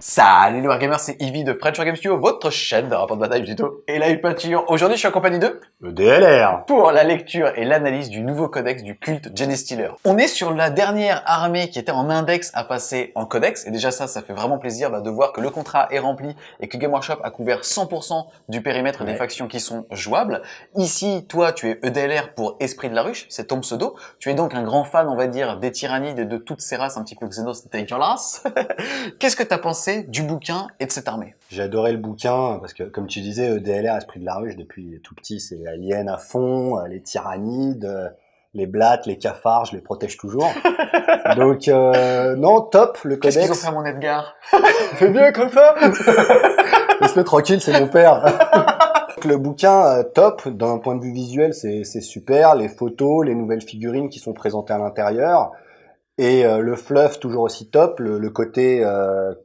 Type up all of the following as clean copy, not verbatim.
Salut les Wargamers, c'est Ivy de French Wargame Studio, votre chaîne de rapport de bataille du tuto et live peinture. Aujourd'hui, je suis en compagnie de DLR pour la lecture et l'analyse du nouveau codex du culte Genestealer. On est sur la dernière armée qui était en index à passer en codex, et déjà ça fait vraiment plaisir de voir que le contrat est rempli et que Game Workshop a couvert 100% du périmètre des factions qui sont jouables. Ici, toi, tu es EDLR pour Esprit de la Ruche, c'est ton pseudo. Tu es donc un grand fan, on va dire, des tyrannides et de toutes ces races un petit peu Xenos dégueulasses. Qu'est-ce que tu as pensé du bouquin et de cette armée? J'ai adoré le bouquin parce que, comme tu disais, DLR, Esprit de la Ruche, depuis tout petit, c'est Alien à fond, les tyrannides, les blattes, les cafards, je les protège toujours. Donc, non, top, le codex. Qu'est-ce qu'ils ont fait à mon Edgar? Fais bien comme ça. Laisse-le tranquille, c'est mon père. Donc, le bouquin, top, d'un point de vue visuel, c'est super. Les photos, les nouvelles figurines qui sont présentées à l'intérieur. Et le fluff toujours aussi top, le côté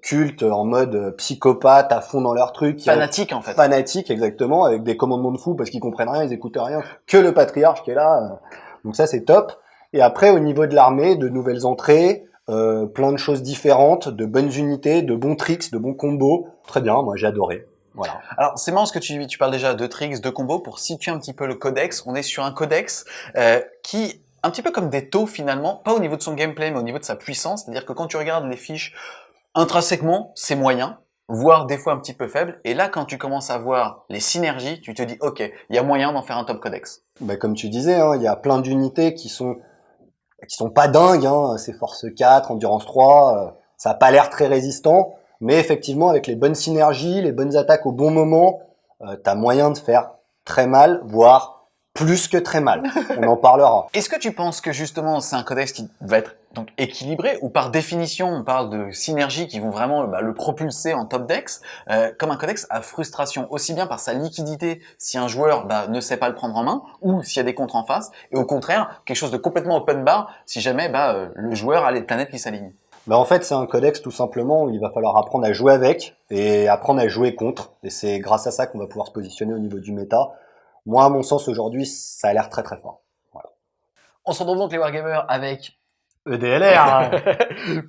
culte en mode psychopathe à fond dans leur truc. Fanatique en fait. Fanatique, exactement, avec des commandements de fous parce qu'ils comprennent rien, ils écoutent rien, que le patriarche qui est là. Donc ça c'est top. Et après au niveau de l'armée, de nouvelles entrées, plein de choses différentes, de bonnes unités, de bons tricks, de bons combos. Très bien, moi j'ai adoré. Voilà. Alors c'est marrant ce que tu parles déjà de tricks, de combos. Pour situer un petit peu le codex, on est sur un codex qui... un petit peu comme des taux finalement, pas au niveau de son gameplay, mais au niveau de sa puissance. C'est-à-dire que quand tu regardes les fiches, intrinsèquement, c'est moyen, voire des fois un petit peu faible. Et là, quand tu commences à voir les synergies, tu te dis, ok, il y a moyen d'en faire un top codex. Bah, comme tu disais, hein, il y a plein d'unités qui sont pas dingues. Hein, c'est Force 4, Endurance 3, ça a pas l'air très résistant. Mais effectivement, avec les bonnes synergies, les bonnes attaques au bon moment, t'as moyen de faire très mal, voire plus que très mal. On en parlera. Est-ce que tu penses que justement c'est un codex qui va être donc équilibré, ou par définition on parle de synergies qui vont vraiment le propulser en top dex, comme un codex à frustration, aussi bien par sa liquidité si un joueur ne sait pas le prendre en main, ou s'il y a des contres en face, et au contraire quelque chose de complètement open bar si jamais le joueur a les planètes qui s'alignent? En fait, c'est un codex tout simplement où il va falloir apprendre à jouer avec et apprendre à jouer contre. Et c'est grâce à ça qu'on va pouvoir se positionner au niveau du méta. Moi, à mon sens, aujourd'hui, ça a l'air très très fort. Voilà. On se retrouve donc les Wargamers avec EDLR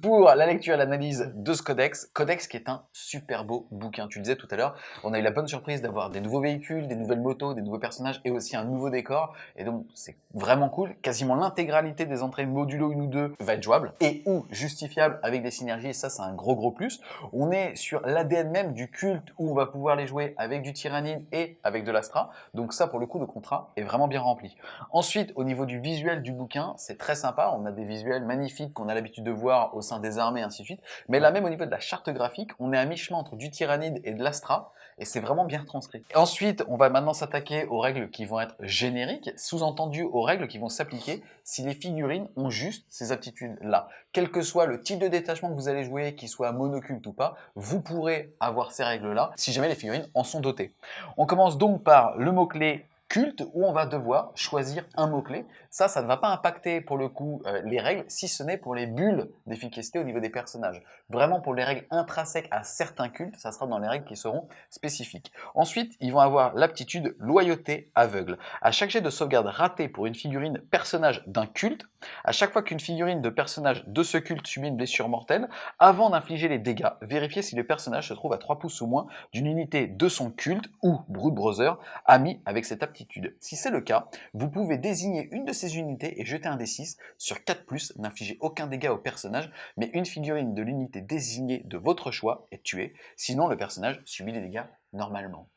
pour la lecture et l'analyse de ce codex qui est un super beau bouquin. Tu le disais tout à l'heure, on a eu la bonne surprise d'avoir des nouveaux véhicules, des nouvelles motos, des nouveaux personnages et aussi un nouveau décor. Et donc c'est vraiment cool. Quasiment l'intégralité des entrées modulo 1 ou 2 va être jouable et ou justifiable avec des synergies, et ça c'est un gros plus. On est sur l'ADN même du culte où on va pouvoir les jouer avec du tyrannide et avec de l'astra. Donc ça pour le coup le contrat est vraiment bien rempli. Ensuite au niveau du visuel du bouquin, c'est très sympa, on a des visuels magnifiques qu'on a l'habitude de voir au sein des armées, ainsi de suite. Mais là même au niveau de la charte graphique, on est à mi-chemin entre du tyrannide et de l'astra, et c'est vraiment bien retranscrit. Et ensuite, on va maintenant s'attaquer aux règles qui vont être génériques, sous-entendu aux règles qui vont s'appliquer si les figurines ont juste ces aptitudes-là. Quel que soit le type de détachement que vous allez jouer, qu'il soit monoculte ou pas, vous pourrez avoir ces règles-là si jamais les figurines en sont dotées. On commence donc par le mot-clé culte, où on va devoir choisir un mot-clé. Ça ne va pas impacter pour le coup les règles, si ce n'est pour les bulles d'efficacité au niveau des personnages. Vraiment pour les règles intrinsèques à certains cultes, ça sera dans les règles qui seront spécifiques. Ensuite, ils vont avoir l'aptitude loyauté aveugle. À chaque jet de sauvegarde raté pour une figurine personnage d'un culte, à chaque fois qu'une figurine de personnage de ce culte subit une blessure mortelle, avant d'infliger les dégâts, vérifiez si le personnage se trouve à 3 pouces ou moins d'une unité de son culte ou Brood Brother ami avec cette aptitude. Si c'est le cas, vous pouvez désigner une de ces unités et jeter un D6 sur 4+, n'infligez aucun dégât au personnage, mais une figurine de l'unité désignée de votre choix est tuée, sinon le personnage subit les dégâts normalement.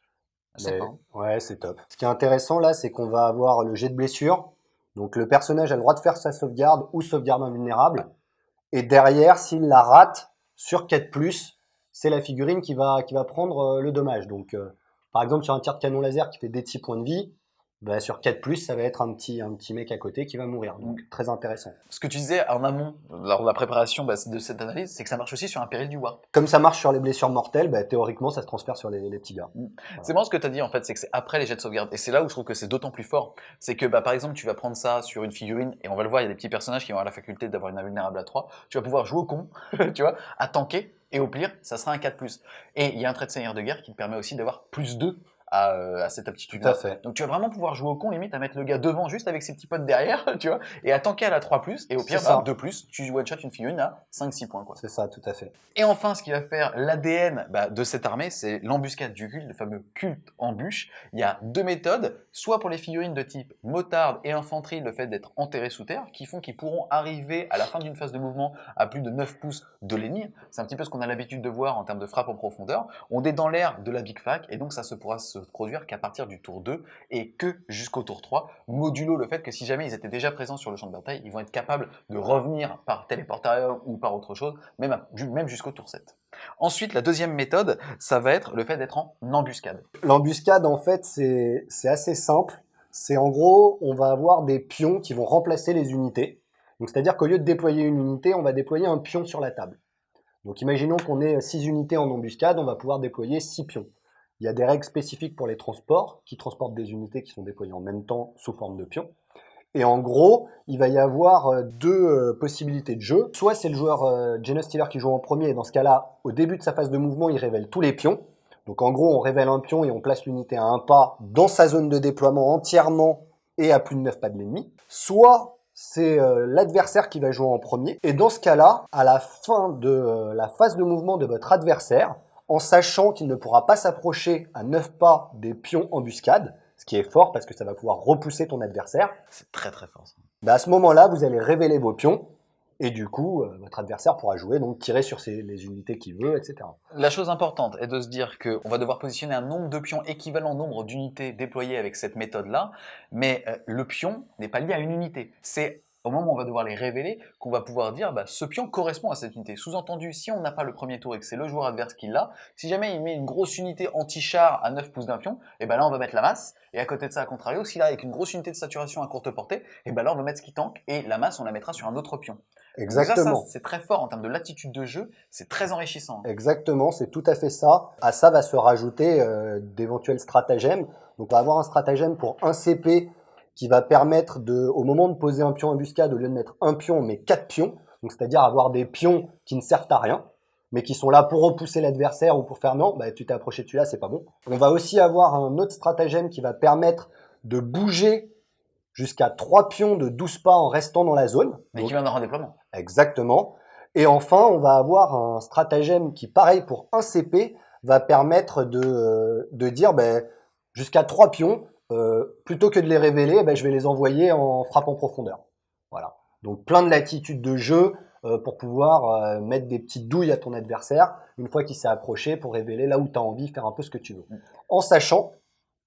Ouais, c'est top. Ce qui est intéressant là, c'est qu'on va avoir le jet de blessure. Donc le personnage a le droit de faire sa sauvegarde ou sauvegarde invulnérable. Et derrière, s'il la rate sur 4+, c'est la figurine qui va prendre le dommage. Donc par exemple, sur un tir de canon laser qui fait des 10 points de vie, sur 4+, ça va être un petit mec à côté qui va mourir. Donc, très intéressant. Ce que tu disais en amont, lors de la préparation de cette analyse, c'est que ça marche aussi sur un péril du warp. Comme ça marche sur les blessures mortelles, théoriquement, ça se transfère sur les petits gars. Voilà. C'est bon ce que tu as dit, en fait, c'est que c'est après les jets de sauvegarde. Et c'est là où je trouve que c'est d'autant plus fort. C'est que, par exemple, tu vas prendre ça sur une figurine, et on va le voir, il y a des petits personnages qui vont avoir la faculté d'avoir une invulnérable à 3. Tu vas pouvoir jouer au con, tu vois, à tanker, et au pire, ça sera un 4+. Et il y a un trait de seigneur de guerre qui te permet aussi d'avoir +2 à cette Tout aptitude-là. à fait. Donc tu vas vraiment pouvoir jouer au con, limite à mettre le gars devant juste avec ses petits potes derrière, tu vois, et à tanker à la 3+, et au pire, C'est ça. 2+, tu one-shot une figurine à 5-6 points, quoi. C'est ça, tout à fait. Et enfin, ce qui va faire l'ADN de cette armée, c'est l'embuscade du culte, le fameux culte embûche. Il y a deux méthodes, soit pour les figurines de type motarde et infanterie, le fait d'être enterrés sous terre, qui font qu'ils pourront arriver à la fin d'une phase de mouvement à plus de 9 pouces de l'ennemi. C'est un petit peu ce qu'on a l'habitude de voir en termes de frappe en profondeur. On est dans l'ère de la Big Fac, et donc ça se pourra se produire qu'à partir du tour 2 et que jusqu'au tour 3, modulo le fait que si jamais ils étaient déjà présents sur le champ de bataille, ils vont être capables de revenir par téléportation ou par autre chose, même jusqu'au tour 7. Ensuite, la deuxième méthode, ça va être le fait d'être en embuscade. L'embuscade, en fait, c'est assez simple. C'est en gros, on va avoir des pions qui vont remplacer les unités. Donc, c'est-à-dire qu'au lieu de déployer une unité, on va déployer un pion sur la table. Donc, imaginons qu'on ait 6 unités en embuscade, on va pouvoir déployer 6 pions. Il y a des règles spécifiques pour les transports, qui transportent des unités qui sont déployées en même temps sous forme de pions. Et en gros, il va y avoir deux possibilités de jeu. Soit c'est le joueur Genestealer qui joue en premier, et dans ce cas-là, au début de sa phase de mouvement, il révèle tous les pions. Donc en gros, on révèle un pion et on place l'unité à un pas dans sa zone de déploiement entièrement et à plus de 9 pas de l'ennemi. Soit c'est l'adversaire qui va jouer en premier. Et dans ce cas-là, à la fin de la phase de mouvement de votre adversaire, en sachant qu'il ne pourra pas s'approcher à 9 pas des pions embuscades, ce qui est fort parce que ça va pouvoir repousser ton adversaire, C'est très très fort ça. à ce moment-là, vous allez révéler vos pions et du coup, votre adversaire pourra jouer, donc tirer sur les unités qu'il veut, etc. La chose importante est de se dire qu'on va devoir positionner un nombre de pions équivalent au nombre d'unités déployées avec cette méthode-là, mais le pion n'est pas lié à une unité. C'est au moment où on va devoir les révéler qu'on va pouvoir dire ce pion correspond à cette unité. Sous-entendu, si on n'a pas le premier tour et que c'est le joueur adverse qui l'a, si jamais il met une grosse unité anti-char à 9 pouces d'un pion, et là on va mettre la masse, et à côté de ça, à contrario, s'il a avec une grosse unité de saturation à courte portée, et là on va mettre ce qui tank, et la masse on la mettra sur un autre pion. Déjà, ça, Exactement. c'est très fort en termes de latitude de jeu, c'est très enrichissant. Exactement, c'est tout à fait ça. À ça va se rajouter d'éventuels stratagèmes. Donc on va avoir un stratagème pour un CP qui va permettre au moment de poser un pion embuscade, au lieu de mettre un pion, on met 4 pions. Donc c'est-à-dire avoir des pions qui ne servent à rien, mais qui sont là pour repousser l'adversaire ou pour faire non, tu t'es approché de celui-là, c'est pas bon. On va aussi avoir un autre stratagème qui va permettre de bouger jusqu'à 3 pions de 12 pas en restant dans la zone. Mais Donc, qui vient d'un redéploiement. exactement. Et enfin, on va avoir un stratagème qui, pareil pour un CP, va permettre de dire jusqu'à 3 pions, plutôt que de les révéler, je vais les envoyer en frappe en profondeur. Voilà. Donc plein de latitude de jeu pour pouvoir mettre des petites douilles à ton adversaire une fois qu'il s'est approché pour révéler là où tu as envie, faire un peu ce que tu veux. En sachant,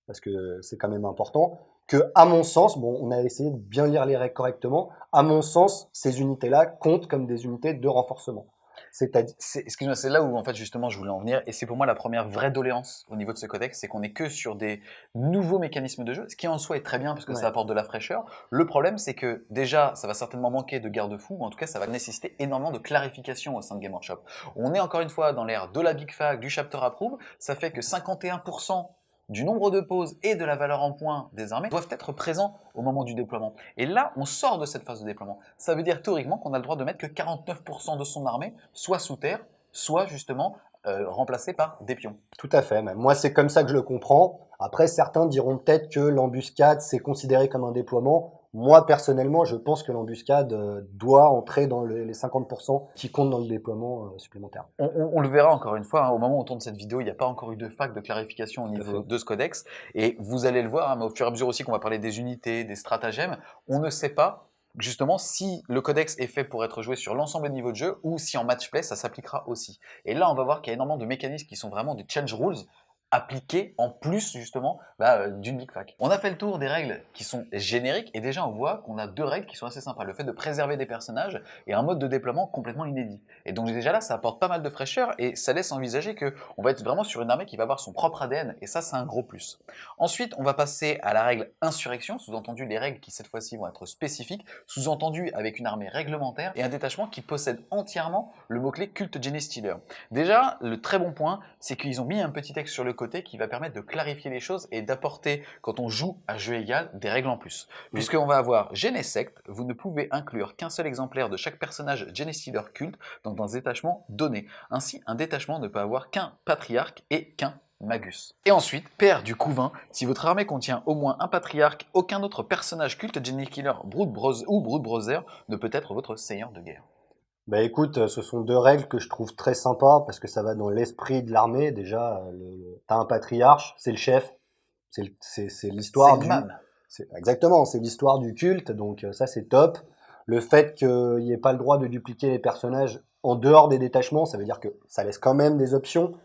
parce que c'est quand même important, que à mon sens, on a essayé de bien lire les règles correctement, à mon sens, ces unités-là comptent comme des unités de renforcement. C'est-à-dire, Excuse-moi, c'est là où en fait justement je voulais en venir, et c'est pour moi la première vraie doléance au niveau de ce codex, c'est qu'on est que sur des nouveaux mécanismes de jeu, ce qui en soi est très bien parce que Ouais. ça apporte de la fraîcheur. Le problème c'est que déjà ça va certainement manquer de garde-fous, ou en tout cas ça va nécessiter énormément de clarification au sein de Game Workshop. On est encore une fois dans l'ère de la Big Fag, du Chapter Approve, ça fait que 51% du nombre de pauses et de la valeur en points des armées doivent être présents au moment du déploiement. Et là, on sort de cette phase de déploiement. Ça veut dire théoriquement qu'on a le droit de mettre que 49% de son armée soit sous terre, soit justement remplacée par des pions. tout à fait. Moi, c'est comme ça que je le comprends. Après, certains diront peut-être que l'embuscade, c'est considéré comme un déploiement. Moi, personnellement, je pense que l'embuscade doit entrer dans les 50% qui comptent dans le déploiement supplémentaire. On le verra encore une fois, hein, au moment où on tourne cette vidéo, il n'y a pas encore eu de fac de clarification au niveau fait. de ce codex, et vous allez le voir, hein, mais au fur et à mesure aussi qu'on va parler des unités, des stratagèmes, on ne sait pas justement si le codex est fait pour être joué sur l'ensemble des niveaux de jeu, ou si en match play ça s'appliquera aussi. Et là on va voir qu'il y a énormément de mécanismes qui sont vraiment des change rules, appliqués en plus justement d'une Big Fac. On a fait le tour des règles qui sont génériques, et déjà on voit qu'on a deux règles qui sont assez sympas. Le fait de préserver des personnages et un mode de déploiement complètement inédit. Et donc déjà là ça apporte pas mal de fraîcheur, et ça laisse envisager qu'on va être vraiment sur une armée qui va avoir son propre ADN, et ça c'est un gros plus. Ensuite on va passer à la règle insurrection, sous-entendu les règles qui cette fois-ci vont être spécifiques, sous-entendu avec une armée réglementaire et un détachement qui possède entièrement le mot-clé culte Genestealer. Déjà le très bon point c'est qu'ils ont mis un petit texte sur le côté qui va permettre de clarifier les choses et d'apporter, quand on joue à jeu égal, des règles en plus. Puisqu'on va avoir Genesect, vous ne pouvez inclure qu'un seul exemplaire de chaque personnage Genestealer culte dans un détachement donné. Ainsi, un détachement ne peut avoir qu'un patriarche et qu'un magus. Et ensuite, pair du couvain, si votre armée contient au moins un patriarche, aucun autre personnage culte, Genie Killer, ou Brood Brother ne peut être votre seigneur de guerre. Bah écoute, ce sont deux règles que je trouve très sympas parce que ça va dans l'esprit de l'armée. Déjà, t'as un patriarche, c'est le chef, c'est l'histoire C'est le man. Exactement, c'est l'histoire du culte, donc ça c'est top. Le fait qu'il n'y ait pas le droit de dupliquer les personnages en dehors des détachements, ça veut dire que ça laisse quand même des options.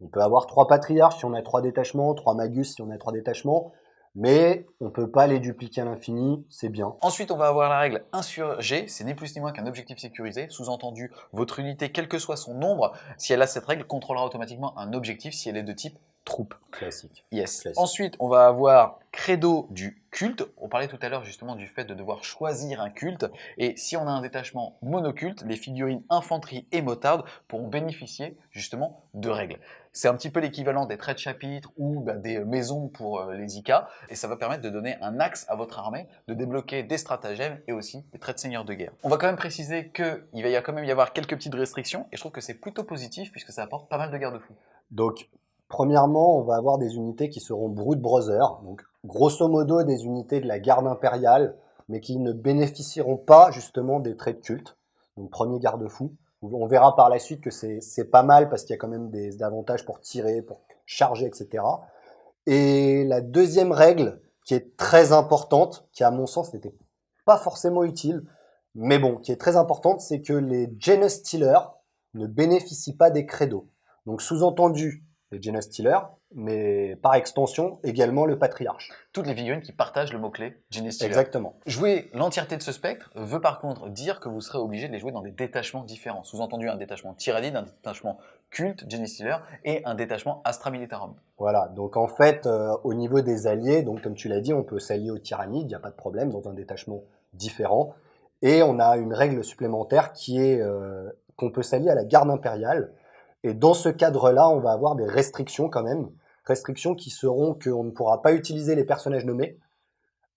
On peut avoir 3 patriarches si on a 3 détachements, 3 magus si on a 3 détachements, mais on peut pas les dupliquer à l'infini, c'est bien. Ensuite, on va avoir la règle insurgé, c'est ni plus ni moins qu'un objectif sécurisé, sous-entendu, votre unité, quel que soit son nombre, si elle a cette règle, contrôlera automatiquement un objectif si elle est de type troupe. Classique. Yes. Classique. Ensuite, on va avoir credo du culte. On parlait tout à l'heure justement du fait de devoir choisir un culte. Et si on a un détachement monoculte, les figurines infanterie et motarde pourront bénéficier justement de règles. C'est un petit peu l'équivalent des traits de chapitre ou des maisons pour les IK. Et ça va permettre de donner un axe à votre armée, de débloquer des stratagèmes et aussi des traits de seigneur de guerre. On va quand même préciser qu'il va quand même y avoir quelques petites restrictions. Et je trouve que c'est plutôt positif puisque ça apporte pas mal de garde-fous. Donc, premièrement, on va avoir des unités qui seront Brood Brother, donc grosso modo des unités de la garde impériale, mais qui ne bénéficieront pas justement des traits de culte. Donc, premier garde-fou. On verra par la suite que c'est pas mal parce qu'il y a quand même des avantages pour tirer, pour charger, etc. Et la deuxième règle, qui est très importante, qui à mon sens n'était pas forcément utile, mais bon, qui est très importante, c'est que les Genus Stealers ne bénéficient pas des credos. Donc sous-entendu, les Genus Stealers, mais par extension également le patriarche. Toutes les figurines qui partagent le mot-clé Genie Stealer. Exactement. Jouer l'entièreté de ce spectre veut par contre dire que vous serez obligé de les jouer dans des détachements différents. Sous-entendu un détachement Tyrannide, un détachement culte, Genie Stealer, et un détachement Astra Militarum. Voilà, donc en fait, au niveau des alliés, donc comme tu l'as dit, on peut s'allier aux Tyrannides, il n'y a pas de problème, dans un détachement différent. Et on a une règle supplémentaire qui est qu'on peut s'allier à la garde impériale. Et dans ce cadre-là, on va avoir des restrictions quand même. Restrictions qui seront qu'on ne pourra pas utiliser les personnages nommés,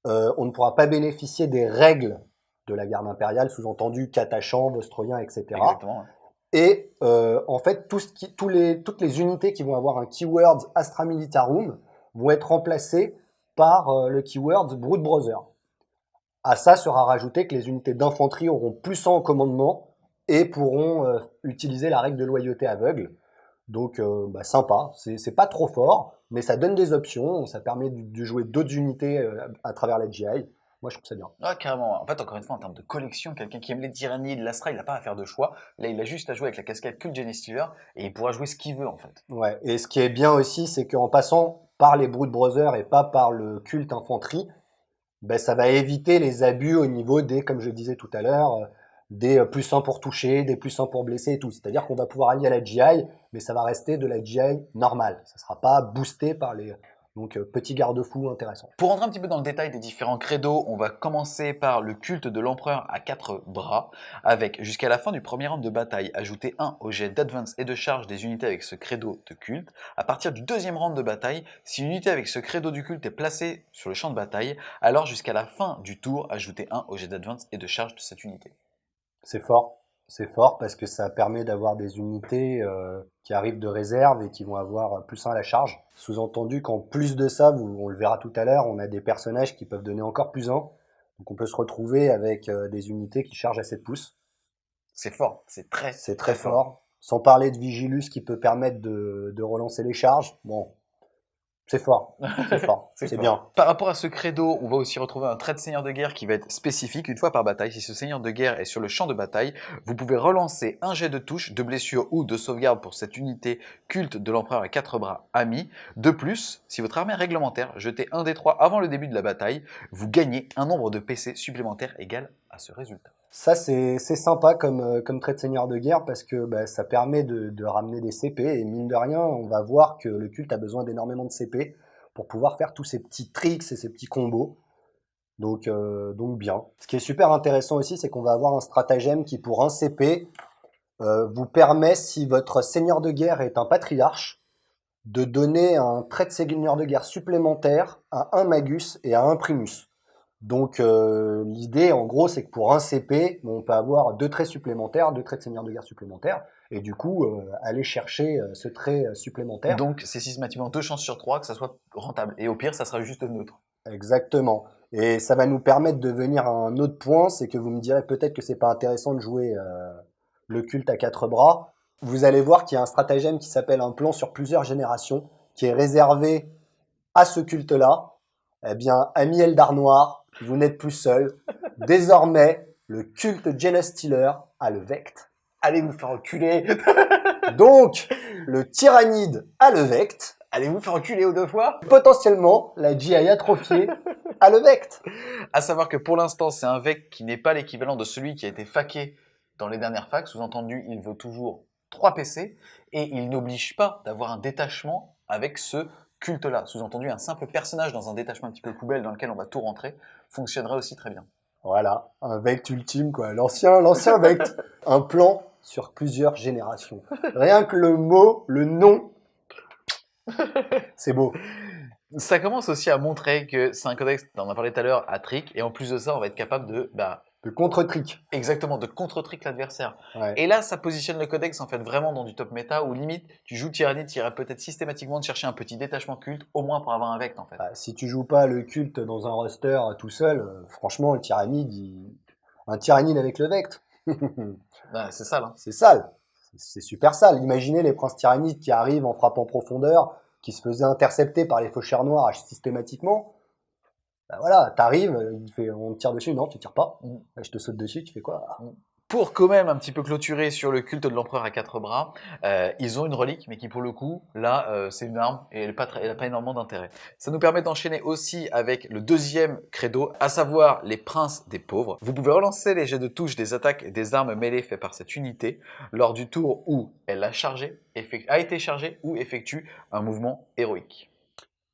on ne pourra pas bénéficier des règles de la garde impériale, sous-entendu Catachan, Vostroyen, etc. Exactement. Ouais. Et en fait, toutes les unités qui vont avoir un keyword Astra Militarum vont être remplacées par le keyword Brood Brother. À ça sera rajouté que les unités d'infanterie auront plus en commandement et pourront utiliser la règle de loyauté aveugle. Donc sympa, c'est pas trop fort, mais ça donne des options, ça permet de jouer d'autres unités à travers la GI. Moi je trouve ça bien. Ah, carrément. En fait, encore une fois, en termes de collection, quelqu'un qui aime les tyrannies, l'Astra, il n'a pas à faire de choix. Là, il a juste à jouer avec la casquette Cult Genie Stealer et il pourra jouer ce qu'il veut en fait. Ouais, et ce qui est bien aussi, c'est qu'en passant par les Brood Brothers et pas par le culte infanterie, ben, ça va éviter les abus au niveau des, comme je disais tout à l'heure, des plus 1 pour toucher, des plus 1 pour blesser et tout. C'est-à-dire qu'on va pouvoir allier à la GI, mais ça va rester de la GI normale. Ça ne sera pas boosté par les... Donc, petit garde-fou intéressant. Pour rentrer un petit peu dans le détail des différents credos, on va commencer par le culte de l'empereur à 4 bras, avec jusqu'à la fin du premier round de bataille, ajouter 1 au jet d'advance et de charge des unités avec ce credo de culte. À partir du deuxième round de bataille, si une unité avec ce credo du culte est placée sur le champ de bataille, alors jusqu'à la fin du tour, ajouter 1 au jet d'advance et de charge de cette unité. C'est fort. C'est fort parce que ça permet d'avoir des unités qui arrivent de réserve et qui vont avoir plus 1 à la charge. Sous-entendu qu'en plus de ça, on le verra tout à l'heure, on a des personnages qui peuvent donner encore plus 1. Donc on peut se retrouver avec des unités qui chargent à 7 pouces. C'est fort, c'est très fort. Sans parler de Vigilus qui peut permettre de relancer les charges. Bon, c'est fort, c'est fort, c'est bien. Par rapport à ce credo, on va aussi retrouver un trait de seigneur de guerre qui va être spécifique une fois par bataille. Si ce seigneur de guerre est sur le champ de bataille, vous pouvez relancer un jet de touche, de blessure ou de sauvegarde pour cette unité culte de l'empereur à 4 bras ami. De plus, si votre armée est réglementaire, jetez un des 3 avant le début de la bataille, vous gagnez un nombre de PC supplémentaire égal à ce résultat. Ça, c'est sympa comme trait de seigneur de guerre parce que ça permet de ramener des CP et mine de rien, on va voir que le culte a besoin d'énormément de CP pour pouvoir faire tous ces petits tricks et ces petits combos. Donc bien. Ce qui est super intéressant aussi, c'est qu'on va avoir un stratagème qui, pour un CP, vous permet, si votre seigneur de guerre est un patriarche, de donner un trait de seigneur de guerre supplémentaire à un magus et à un primus. Donc l'idée en gros c'est que pour un CP, on peut avoir 2 traits supplémentaires, 2 traits de seigneur de guerre supplémentaires, et du coup aller chercher ce trait supplémentaire. Donc, c'est systématiquement 2 chances sur 3 que ça soit rentable. Et au pire, ça sera juste neutre. Exactement. Et ça va nous permettre de venir à un autre point, c'est que vous me direz peut-être que c'est pas intéressant de jouer le culte à 4 bras. Vous allez voir qu'il y a un stratagème qui s'appelle un plan sur plusieurs générations, qui est réservé à ce culte-là. Eh bien, ami Eldar Noir, vous n'êtes plus seul. Désormais, le culte Jealous Stealer a le Vect. Allez vous faire enculer. Donc, le Tyrannide a le Vect. Allez vous faire enculer aux 2 fois. Potentiellement, la GI atrophiée a le Vect. À savoir que pour l'instant, c'est un Vect qui n'est pas l'équivalent de celui qui a été faqué dans les dernières facs. Sous-entendu, il veut toujours 3 PC et il n'oblige pas d'avoir un détachement avec ce culte-là. Sous-entendu, un simple personnage dans un détachement un petit peu poubelle dans lequel on va tout rentrer fonctionnerait aussi très bien. Voilà, un Vect ultime, quoi. L'ancien Vect. Un plan sur plusieurs générations. Rien que le mot, le nom, c'est beau. Ça commence aussi à montrer que c'est un codex, on en a parlé tout à l'heure, à trick, et en plus de ça, on va être capable de, De contre-trick. exactement, de contre-trick l'adversaire. Ouais. Et là, ça positionne le codex en fait vraiment dans du top méta, où limite, tu joues Tyrannide, tu irais peut-être systématiquement de chercher un petit détachement culte, au moins pour avoir un Vect en fait. Bah, si tu joues pas le culte dans un roster tout seul, franchement, le Tyrannide, un Tyrannide avec le Vect, Ouais, c'est ça là. c'est sale. C'est super sale. Imaginez les princes Tyrannides qui arrivent en frappant profondeur, qui se faisaient intercepter par les faucheurs noirs systématiquement. Bah voilà, t'arrives, on te tire dessus, non, tu tires pas. Je te saute dessus, tu fais quoi? Pour quand même un petit peu clôturer sur le culte de l'empereur à 4 bras, ils ont une relique, mais qui pour le coup, là, c'est une arme et elle n'a pas énormément d'intérêt. Ça nous permet d'enchaîner aussi avec le deuxième credo, à savoir les princes des pauvres. Vous pouvez relancer les jets de touche des attaques et des armes mêlées faits par cette unité lors du tour où elle a été chargée ou effectue un mouvement héroïque.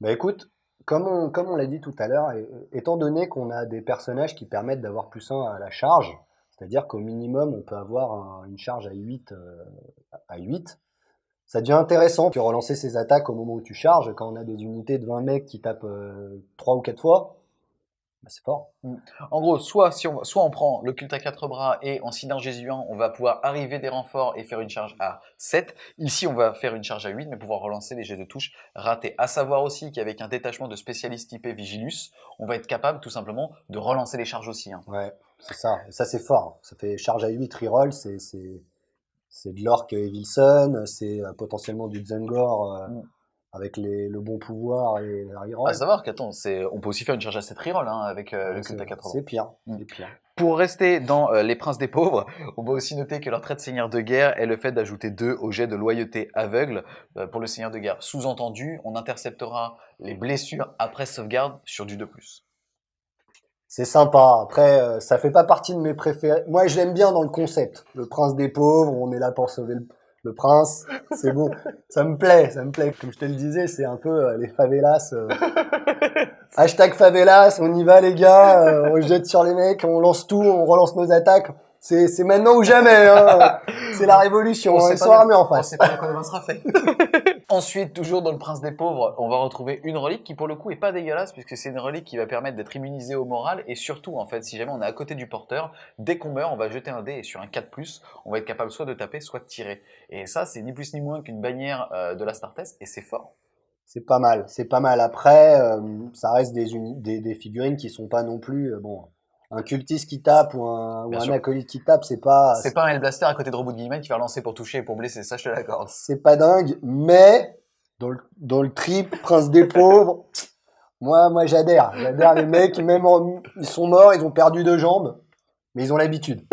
Bah écoute, comme on l'a dit tout à l'heure, étant donné qu'on a des personnages qui permettent d'avoir +1 à la charge, c'est-à-dire qu'au minimum, on peut avoir une charge à 8, ça devient intéressant de relancer ses attaques au moment où tu charges. Quand on a des unités de 20 mecs qui tapent 3 ou 4 fois, bah c'est fort. En gros, soit on prend le culte à 4 bras et en synergisuant, on va pouvoir arriver des renforts et faire une charge à 7. Ici, on va faire une charge à 8, mais pouvoir relancer les jets de touche ratés. À savoir aussi qu'avec un détachement de spécialistes typé Vigilus, on va être capable tout simplement de relancer les charges aussi. Ouais, c'est ça. Et ça, c'est fort. Ça fait charge à 8, reroll, c'est de l'orc et Wilson, c'est potentiellement du Zengor avec le bon pouvoir et la reroll. À savoir qu'attends, on peut aussi faire une charge à 7 reroll avec le culte à 4 bras. C'est pire, c'est pire. Pour rester dans les princes des pauvres, on va aussi noter que leur trait de seigneur de guerre est le fait d'ajouter 2 au jet de loyauté aveugle pour le seigneur de guerre. Sous-entendu, on interceptera les blessures après sauvegarde sur du 2+. C'est sympa. Après, ça fait pas partie de mes préférés. Moi, je l'aime bien dans le concept. Le prince des pauvres, on est là pour sauver le prince. C'est bon. Ça me plaît, ça me plaît. Comme je te le disais, c'est un peu les favelas. Hashtag favelas, on y va les gars, on jette sur les mecs, on lance tout, on relance nos attaques. C'est maintenant ou jamais, hein. C'est la révolution, ils sont armés en face. On sait pas de quoi demain sera fait. Ensuite, toujours dans le prince des pauvres, on va retrouver une relique qui pour le coup est pas dégueulasse puisque c'est une relique qui va permettre d'être immunisé au moral et surtout en fait si jamais on est à côté du porteur, dès qu'on meurt on va jeter un dé et sur un 4+, on va être capable soit de taper soit de tirer. Et ça c'est ni plus ni moins qu'une bannière de la Startesse et c'est fort. C'est pas mal, c'est pas mal. Après, ça reste des figurines qui sont pas non plus, bon, un cultiste qui tape ou un acolyte qui tape, c'est pas... C'est pas un Hellblaster à côté de Robot de Guillemette qui va lancer pour toucher et pour blesser, ça je te l'accorde. C'est pas dingue, mais dans le trip Prince des pauvres, moi j'adhère les mecs, même ils sont morts, ils ont perdu 2 jambes, mais ils ont l'habitude.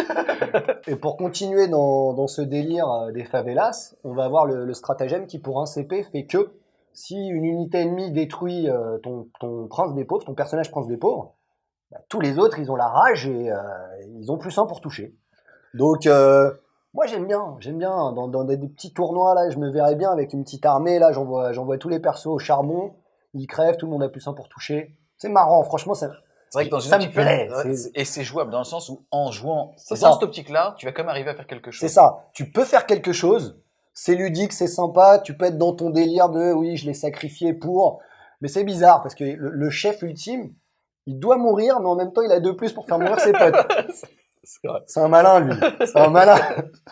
Et pour continuer dans ce délire des favelas, on va avoir le stratagème qui pour un CP fait que si une unité ennemie détruit ton prince des pauvres, ton personnage prince des pauvres, bah, tous les autres ils ont la rage et ils ont +1 pour toucher. Donc moi j'aime bien dans des petits tournois là, je me verrais bien avec une petite armée là, j'envoie tous les persos au charbon, ils crèvent, tout le monde a +1 pour toucher. C'est marrant, franchement ça. C'est vrai que dans une ça me plaît. Et c'est jouable dans le sens où en jouant C'est dans ça. cette optique-là, tu vas quand même arriver à faire quelque chose. C'est ça. Tu peux faire quelque chose. C'est ludique, c'est sympa. Tu peux être dans ton délire de oui, je l'ai sacrifié pour. Mais c'est bizarre parce que le chef ultime, il doit mourir, mais en même temps, il a 2+ pour faire mourir ses potes. C'est vrai. C'est un malin, lui. C'est un malin.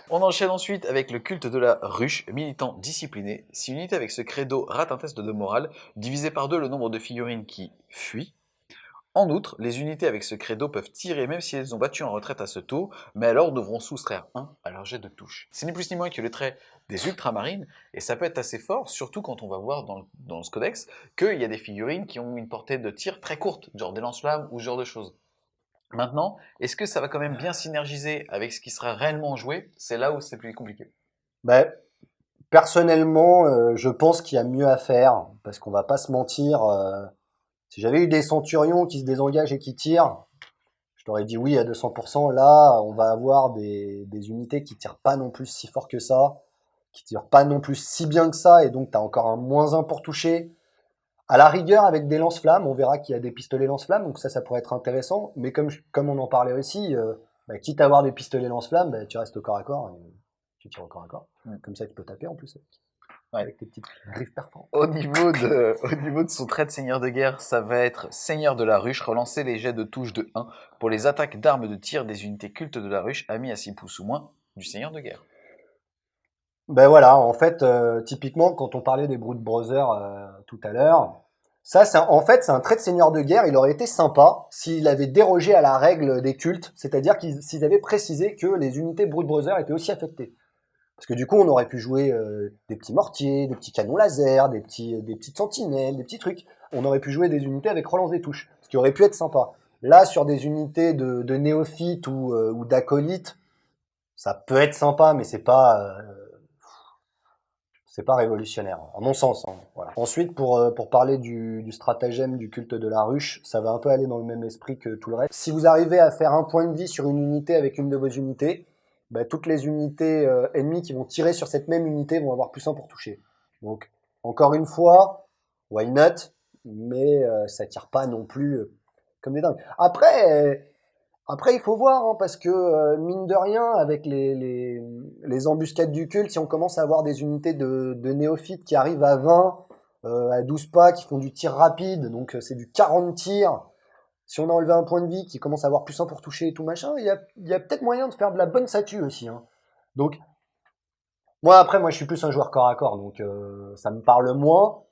On enchaîne ensuite avec le culte de la ruche, militant discipliné. Si une unité avec ce credo rate un test de morale, divisez par 2 le nombre de figurines qui fuient. En outre, les unités avec ce credo peuvent tirer même si elles ont battu en retraite à ce tour, mais alors devront soustraire 1 à leur jet de touche. C'est ni plus ni moins que le trait des ultramarines, et ça peut être assez fort, surtout quand on va voir dans ce codex qu'il y a des figurines qui ont une portée de tir très courte, genre des lance-flammes ou ce genre de choses. Maintenant, est-ce que ça va quand même bien synergiser avec ce qui sera réellement joué? C'est là où c'est plus compliqué. Ben, personnellement, je pense qu'il y a mieux à faire, parce qu'on va pas se mentir. Si j'avais eu des centurions qui se désengagent et qui tirent, je t'aurais dit oui à 200%. Là, on va avoir des unités qui tirent pas non plus si fort que ça, qui tirent pas non plus si bien que ça, et donc tu as encore un -1 pour toucher. À la rigueur, avec des lance-flammes, on verra qu'il y a des pistolets lance-flammes, donc ça pourrait être intéressant. Mais comme on en parlait aussi, quitte à avoir des pistolets lance-flammes, tu restes au corps à corps, et tu tires au corps à corps. Comme ça, tu peux taper en plus avec tes petites griffes perforantes. Au niveau de son trait de seigneur de guerre, ça va être seigneur de la ruche, relancer les jets de touche de 1 pour les attaques d'armes de tir des unités cultes de la ruche amis à 6 pouces ou moins du seigneur de guerre. Ben voilà, en fait, typiquement, quand on parlait des Brood Brothers tout à l'heure, ça, en fait, c'est un trait de seigneur de guerre. Il aurait été sympa s'il avait dérogé à la règle des cultes, c'est-à-dire s'ils avaient précisé que les unités Brood Brothers étaient aussi affectées. Parce que du coup, on aurait pu jouer des petits mortiers, des petits canons laser, des petites sentinelles, des petits trucs. On aurait pu jouer des unités avec relance des touches, ce qui aurait pu être sympa. Là, sur des unités de néophytes ou d'acolytes, ça peut être sympa, mais c'est pas révolutionnaire, à mon sens. Hein, voilà. Ensuite, pour parler du stratagème du culte de la ruche, ça va un peu aller dans le même esprit que tout le reste. Si vous arrivez à faire un point de vie sur une unité avec une de vos unités, toutes les unités ennemies qui vont tirer sur cette même unité vont avoir +1 pour toucher. Donc, encore une fois, why not? Mais ça tire pas non plus comme des dingues. Après, il faut voir, hein, parce que mine de rien, avec les embuscades du culte, si on commence à avoir des unités de néophytes qui arrivent à 20, à 12 pas, qui font du tir rapide, donc c'est du 40 tirs, si on a enlevé un point de vie, qui commence à avoir +1 pour toucher et tout machin, il y a peut-être moyen de faire de la bonne statue aussi. Hein. Donc, moi je suis plus un joueur corps à corps, donc ça me parle moins.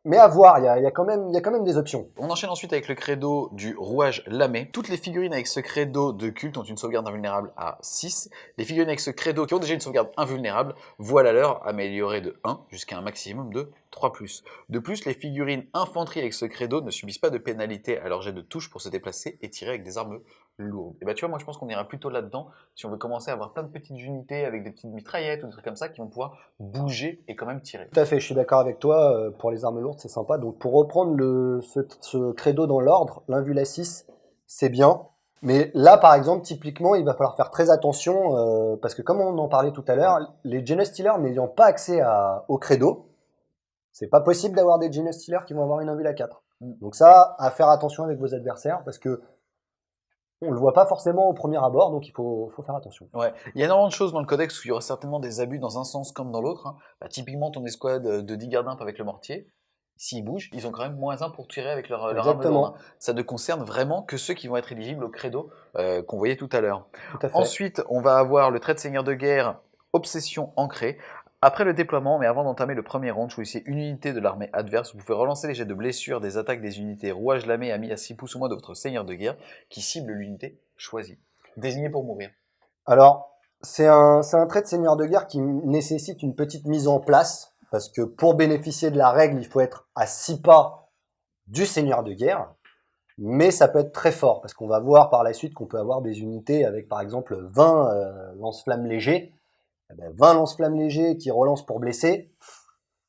Mais à voir, il y a quand même des options. On enchaîne ensuite avec le credo du rouage lamé. Toutes les figurines avec ce credo de culte ont une sauvegarde invulnérable à 6. Les figurines avec ce credo qui ont déjà une sauvegarde invulnérable voient la leur améliorée de 1 jusqu'à un maximum de 3+. De plus, les figurines infanterie avec ce credo ne subissent pas de pénalité à leur jet de touche pour se déplacer et tirer avec des armes lourdes. Et bah tu vois, moi je pense qu'on ira plutôt là-dedans si on veut commencer à avoir plein de petites unités avec des petites mitraillettes ou des trucs comme ça qui vont pouvoir bouger et quand même tirer. Tout à fait, je suis d'accord avec toi. Pour les armes lourdes, c'est sympa. Donc pour reprendre ce credo dans l'ordre, l'invul à 6, c'est bien. Mais là, par exemple, typiquement, il va falloir faire très attention parce que comme on en parlait tout à l'heure, les Genus Stealers n'ayant pas accès au credo, c'est pas possible d'avoir des Genus Stealers qui vont avoir une invul à 4. Donc ça, à faire attention avec vos adversaires parce que on le voit pas forcément au premier abord, donc il faut faire attention. Ouais, il y a énormément de choses dans le codex où il y aura certainement des abus dans un sens comme dans l'autre. Hein. Bah, typiquement, ton escouade de 10 gardiens avec le mortier, s'ils bougent, ils ont quand même -1 pour tirer avec leur arme lourde. Exactement, Hein. Ça ne concerne vraiment que ceux qui vont être éligibles au credo qu'on voyait tout à l'heure. tout à fait. Ensuite, on va avoir le trait de seigneur de guerre, obsession ancrée. Après le déploiement, mais avant d'entamer le premier round, choisissez une unité de l'armée adverse. Vous pouvez relancer les jets de blessure des attaques des unités rouage lamé amis à 6 pouces ou moins de votre seigneur de guerre qui cible l'unité choisie. Désigné pour mourir. Alors, c'est un trait de seigneur de guerre qui nécessite une petite mise en place, parce que pour bénéficier de la règle, il faut être à 6 pas du seigneur de guerre, mais ça peut être très fort, parce qu'on va voir par la suite qu'on peut avoir des unités avec par exemple 20 lance-flammes légers. 20 lance-flammes légers qui relancent pour blesser,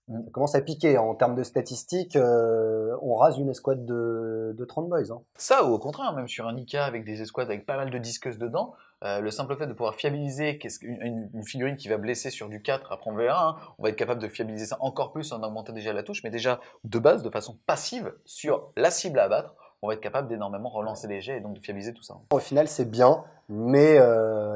ça commence à piquer. En termes de statistiques, on rase une escouade de 30 boys. Hein. Ça, ou au contraire, même sur un IK avec des escouades avec pas mal de disqueuses dedans, le simple fait de pouvoir fiabiliser une figurine qui va blesser sur du 4, après on verra, hein, on va être capable de fiabiliser ça encore plus en augmentant déjà la touche, mais déjà de base, de façon passive, sur la cible à abattre, on va être capable d'énormément relancer les jets et donc de fiabiliser tout ça. Au final, c'est bien, mais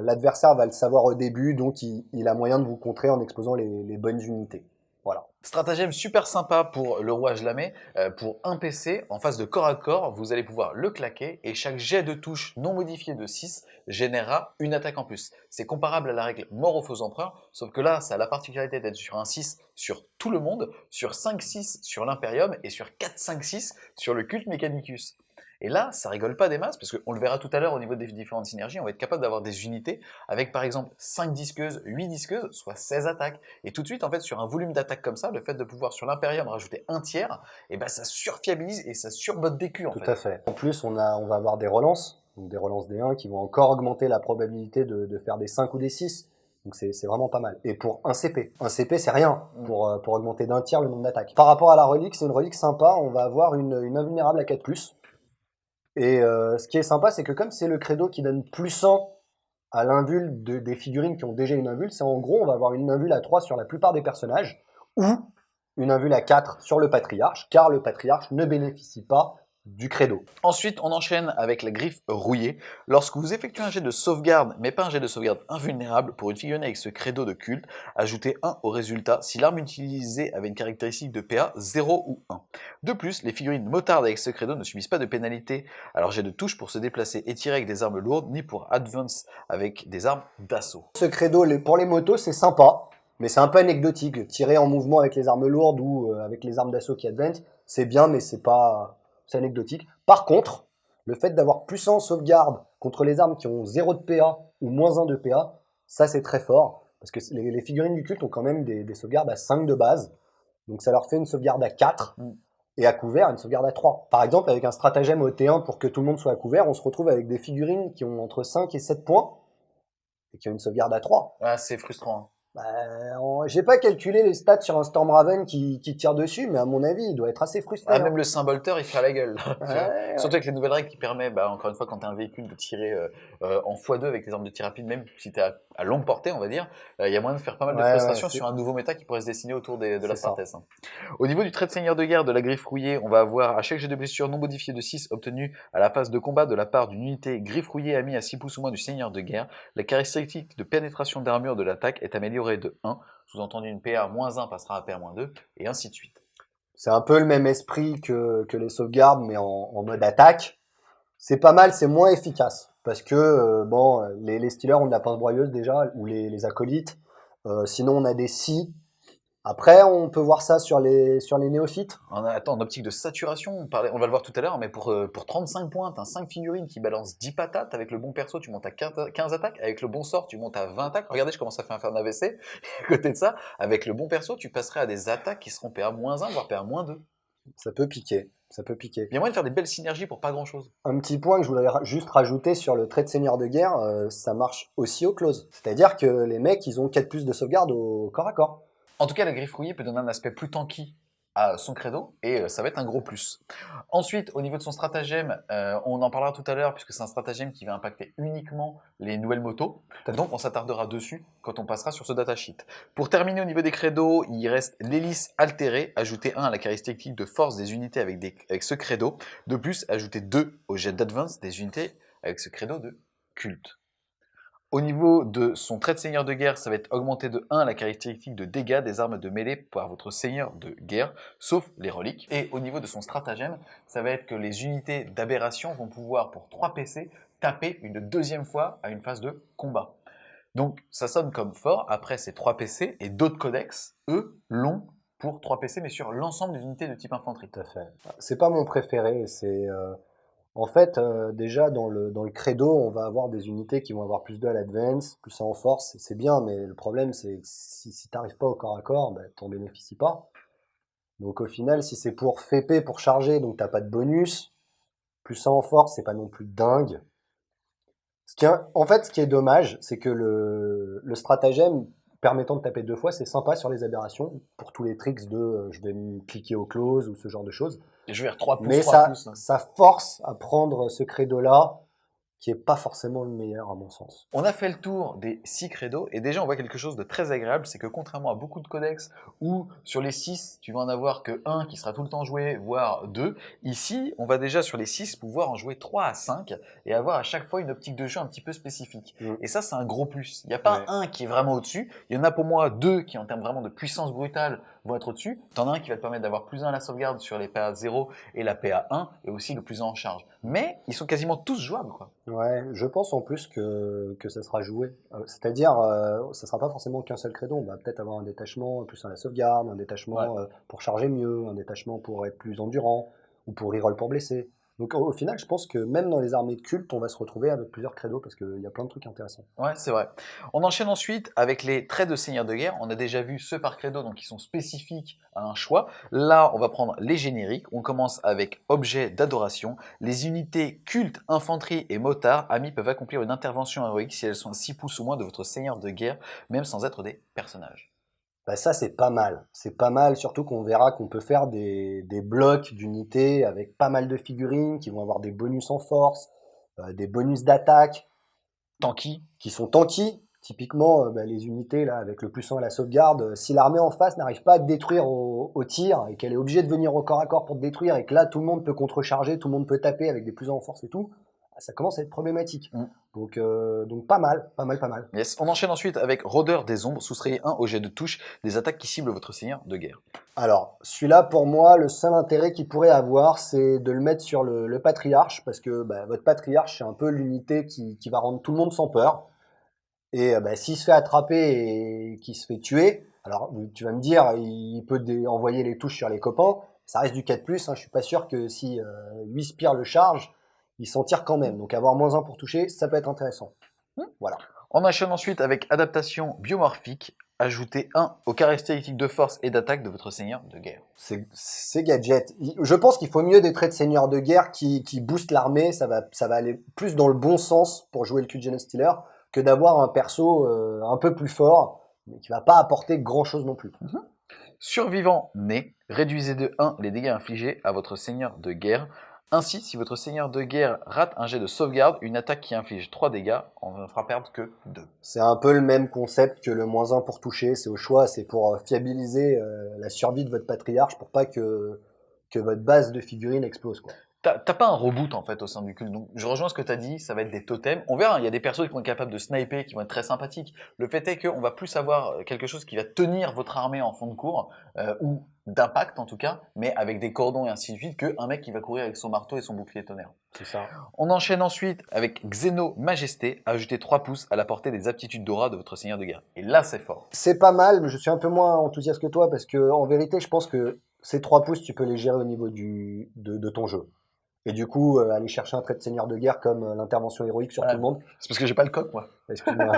l'adversaire va le savoir au début, donc il a moyen de vous contrer en exposant les bonnes unités. Voilà. Stratagème super sympa pour le rouage lamé. Pour un PC, en phase de corps à corps, vous allez pouvoir le claquer et chaque jet de touche non modifié de 6 générera une attaque en plus. C'est comparable à la règle mort aux faux empereurs, sauf que là, ça a la particularité d'être sur un 6 sur tout le monde, sur 5-6 sur l'Imperium et sur 4-5-6 sur le culte Mechanicus. Et là, ça rigole pas des masses, parce qu'on le verra tout à l'heure au niveau des différentes synergies, on va être capable d'avoir des unités avec par exemple 5 disqueuses, 8 disqueuses, soit 16 attaques. Et tout de suite, en fait, sur un volume d'attaque comme ça, le fait de pouvoir sur l'Imperium rajouter un tiers, et ben ça surfiabilise et ça surbotte des culs en Tout fait. à fait. En plus, on va avoir des relances, donc des relances des 1 qui vont encore augmenter la probabilité de faire des 5 ou des 6. Donc c'est vraiment pas mal. Et pour un CP, c'est rien pour augmenter d'un tiers le nombre d'attaques. Par rapport à la relique, c'est une relique sympa, on va avoir une invulnérable à 4+. Et ce qui est sympa, c'est que comme c'est le credo qui donne plus 1 à l'invul des figurines qui ont déjà une invul, c'est en gros, on va avoir une invul à 3 sur la plupart des personnages, ou une invul à 4 sur le patriarche, car le patriarche ne bénéficie pas du credo. Ensuite, on enchaîne avec la griffe rouillée. Lorsque vous effectuez un jet de sauvegarde, mais pas un jet de sauvegarde invulnérable, pour une figurine avec ce credo de culte, ajoutez 1 au résultat si l'arme utilisée avait une caractéristique de PA 0 ou 1. De plus, les figurines motardes avec ce credo ne subissent pas de pénalité à leur jet de touche pour se déplacer et tirer avec des armes lourdes, ni pour advance avec des armes d'assaut. Ce credo, pour les motos, c'est sympa, mais c'est un peu anecdotique. Tirer en mouvement avec les armes lourdes ou avec les armes d'assaut qui advance, c'est bien, mais c'est anecdotique. Par contre, le fait d'avoir plus 1 en sauvegarde contre les armes qui ont 0 de PA ou moins 1 de PA, ça c'est très fort, parce que les figurines du culte ont quand même des sauvegardes à 5 de base, donc ça leur fait une sauvegarde à 4, et à couvert, une sauvegarde à 3. Par exemple, avec un stratagème au T1 pour que tout le monde soit à couvert, on se retrouve avec des figurines qui ont entre 5 et 7 points, et qui ont une sauvegarde à 3. Ah, c'est frustrant. J'ai pas calculé les stats sur un Stormraven qui tire dessus, mais à mon avis, il doit être assez frustré. Ah, même le symbolteur, il fait la gueule. Ouais. Surtout avec les nouvelles règles qui permettent, encore une fois, quand tu as un véhicule, de tirer en x2 avec les armes de tir rapide, même si tu es à longue portée, on va dire, il y a moyen de faire pas mal de frustration sur un nouveau méta qui pourrait se dessiner autour de la Sartès. Au niveau du trait de seigneur de guerre de la griffe rouillée, on va avoir à chaque jet de blessure non modifié de 6 obtenu à la phase de combat de la part d'une unité griffe rouillée amie à 6 pouces ou moins du seigneur de guerre, la caractéristique de pénétration d'armure de l'attaque est améliorée de 1, sous-entendu une PA-1 passera à PA-2, et ainsi de suite. C'est un peu le même esprit que les sauvegardes, mais en mode attaque. C'est pas mal, c'est moins efficace. Parce que, les Steelers ont de la pince broyeuse déjà, ou les acolytes. Sinon, on a des scies. Après, on peut voir ça sur les néophytes. En optique de saturation, on va le voir tout à l'heure, mais pour 35 points, tu as 5 figurines qui balancent 10 patates. Avec le bon perso, tu montes à 15 attaques. Avec le bon sort, tu montes à 20 attaques. Regardez, je commence à faire un AVC. Et à côté de ça, avec le bon perso, tu passerais à des attaques qui seront PA-1, voire PA-2. Ça peut piquer. Ça peut piquer. Il y a moyen de faire des belles synergies pour pas grand chose. Un petit point que je voudrais juste rajouter sur le trait de seigneur de guerre, ça marche aussi au close. C'est-à-dire que les mecs, ils ont 4+ de sauvegarde au corps à corps. En tout cas, la griffe rouillée peut donner un aspect plus tanky à son credo, et ça va être un gros plus. Ensuite, au niveau de son stratagème, on en parlera tout à l'heure, puisque c'est un stratagème qui va impacter uniquement les nouvelles motos, donc on s'attardera dessus quand on passera sur ce datasheet. Pour terminer au niveau des credos, il reste l'hélice altérée, ajouter 1 à la caractéristique de force des unités avec ce credo, de plus, ajouter 2 au jet d'advance des unités avec ce credo de culte. Au niveau de son trait de seigneur de guerre, ça va être augmenté de 1 la caractéristique de dégâts des armes de mêlée par votre seigneur de guerre, sauf les reliques. Et au niveau de son stratagème, ça va être que les unités d'aberration vont pouvoir, pour 3 PC, taper une deuxième fois à une phase de combat. Donc ça sonne comme fort, après c'est 3 PC, et d'autres codex, eux, l'ont pour 3 PC, mais sur l'ensemble des unités de type infanterie. Tout à fait. C'est pas mon préféré, c'est... En fait, déjà dans le credo, on va avoir des unités qui vont avoir plus 2 à l'advance, plus 1 en force, c'est bien, mais le problème c'est que si t'arrives pas au corps à corps, t'en bénéficies pas. Donc au final, si c'est pour FP pour charger, donc t'as pas de bonus, plus 1 en force, c'est pas non plus dingue. En fait, ce qui est dommage, c'est que le stratagème permettant de taper 2 fois, c'est sympa sur les aberrations, pour tous les tricks de je vais me cliquer au close ou ce genre de choses. Et je vais faire 3 pouces, mais 3 pouces. Ça force à prendre ce credo-là, qui est pas forcément le meilleur à mon sens. On a fait le tour des 6 credos et déjà on voit quelque chose de très agréable, c'est que contrairement à beaucoup de codex où sur les 6 tu vas en avoir que 1 qui sera tout le temps joué, voire 2, ici on va déjà sur les 6 pouvoir en jouer 3 à 5 et avoir à chaque fois une optique de jeu un petit peu spécifique. Et ça c'est un gros plus. Il n'y a pas un qui est vraiment au-dessus, il y en a pour moi 2 qui en termes vraiment de puissance brutale vont être au-dessus. T'en as un qui va te permettre d'avoir +1 à la sauvegarde sur les PA 0 et la PA 1, et aussi le +1 en charge. Mais ils sont quasiment tous jouables, quoi. Ouais, je pense en plus que ça sera joué. C'est-à-dire, ça sera pas forcément qu'un seul credo. On va peut-être avoir un détachement plus à la sauvegarde, un Ouais. détachement pour charger mieux, un détachement pour être plus endurant, ou pour reroll pour blesser. Donc au final, je pense que même dans les armées de culte, on va se retrouver avec plusieurs credos parce qu'il y a plein de trucs intéressants. Ouais, c'est vrai. On enchaîne ensuite avec les traits de seigneur de guerre. On a déjà vu ceux par credo, donc qui sont spécifiques à un choix. Là, on va prendre les génériques. On commence avec objet d'adoration. Les unités culte, infanterie et motards, amis, peuvent accomplir une intervention héroïque si elles sont à 6 pouces ou moins de votre seigneur de guerre, même sans être des personnages. Bah ça, c'est pas mal. C'est pas mal, surtout qu'on verra qu'on peut faire des blocs d'unités avec pas mal de figurines qui vont avoir des bonus en force, des bonus d'attaque, Tanky, qui sont tanky. Typiquement, bah, les unités là, avec le +1 à la sauvegarde, si l'armée en face n'arrive pas à te détruire au tir et qu'elle est obligée de venir au corps à corps pour te détruire et que là tout le monde peut contrecharger, tout le monde peut taper avec des +1 en force et tout, ça commence à être problématique. Mm. Donc pas mal, pas mal, pas mal. yes. On enchaîne ensuite avec rôdeur des ombres. Soustrayez 1 au jet de touche des attaques qui ciblent votre seigneur de guerre. Alors, celui-là, pour moi, le seul intérêt qu'il pourrait avoir, c'est de le mettre sur le patriarche, parce que bah, votre patriarche, c'est un peu l'unité qui va rendre tout le monde sans peur. Et bah, s'il se fait attraper et qu'il se fait tuer, alors tu vas me dire, il peut envoyer les touches sur les copains, ça reste du 4+, hein, je suis pas sûr que si 8 spires le charge, il s'en tire quand même. Donc avoir -1 pour toucher, ça peut être intéressant. Voilà. On enchaîne ensuite avec adaptation biomorphique. Ajoutez 1 aux caractéristiques de force et d'attaque de votre seigneur de guerre. Ces gadgets. Je pense qu'il faut mieux des traits de seigneur de guerre qui boostent l'armée. Ça va aller plus dans le bon sens pour jouer le cul de Genus Stealer que d'avoir un perso un peu plus fort, mais qui va pas apporter grand chose non plus. Survivant né, réduisez de 1 les dégâts infligés à votre seigneur de guerre. Ainsi, si votre seigneur de guerre rate un jet de sauvegarde, une attaque qui inflige 3 dégâts en ne fera perdre que 2. C'est un peu le même concept que le -1 pour toucher. C'est au choix, c'est pour fiabiliser la survie de votre patriarche pour pas que votre base de figurines explose, quoi. T'as pas un reboot en fait au sein du culte, donc je rejoins ce que t'as dit, ça va être des totems. On verra, il y a des persos qui vont être capables de sniper, qui vont être très sympathiques. Le fait est qu'on va plus avoir quelque chose qui va tenir votre armée en fond de cours, ou d'impact en tout cas, mais avec des cordons et ainsi de suite, qu'un mec qui va courir avec son marteau et son bouclier tonnerre. C'est ça. On enchaîne ensuite avec Xeno Majesté, ajoutez 3 pouces à la portée des aptitudes d'aura de votre seigneur de guerre. Et là c'est fort. C'est pas mal, mais je suis un peu moins enthousiaste que toi parce que en vérité, je pense que ces 3 pouces, tu peux les gérer au niveau de ton jeu. Et du coup, aller chercher un trait de seigneur de guerre comme l'intervention héroïque sur Voilà. tout le monde. C'est parce que j'ai pas le coq moi. Excuse-moi.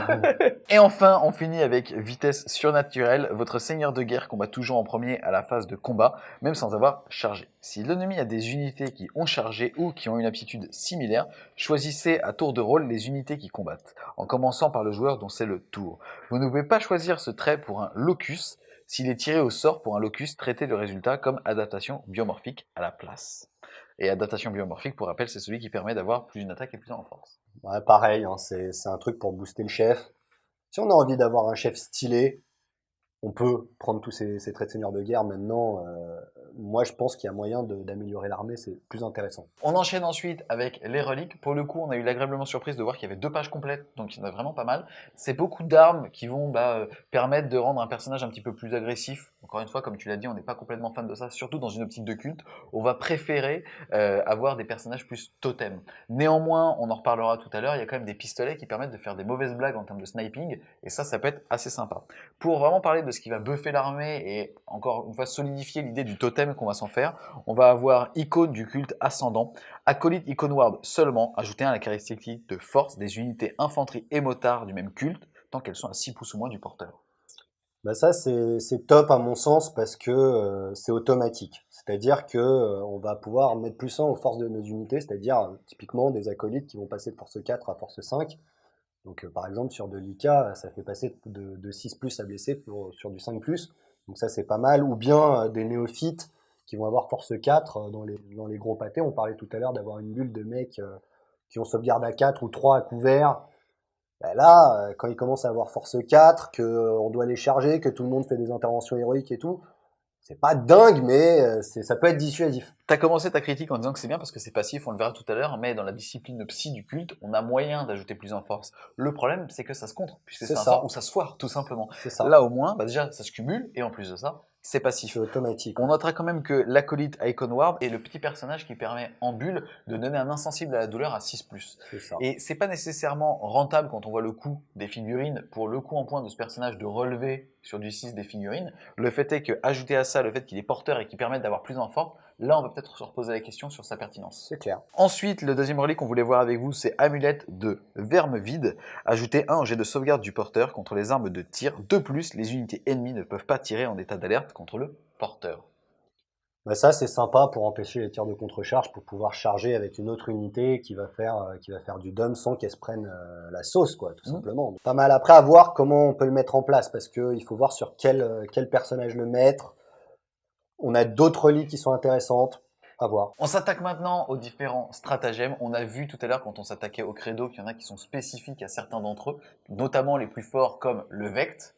Et enfin, on finit avec vitesse surnaturelle. Votre seigneur de guerre combat toujours en premier à la phase de combat, même sans avoir chargé. Si l'ennemi a des unités qui ont chargé ou qui ont une aptitude similaire, choisissez à tour de rôle les unités qui combattent, en commençant par le joueur dont c'est le tour. Vous ne pouvez pas choisir ce trait pour un locus. S'il est tiré au sort pour un locus, traitez le résultat comme adaptation biomorphique à la place. Et adaptation biomorphique, pour rappel, c'est celui qui permet d'avoir plus une attaque et plus en force. Ouais, pareil, hein, c'est un truc pour booster le chef. Si on a envie d'avoir un chef stylé, on peut prendre tous ces traits de seigneur de guerre. Maintenant, moi, je pense qu'il y a moyen d'améliorer l'armée, c'est plus intéressant. On enchaîne ensuite avec les reliques. Pour le coup, on a eu l'agréablement surprise de voir qu'il y avait 2 pages complètes, donc il y en a vraiment pas mal. C'est beaucoup d'armes qui vont permettre de rendre un personnage un petit peu plus agressif. Encore une fois, comme tu l'as dit, on n'est pas complètement fan de ça, surtout dans une optique de culte. On va préférer avoir des personnages plus totems. Néanmoins, on en reparlera tout à l'heure, il y a quand même des pistolets qui permettent de faire des mauvaises blagues en termes de sniping, et ça peut être assez sympa. Pour vraiment parler de ce qui va buffer l'armée et encore une fois solidifier l'idée du totem qu'on va s'en faire, on va avoir icône du culte ascendant, acolyte icône ward seulement, ajouter à la caractéristique de force des unités infanterie et motards du même culte, tant qu'elles sont à 6 pouces ou moins du porteur. Bah ça, c'est top à mon sens parce que c'est automatique. C'est-à-dire que on va pouvoir mettre +1 aux forces de nos unités, c'est-à-dire typiquement des acolytes qui vont passer de force 4 à force 5. Donc par exemple sur de l'IK, ça fait passer de 6+ à blessé sur du 5+. Donc ça c'est pas mal. Ou bien des néophytes qui vont avoir force 4 dans les gros pâtés. On parlait tout à l'heure d'avoir une bulle de mecs qui ont sauvegarde à 4 ou 3 à couvert. Ben là, quand ils commencent à avoir force 4, qu'on doit les charger, que tout le monde fait des interventions héroïques et tout, c'est pas dingue, mais ça peut être dissuasif. T'as commencé ta critique en disant que c'est bien parce que c'est passif, on le verra tout à l'heure, mais dans la discipline psy du culte, on a moyen d'ajouter plus en force. Le problème, c'est que ça se contre, puisque c'est un sort où ça se foire, tout simplement. C'est ça. Là, au moins, déjà, ça se cumule, et en plus de ça, c'est passif. C'est automatique. On notera quand même que l'acolyte Icon Ward est le petit personnage qui permet en bulle de donner un insensible à la douleur à 6+. C'est ça. Et c'est pas nécessairement rentable quand on voit le coût des figurines pour le coût en point de ce personnage de relever sur du 6 des figurines. Le fait est que, ajouté à ça le fait qu'il est porteur et qu'il permette d'avoir plus d'enfants, là on va peut-être se reposer la question sur sa pertinence. C'est clair. Ensuite, le deuxième relique qu'on voulait voir avec vous, c'est Amulette de Verme Vide. Ajoutez 1 au jet de sauvegarde du porteur contre les armes de tir. De plus, les unités ennemies ne peuvent pas tirer en état d'alerte contre le porteur. Bah ça, c'est sympa pour empêcher les tirs de contre-charge, pour pouvoir charger avec une autre unité qui va faire du dum sans qu'elle se prenne la sauce, quoi, tout simplement. Pas mal. Après, à voir comment on peut le mettre en place, parce qu'il faut voir sur quel personnage le mettre. On a d'autres reliques qui sont intéressantes. À voir. On s'attaque maintenant aux différents stratagèmes. On a vu tout à l'heure quand on s'attaquait au credo qu'il y en a qui sont spécifiques à certains d'entre eux, notamment les plus forts comme le Vect.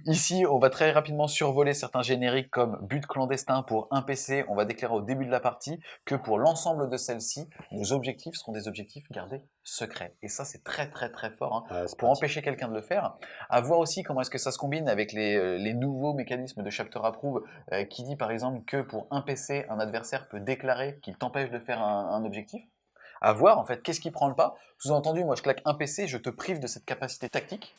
Ici, on va très rapidement survoler certains génériques comme but clandestin pour un PC. On va déclarer au début de la partie que pour l'ensemble de celles-ci, nos objectifs seront des objectifs gardés secrets. Et ça, c'est très très très fort pour empêcher quelqu'un de le faire. À voir aussi comment est-ce que ça se combine avec les nouveaux mécanismes de Chapter Approve qui dit par exemple que pour un PC, un adversaire peut déclarer qu'il t'empêche de faire un objectif. À voir en fait, qu'est-ce qui prend le pas. Sous-entendu, moi je claque un PC, je te prive de cette capacité tactique.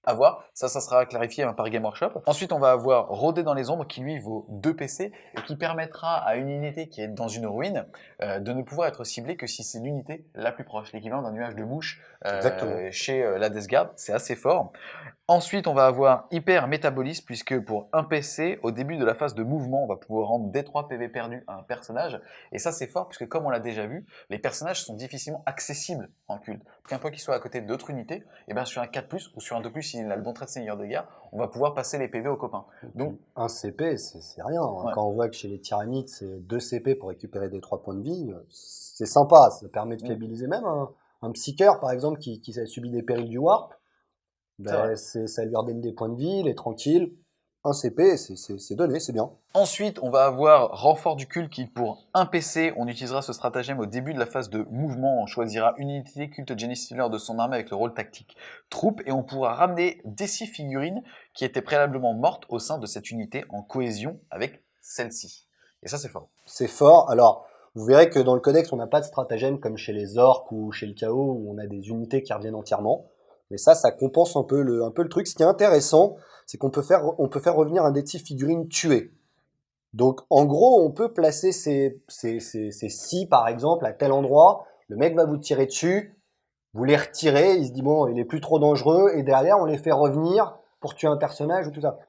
À voir, ça sera clarifié par Game Workshop. Ensuite, on va avoir Rôder dans les ombres qui lui vaut 2 PC et qui permettra à une unité qui est dans une ruine de ne pouvoir être ciblée que si c'est l'unité la plus proche, l'équivalent d'un nuage de mouche chez la Death Guard, c'est assez fort. Ensuite, on va avoir Hyper Métabolisme, puisque pour un PC, au début de la phase de mouvement, on va pouvoir rendre D3 PV perdus à un personnage. Et ça, c'est fort, puisque comme on l'a déjà vu, les personnages sont difficilement accessibles en culte. Qu'un point qu'il soit à côté d'autres unités, et bien sur un 4+, ou sur un 2+, s'il a le bon trait de seigneur de guerre, on va pouvoir passer les PV aux copains. Donc, un CP, c'est rien. Ouais. Quand on voit que chez les tyrannides, c'est 2 CP pour récupérer des 3 points de vie, c'est sympa. Ça permet de fiabiliser même un psyker, par exemple, qui a subi des périls du warp. Ben, ça lui redonne des points de vie, il est tranquille. Un CP, c'est donné, c'est bien. Ensuite, on va avoir Renfort du culte qui, pour un PC, on utilisera ce stratagème au début de la phase de mouvement. On choisira une unité culte Genie Stealer de son armée avec le rôle tactique troupe et on pourra ramener des 6 figurines qui étaient préalablement mortes au sein de cette unité en cohésion avec celle-ci. Et ça, c'est fort. C'est fort. Alors, vous verrez que dans le codex, on n'a pas de stratagème comme chez les orques ou chez le chaos où on a des unités qui reviennent entièrement. Mais ça compense un peu le truc. Ce qui est intéressant, c'est qu'on peut faire revenir un des 6 figurines tuées. Donc, en gros, on peut placer ces 6, par exemple, à tel endroit. Le mec va vous tirer dessus. Vous les retirez. Il se dit, bon, il est plus trop dangereux. Et derrière, on les fait revenir pour tuer un personnage ou tout ça.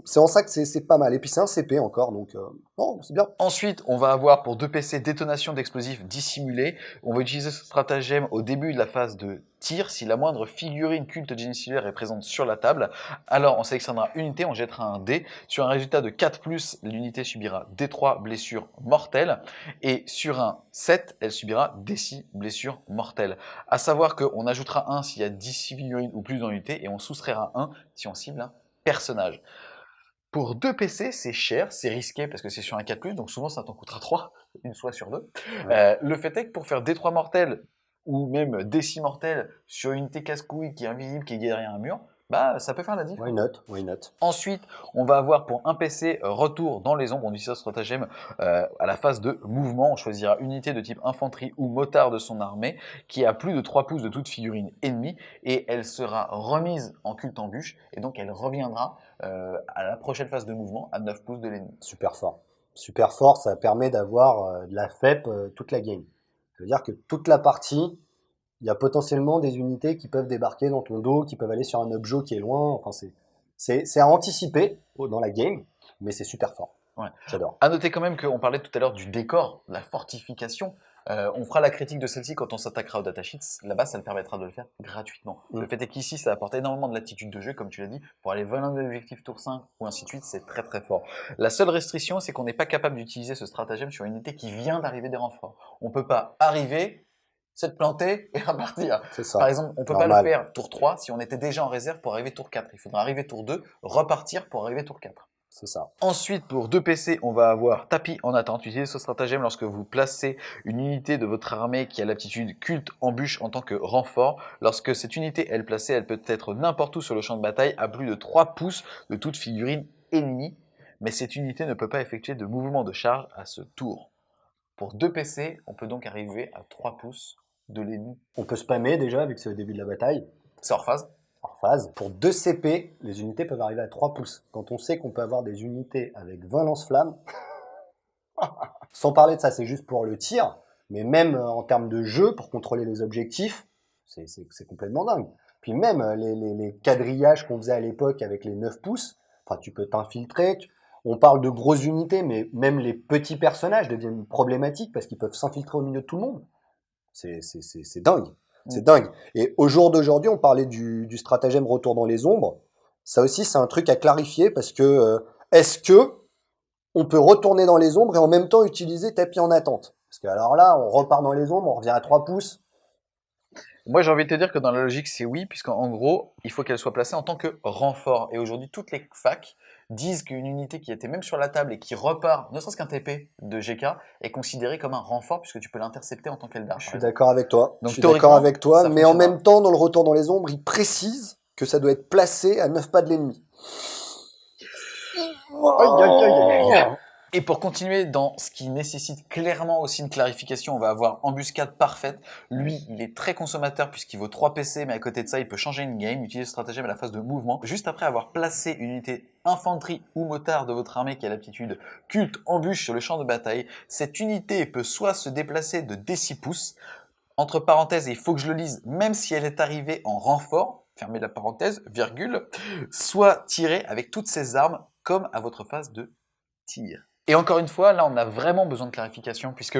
C'est en ça que c'est pas mal. Et puis c'est un CP encore, donc non, c'est bien. Ensuite, on va avoir pour 2 PC détonation d'explosifs dissimulés. On va utiliser ce stratagème au début de la phase de tir. Si la moindre figurine culte Genie Stealer est présente sur la table, alors on sélectionnera une unité, on jettera un dé. Sur un résultat de 4+, l'unité subira D3 blessures mortelles. Et sur un 7, elle subira D6 blessures mortelles. À savoir qu'on ajoutera 1 s'il y a 10 figurines ou plus dans l'unité et on soustraira 1 si on cible un personnage. Pour 2 PC, c'est cher, c'est risqué parce que c'est sur un 4+, donc souvent ça t'en coûtera 3, une fois sur 2. Ouais. Le fait est que pour faire D3 mortels ou même D6 mortels sur une unité casse-couille qui est invisible, qui est derrière un mur, bah ça peut faire la diff. Why not? Ensuite, on va avoir pour un PC retour dans les ombres, on utilise ce stratagème à la phase de mouvement, on choisira une unité de type infanterie ou motard de son armée qui a plus de 3 pouces de toute figurine ennemie et elle sera remise en culte embûche et donc elle reviendra à la prochaine phase de mouvement à 9 pouces de l'ennemi. Super fort, ça permet d'avoir de la FEP toute la game. Ça veut dire que toute la partie, il y a potentiellement des unités qui peuvent débarquer dans ton dos, qui peuvent aller sur un objet qui est loin. Enfin, c'est à anticiper dans la game, mais c'est super fort. Ouais. J'adore. À noter quand même qu'on parlait tout à l'heure du décor, de la fortification. On fera la critique de celle-ci quand on s'attaquera aux datasheets. Là-bas, ça me permettra de le faire gratuitement. Le fait est qu'ici, ça apporte énormément de latitude de jeu, comme tu l'as dit, pour aller voler un objectif tour 5 ou ainsi de suite, c'est très très fort. La seule restriction, c'est qu'on n'est pas capable d'utiliser ce stratagème sur une unité qui vient d'arriver des renforts. On peut pas arriver, se planter et repartir. C'est ça. Par exemple, on peut pas le faire tour 3 si on était déjà en réserve pour arriver tour 4. Il faudra arriver tour 2, repartir pour arriver tour 4. C'est ça. Ensuite, pour 2 PC, on va avoir tapis en attente. Utilisez ce stratagème lorsque vous placez une unité de votre armée qui a l'aptitude culte embûche en tant que renfort. Lorsque cette unité est placée, elle peut être n'importe où sur le champ de bataille à plus de 3 pouces de toute figurine ennemie. Mais cette unité ne peut pas effectuer de mouvement de charge à ce tour. Pour 2 PC, on peut donc arriver à 3 pouces de l'ennemi. On peut spammer déjà, vu que c'est le début de la bataille. C'est hors phase. Hors phase. Pour 2 CP, les unités peuvent arriver à 3 pouces. Quand on sait qu'on peut avoir des unités avec 20 lance-flammes, sans parler de ça, c'est juste pour le tir, mais même en termes de jeu, pour contrôler les objectifs, c'est complètement dingue. Puis même les quadrillages qu'on faisait à l'époque avec les 9 pouces, enfin, tu peux t'infiltrer. On parle de grosses unités, mais même les petits personnages deviennent problématiques parce qu'ils peuvent s'infiltrer au milieu de tout le monde. C'est dingue. C'est dingue. Et au jour d'aujourd'hui, on parlait du stratagème retour dans les ombres. Ça aussi, c'est un truc à clarifier parce que est-ce que on peut retourner dans les ombres et en même temps utiliser tapis en attente? Parce que alors là, on repart dans les ombres, on revient à 3 pouces. Moi, j'ai envie de te dire que dans la logique, c'est oui, puisqu'en gros, il faut qu'elle soit placée en tant que renfort. Et aujourd'hui, toutes les facs disent qu'une unité qui était même sur la table et qui repart, ne serait-ce qu'un TP de GK, est considérée comme un renfort, puisque tu peux l'intercepter en tant qu'Eldar. Je suis d'accord avec toi. Donc, je suis d'accord avec toi, ça mais en fonctionnera. même temps, dans le retour dans les ombres, il précise que ça doit être placé à 9 pas de l'ennemi. Et pour continuer dans ce qui nécessite clairement aussi une clarification, on va avoir embuscade parfaite. Lui, il est très consommateur puisqu'il vaut 3 PC, mais à côté de ça, il peut changer une game, utiliser ce stratagème à la phase de mouvement. Juste après avoir placé une unité infanterie ou motard de votre armée qui a l'aptitude culte embûche sur le champ de bataille, cette unité peut soit se déplacer de D6 pouces, entre parenthèses, et il faut que je le lise, même si elle est arrivée en renfort, fermez la parenthèse, virgule, soit tirer avec toutes ses armes comme à votre phase de tir. Et encore une fois, là, on a vraiment besoin de clarification puisque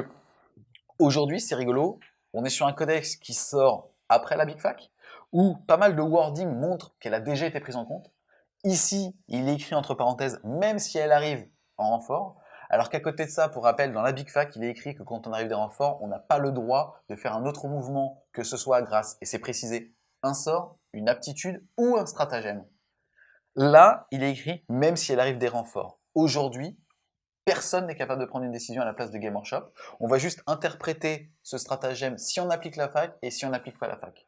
aujourd'hui, c'est rigolo, on est sur un codex qui sort après la Big Fac, où pas mal de wording montre qu'elle a déjà été prise en compte. Ici, il est écrit entre parenthèses, même si elle arrive en renfort, alors qu'à côté de ça, pour rappel, dans la Big Fac, il est écrit que quand on arrive des renforts, on n'a pas le droit de faire un autre mouvement, que ce soit grâce, et c'est précisé, un sort, une aptitude ou un stratagème. Là, il est écrit, même si elle arrive des renforts. Aujourd'hui, personne n'est capable de prendre une décision à la place de Game Workshop. On va juste interpréter ce stratagème si on applique la fac et si on n'applique pas la fac.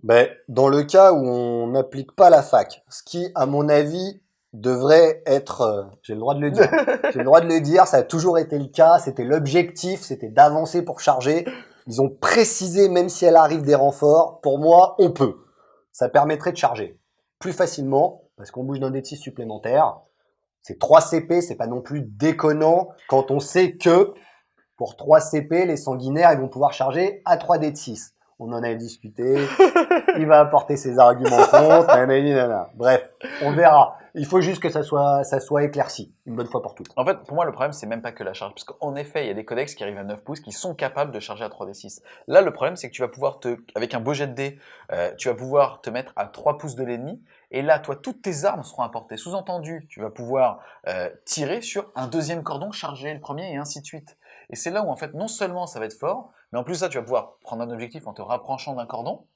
Ben, dans le cas où on n'applique pas la fac, ce qui, à mon avis, devrait être, j'ai le droit de le dire, j'ai le droit de le dire, ça a toujours été le cas, c'était l'objectif, c'était d'avancer pour charger. Ils ont précisé, même si elle arrive des renforts, pour moi, on peut. Ça permettrait de charger plus facilement, parce qu'on bouge d'un D6 supplémentaire. C'est 3 CP, c'est pas non plus déconnant quand on sait que pour 3 CP, les sanguinaires, ils vont pouvoir charger à 3 D de 6. On en a discuté, il va apporter ses arguments contre, nanana. Bref, on verra. Il faut juste que ça soit éclairci, une bonne fois pour toutes. En fait, pour moi, le problème, c'est même pas que la charge. Parce qu'en effet, il y a des codex qui arrivent à 9 pouces qui sont capables de charger à 3d6. Là, le problème, c'est que tu vas pouvoir avec un beau jet de dés, tu vas pouvoir te mettre à 3 pouces de l'ennemi. Et là, toi, toutes tes armes seront apportées. Sous-entendu, tu vas pouvoir tirer sur un deuxième cordon, charger le premier et ainsi de suite. Et c'est là où, en fait, non seulement ça va être fort, mais en plus, ça, tu vas pouvoir prendre un objectif en te rapprochant d'un cordon.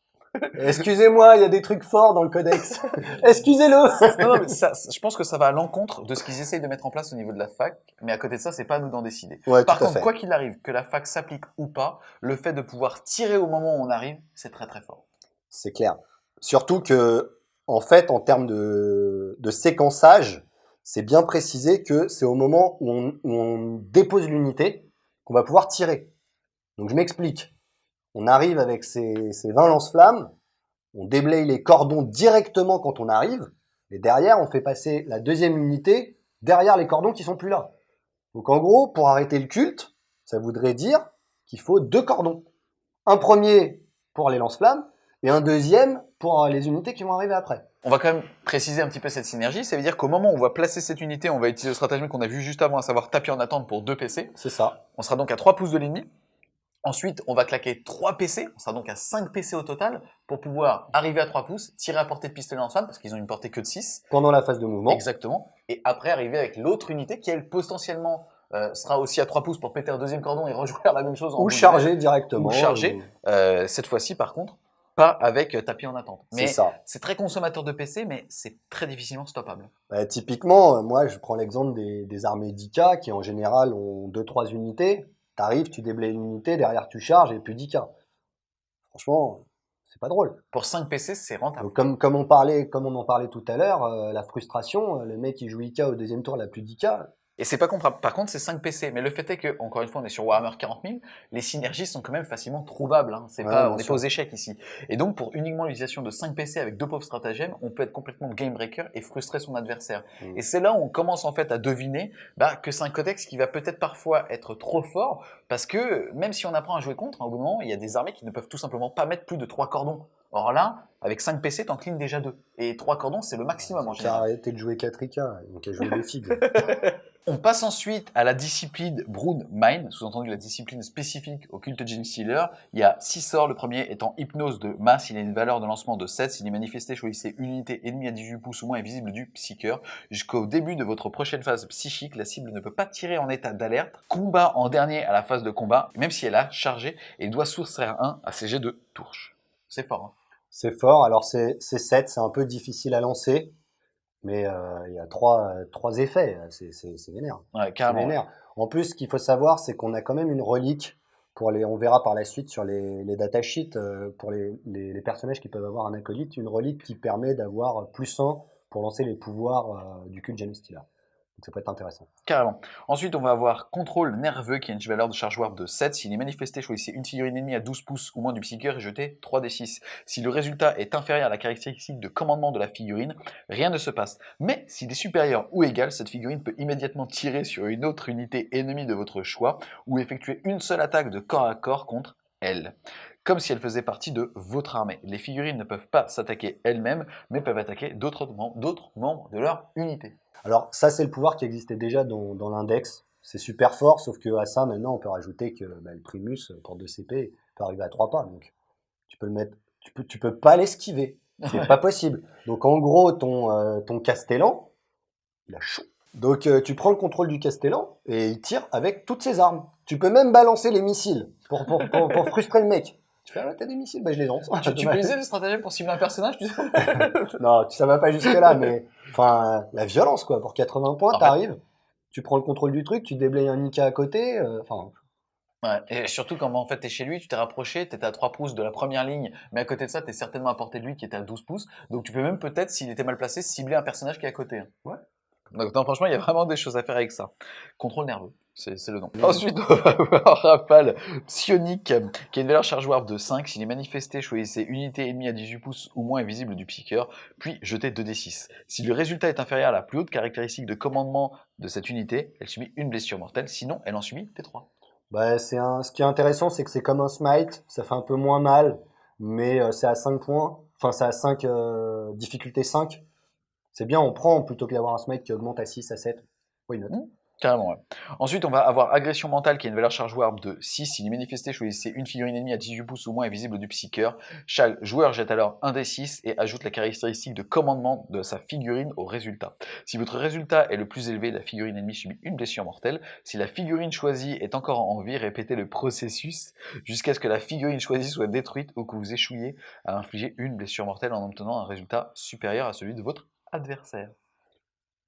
Excusez-moi, il y a des trucs forts dans le codex. Excusez-le. Non, mais je pense que ça va à l'encontre de ce qu'ils essayent de mettre en place au niveau de la fac, mais à côté de ça, c'est pas à nous d'en décider. Ouais, Par tout à contre, fait. quoi qu'il arrive, que la fac s'applique ou pas, le fait de pouvoir tirer au moment où on arrive, c'est très très fort. C'est clair. Surtout que, en fait, en termes de séquençage, c'est bien précisé que c'est au moment où on dépose l'unité qu'on va pouvoir tirer. Donc je m'explique. On arrive avec ces 20 lance-flammes, on déblaye les cordons directement quand on arrive, et derrière, on fait passer la deuxième unité derrière les cordons qui sont plus là. Donc en gros, pour arrêter le culte, ça voudrait dire qu'il faut 2 cordons. Un premier pour les lance-flammes, et un deuxième pour les unités qui vont arriver après. On va quand même préciser un petit peu cette synergie, ça veut dire qu'au moment où on va placer cette unité, on va utiliser le stratagème qu'on a vu juste avant, à savoir tapis en attente pour 2 PC. C'est ça. On sera donc à 3 pouces de l'ennemi. Ensuite, on va claquer 3 PC, on sera donc à 5 PC au total, pour pouvoir arriver à 3 pouces, tirer à portée de pistolet lance-flamme, parce qu'ils ont une portée que de 6. Pendant la phase de mouvement. Exactement. Et après, arriver avec l'autre unité qui, elle, potentiellement, sera aussi à 3 pouces pour péter un deuxième cordon et rejouer la même chose en Ou boule de charger neige. directement. Ou charger. Cette fois-ci, par contre, pas avec tapis en attente. C'est Mais ça. c'est très consommateur de PC, mais c'est très difficilement stoppable. Bah, typiquement, moi, je prends l'exemple des armées d'IK qui, en général, ont deux trois unités. T'arrives, tu déblayes une unité, derrière tu charges et plus d'IK. Franchement, c'est pas drôle. Pour 5 PC, c'est rentable. Donc, comme on en parlait tout à l'heure, la frustration, le mec qui joue IK au deuxième tour, il a plus d'IK. Et c'est pas comparable. Par contre, c'est 5 PC. Mais le fait est que, encore une fois, on est sur Warhammer 40 000, les synergies sont quand même facilement trouvables. Hein. Ouais, On bien n'est pas sûr. aux échecs ici. Et donc, pour uniquement l'utilisation de 5 PC avec deux pauvres stratagèmes, on peut être complètement game breaker et frustrer son adversaire. Mm. Et c'est là où on commence en fait à deviner que c'est un codex qui va peut-être parfois être trop fort, parce que même si on apprend à jouer contre, au bout d'un moment, il y a des armées qui ne peuvent tout simplement pas mettre plus de 3 cordons. Or là, avec 5 PC, t'en clean déjà 2. Et 3 cordons, c'est le maximum en Ils ont qu'à général. arrêter de jouer 4 IK, ils ont qu'à jouer des figues. On passe ensuite à la discipline Brood Mine, sous-entendu la discipline spécifique au culte Genestealer. Il y a 6 sorts, le premier étant Hypnose de masse, il a une valeur de lancement de 7, s'il est manifesté, choisissez une unité ennemie à 18 pouces ou moins et visible du Psyker. Jusqu'au début de votre prochaine phase psychique, la cible ne peut pas tirer en état d'alerte. Combat en dernier à la phase de combat, même si elle a chargé, et doit sourcer 1 à ses jets de touche. C'est fort, hein. C'est fort, alors c'est 7, c'est un peu difficile à lancer, mais il y a trois effets, c'est vénère. Ouais, C'est carrément. Ouais. vénère. En plus, ce qu'il faut savoir, c'est qu'on a quand même une relique, on verra par la suite sur les datasheets, pour les personnages qui peuvent avoir un acolyte, une relique qui permet d'avoir +1 pour lancer les pouvoirs du culte Genestealer. Donc ça peut être intéressant. Carrément. Ensuite, on va avoir Contrôle nerveux qui a une valeur de charge warp de 7. S'il est manifesté, choisissez une figurine ennemie à 12 pouces ou moins du Psyker et jetez 3d6. Si le résultat est inférieur à la caractéristique de commandement de la figurine, rien ne se passe. Mais s'il est supérieur ou égal, cette figurine peut immédiatement tirer sur une autre unité ennemie de votre choix ou effectuer une seule attaque de corps à corps contre elle, comme si elle faisait partie de votre armée. Les figurines ne peuvent pas s'attaquer elles-mêmes, mais peuvent attaquer d'autres membres de leur unité. Alors ça, c'est le pouvoir qui existait déjà dans l'index. C'est super fort, sauf que à ça, maintenant, on peut rajouter que le primus, pour 2 CP, peut arriver à 3 pas. Donc tu peux le mettre, tu peux pas l'esquiver. C'est pas possible. Donc en gros, ton Castellan, il a chaud. Donc tu prends le contrôle du Castellan et il tire avec toutes ses armes. Tu peux même balancer les missiles pour frustrer le mec. Tu fais, ah, t'as des missiles, bah je les lance. Tu peux utiliser le stratagème pour cibler un personnage, tu sais. Non, ça va pas jusque-là, mais enfin, la violence, quoi. Pour 80 points, En fait- t'arrives, tu prends le contrôle du truc, tu déblayes un Nika à côté, enfin, Ouais, et surtout quand en fait t'es chez lui, tu t'es rapproché, t'étais à 3 pouces de la première ligne, mais à côté de ça, t'es certainement à portée de lui qui était à 12 pouces, donc tu peux même peut-être, s'il était mal placé, cibler un personnage qui est à côté. Hein. Ouais. Donc non, franchement, il y a vraiment des choses à faire avec ça. Contrôle nerveux, c'est le nom. Ensuite, on va avoir Rafale Psionique, qui a une valeur charge warp de 5. S'il est manifesté, choisissez unité ennemie à 18 pouces ou moins et visible du Psyker, puis jetez 2d6. Si le résultat est inférieur à la plus haute caractéristique de commandement de cette unité, elle subit une blessure mortelle, sinon elle en subit T3. bah, ce qui est intéressant, c'est que c'est comme un smite, ça fait un peu moins mal, mais c'est à 5 points, enfin, c'est à 5, difficulté 5. C'est bien, on prend plutôt que d'avoir un smite qui augmente à 6, à 7. Why not? Carrément, ouais. Ensuite, on va avoir Agression mentale qui a une valeur charge warp de 6. S'il est manifesté, choisissez une figurine ennemie à 18 pouces ou moins et visible du Psyker. Chaque joueur jette alors un D6 et ajoute la caractéristique de commandement de sa figurine au résultat. Si votre résultat est le plus élevé, la figurine ennemie subit une blessure mortelle. Si la figurine choisie est encore en vie, répétez le processus jusqu'à ce que la figurine choisie soit détruite ou que vous échouiez à infliger une blessure mortelle en obtenant un résultat supérieur à celui de votre adversaire.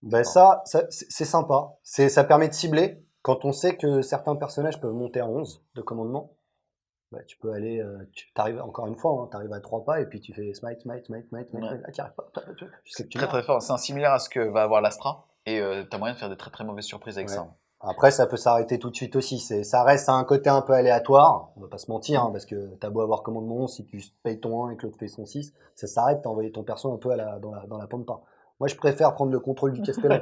Bah, ça c'est sympa. Ça permet de cibler. Quand on sait que certains personnages peuvent monter à 11 de commandement, bah, tu peux aller, tu arrives encore une fois, hein, tu arrives à 3 pas et puis tu fais smite, smite, smite, smite, smite, Ouais. ah, tu arrives pas, jusqu'à que tu Très meurs. très fort. C'est un similaire à ce que va avoir l'Astra. Et t'as moyen de faire de très très mauvaises surprises avec Ouais. ça. Après, ça peut s'arrêter tout de suite aussi. Ça reste à un côté un peu aléatoire. On va pas se mentir, hein, parce que t'as beau avoir commandement 11, si tu payes ton 1 et que l'autre fait son 6, ça s'arrête, t'as envoyé ton perso un peu dans la pampa. Moi, je préfère prendre le contrôle du Castellan.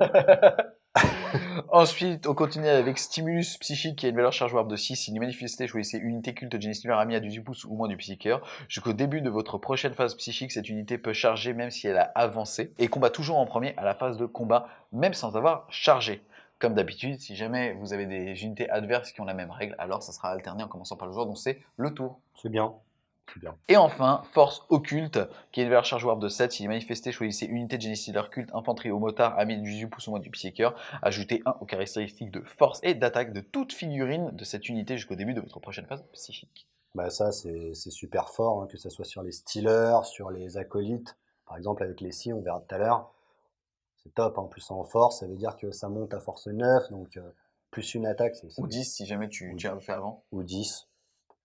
Ensuite, on continue avec Stimulus Psychique qui a une valeur charge warp de 6. Si une manifesté, choisissez une unité culte Genestealer amie à 18 pouces ou moins du Psyker. Jusqu'au début de votre prochaine phase psychique, cette unité peut charger même si elle a avancé et combat toujours en premier à la phase de combat, même sans avoir chargé. Comme d'habitude, si jamais vous avez des unités adverses qui ont la même règle, alors ça sera alterné en commençant par le joueur, donc c'est le tour. C'est bien. C'est bien. Et enfin, Force Occulte, qui a une valeur charge warp de 7. S'il est manifesté, choisissez unité de Genestealer culte, infanterie au motard, ami de 18 pouces ou moins du Psyker. Ajoutez 1 aux caractéristiques de force et d'attaque de toute figurine de cette unité jusqu'au début de votre prochaine phase psychique. Bah ça, c'est super fort, hein, que ce soit sur les Steelers, sur les acolytes. Par exemple, avec les Si, on verra tout à l'heure. C'est top, hein. En plus en force, ça veut dire que ça monte à force 9, donc plus une attaque, Ou 10 si jamais ou, tu as fait avant. ou 10.